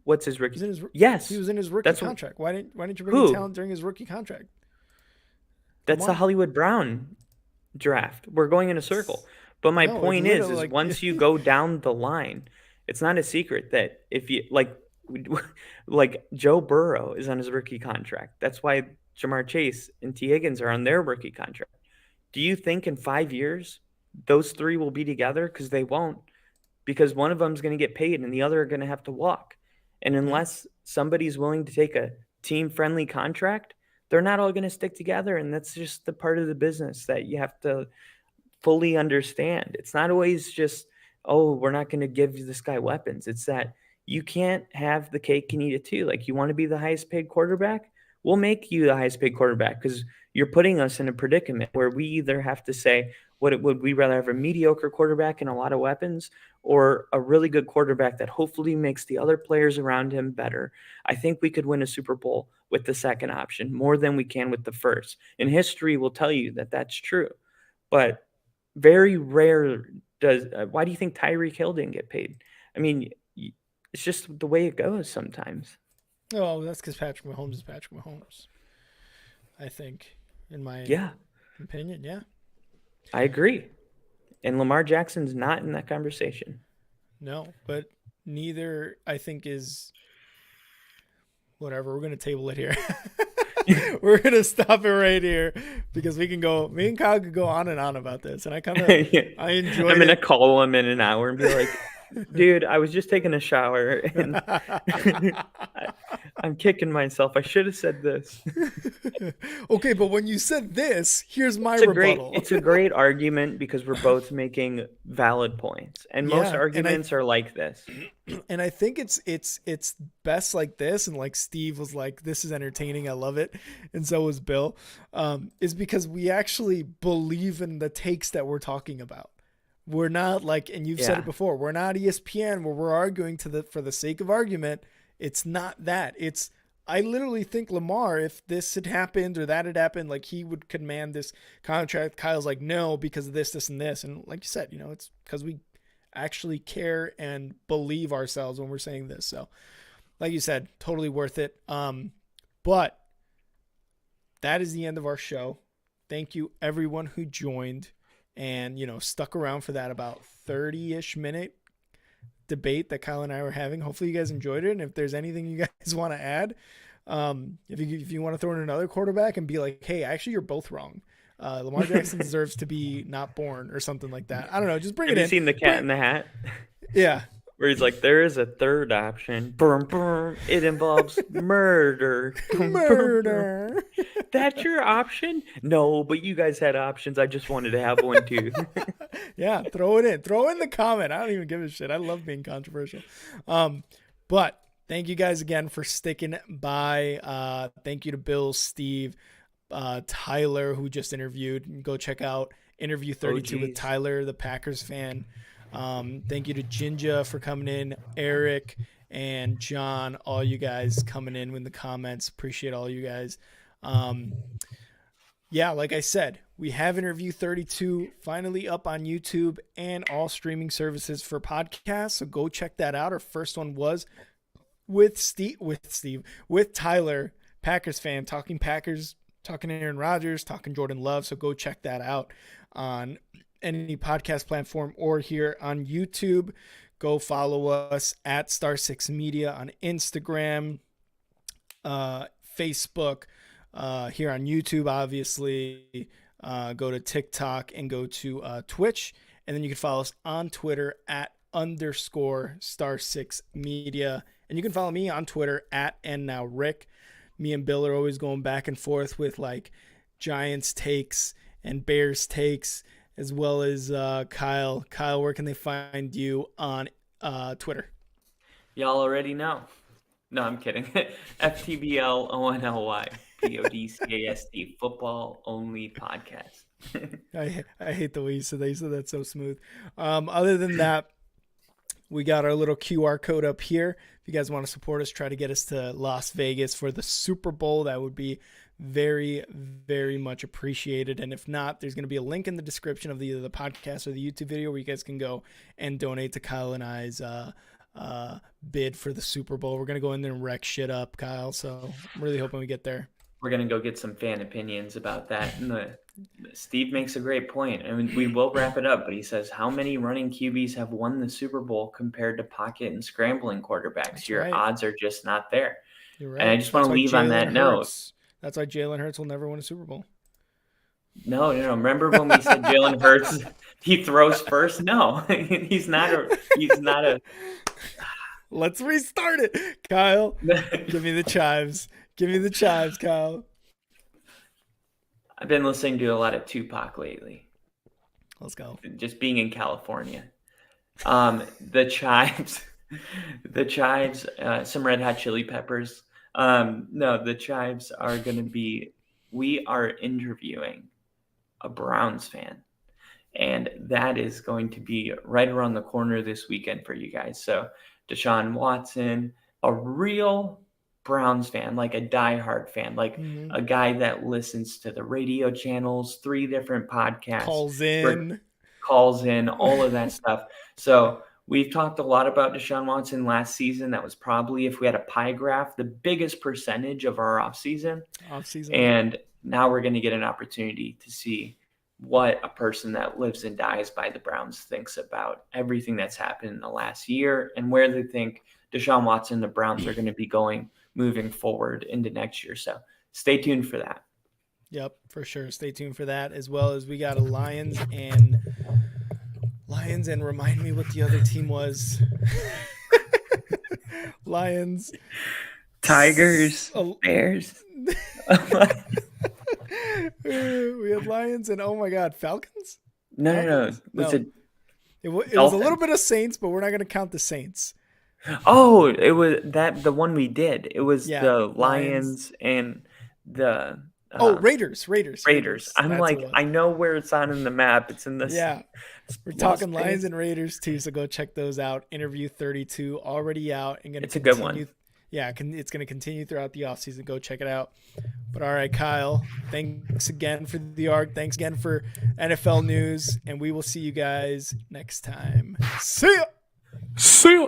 What's his He rookie? was in his Yes, he was in his rookie that's what. contract. Why didn't you bring in Who? talent during his rookie contract? That's the Lamar. Hollywood Brown draft. We're going in a circle. But my No, it's point is literally like once you go down the line, it's not a secret that if you like Joe Burrow is on his rookie contract. That's why Jamar Chase and T. Higgins are on their rookie contract. Do you think in 5 years those three will be together? Because they won't. Because one of them is going to get paid and the other are going to have to walk. And unless somebody's willing to take a team-friendly contract, they're not all going to stick together. And that's just the part of the business that you have to fully understand. It's not always just, oh, we're not going to give this guy weapons. It's that you can't have the cake and eat it too. Like, you want to be the highest paid quarterback? We'll make you the highest paid quarterback because you're putting us in a predicament where we either have to say, would we rather have a mediocre quarterback and a lot of weapons or a really good quarterback that hopefully makes the other players around him better? I think we could win a Super Bowl with the second option more than we can with the first. And history will tell you that that's true. But very rare does. Why do you think Tyreek Hill didn't get paid? I mean, it's just the way it goes sometimes. Oh, that's because Patrick Mahomes is Patrick Mahomes. I think, in my opinion, yeah. I agree. And Lamar Jackson's not in that conversation. No, but neither, I think, is whatever. We're going to table it here. We're going to stop it right here because me and Kyle could go on and on about this. And I kind of, I enjoy it. I'm going to call him in an hour and be like, dude, I was just taking a shower and I'm kicking myself. I should have said this. Okay, but when you said this, here's my rebuttal. It's a great argument because we're both making valid points. And most arguments are like this. And I think it's best like this. And like Steve was like, this is entertaining. I love it. And so was Bill. Is because we actually believe in the takes that we're talking about. We're not like, and you've said it before, we're not ESPN where we're arguing for the sake of argument. It's not that. It's, I literally think Lamar, if this had happened or that had happened, like he would command this contract. Kyle's like, no, because of this, and this. And like you said, it's because we actually care and believe ourselves when we're saying this. So like you said, totally worth it. But that is the end of our show. Thank you everyone who joined and, stuck around for that about 30-ish minute debate that Kyle and I were having. Hopefully you guys enjoyed it. And if there's anything you guys want to add, if you want to throw in another quarterback and be like, hey, actually you're both wrong. Lamar Jackson deserves to be not born or something like that. I don't know. Just bring Have it you in. seen the Cat in the Hat? Yeah. Where he's like, there is a third option. Brum, brum. It involves murder. Murder. That's your option? No, but you guys had options. I just wanted to have one too. Yeah, throw it in. Throw in the comment. I don't even give a shit. I love being controversial. But thank you guys again for sticking by. Thank you to Bill, Steve, Tyler, who just interviewed. Go check out interview 32 with Tyler, the Packers fan. Thank you to Jinja for coming in, Eric and John, all you guys coming in with the comments. Appreciate all you guys. Yeah, like I said, we have interview 32 finally up on YouTube and all streaming services for podcasts. So go check that out. Our first one was with Tyler, Packers fan, talking Packers, talking Aaron Rodgers, talking Jordan Love. So go check that out on any podcast platform or here on YouTube. Go follow us at Star6 Media on Instagram, Facebook, here on YouTube, obviously. Go to TikTok and go to Twitch. And then you can follow us on Twitter at _Star6 Media. And you can follow me on Twitter at @NowRick. Me and Bill are always going back and forth with like Giants takes and Bears takes, as well as Kyle. Kyle, where can they find you on Twitter? Y'all already know. No, I'm kidding. FTBL ONLY PODCAST football only podcast. I hate the way you said that. You said that so smooth. Other than that, we got our little QR code up here. If you guys want to support us, try to get us to Las Vegas for the Super Bowl. That would be very, very much appreciated. And if not, there's going to be a link in the description of either the podcast or the YouTube video where you guys can go and donate to Kyle and I's bid for the Super Bowl. We're going to go in there and wreck shit up, Kyle. So I'm really hoping we get there. We're going to go get some fan opinions about that. And Steve makes a great point. I mean, we will wrap it up, but he says, how many running QBs have won the Super Bowl compared to pocket and scrambling quarterbacks? That's Your right. odds are just not there. You're right. And I just want to leave on that note. That's why Jalen Hurts will never win a Super Bowl. No. Remember when we said Jalen Hurts, he throws first? No, he's not a. Let's restart it, Kyle. Give me the chives. Give me the chives, Kyle. I've been listening to a lot of Tupac lately. Let's go. Just being in California. The chives, some Red Hot Chili Peppers. No, the chives are going to be, we are interviewing a Browns fan, and that is going to be right around the corner this weekend for you guys. So Deshaun Watson, a real Browns fan, like a diehard fan, like a guy that listens to the radio channels, 3 different podcasts, calls in, all of that stuff. So we've talked a lot about Deshaun Watson last season. That was probably, if we had a pie graph, the biggest percentage of our offseason. And now we're going to get an opportunity to see what a person that lives and dies by the Browns thinks about everything that's happened in the last year and where they think Deshaun Watson and the Browns are going to be going moving forward into next year. So stay tuned for that. Yep, for sure. Stay tuned for that, as well as we got a Lions and remind me what the other team was. Lions, Tigers, Bears. We had Lions and, oh my God, Falcons? No. It was a little bit of Saints, but we're not going to count the Saints. Oh, it was the one we did. It was the Lions and the Raiders. I'm like, I know where it's on in the map. It's in this. Yeah, we're talking Lions and Raiders too. So go check those out. Interview 32 already out and it's a good one. Yeah, it's going to continue throughout the offseason. Go check it out. But all right, Kyle, thanks again for the art. Thanks again for NFL news, and we will see you guys next time. See ya.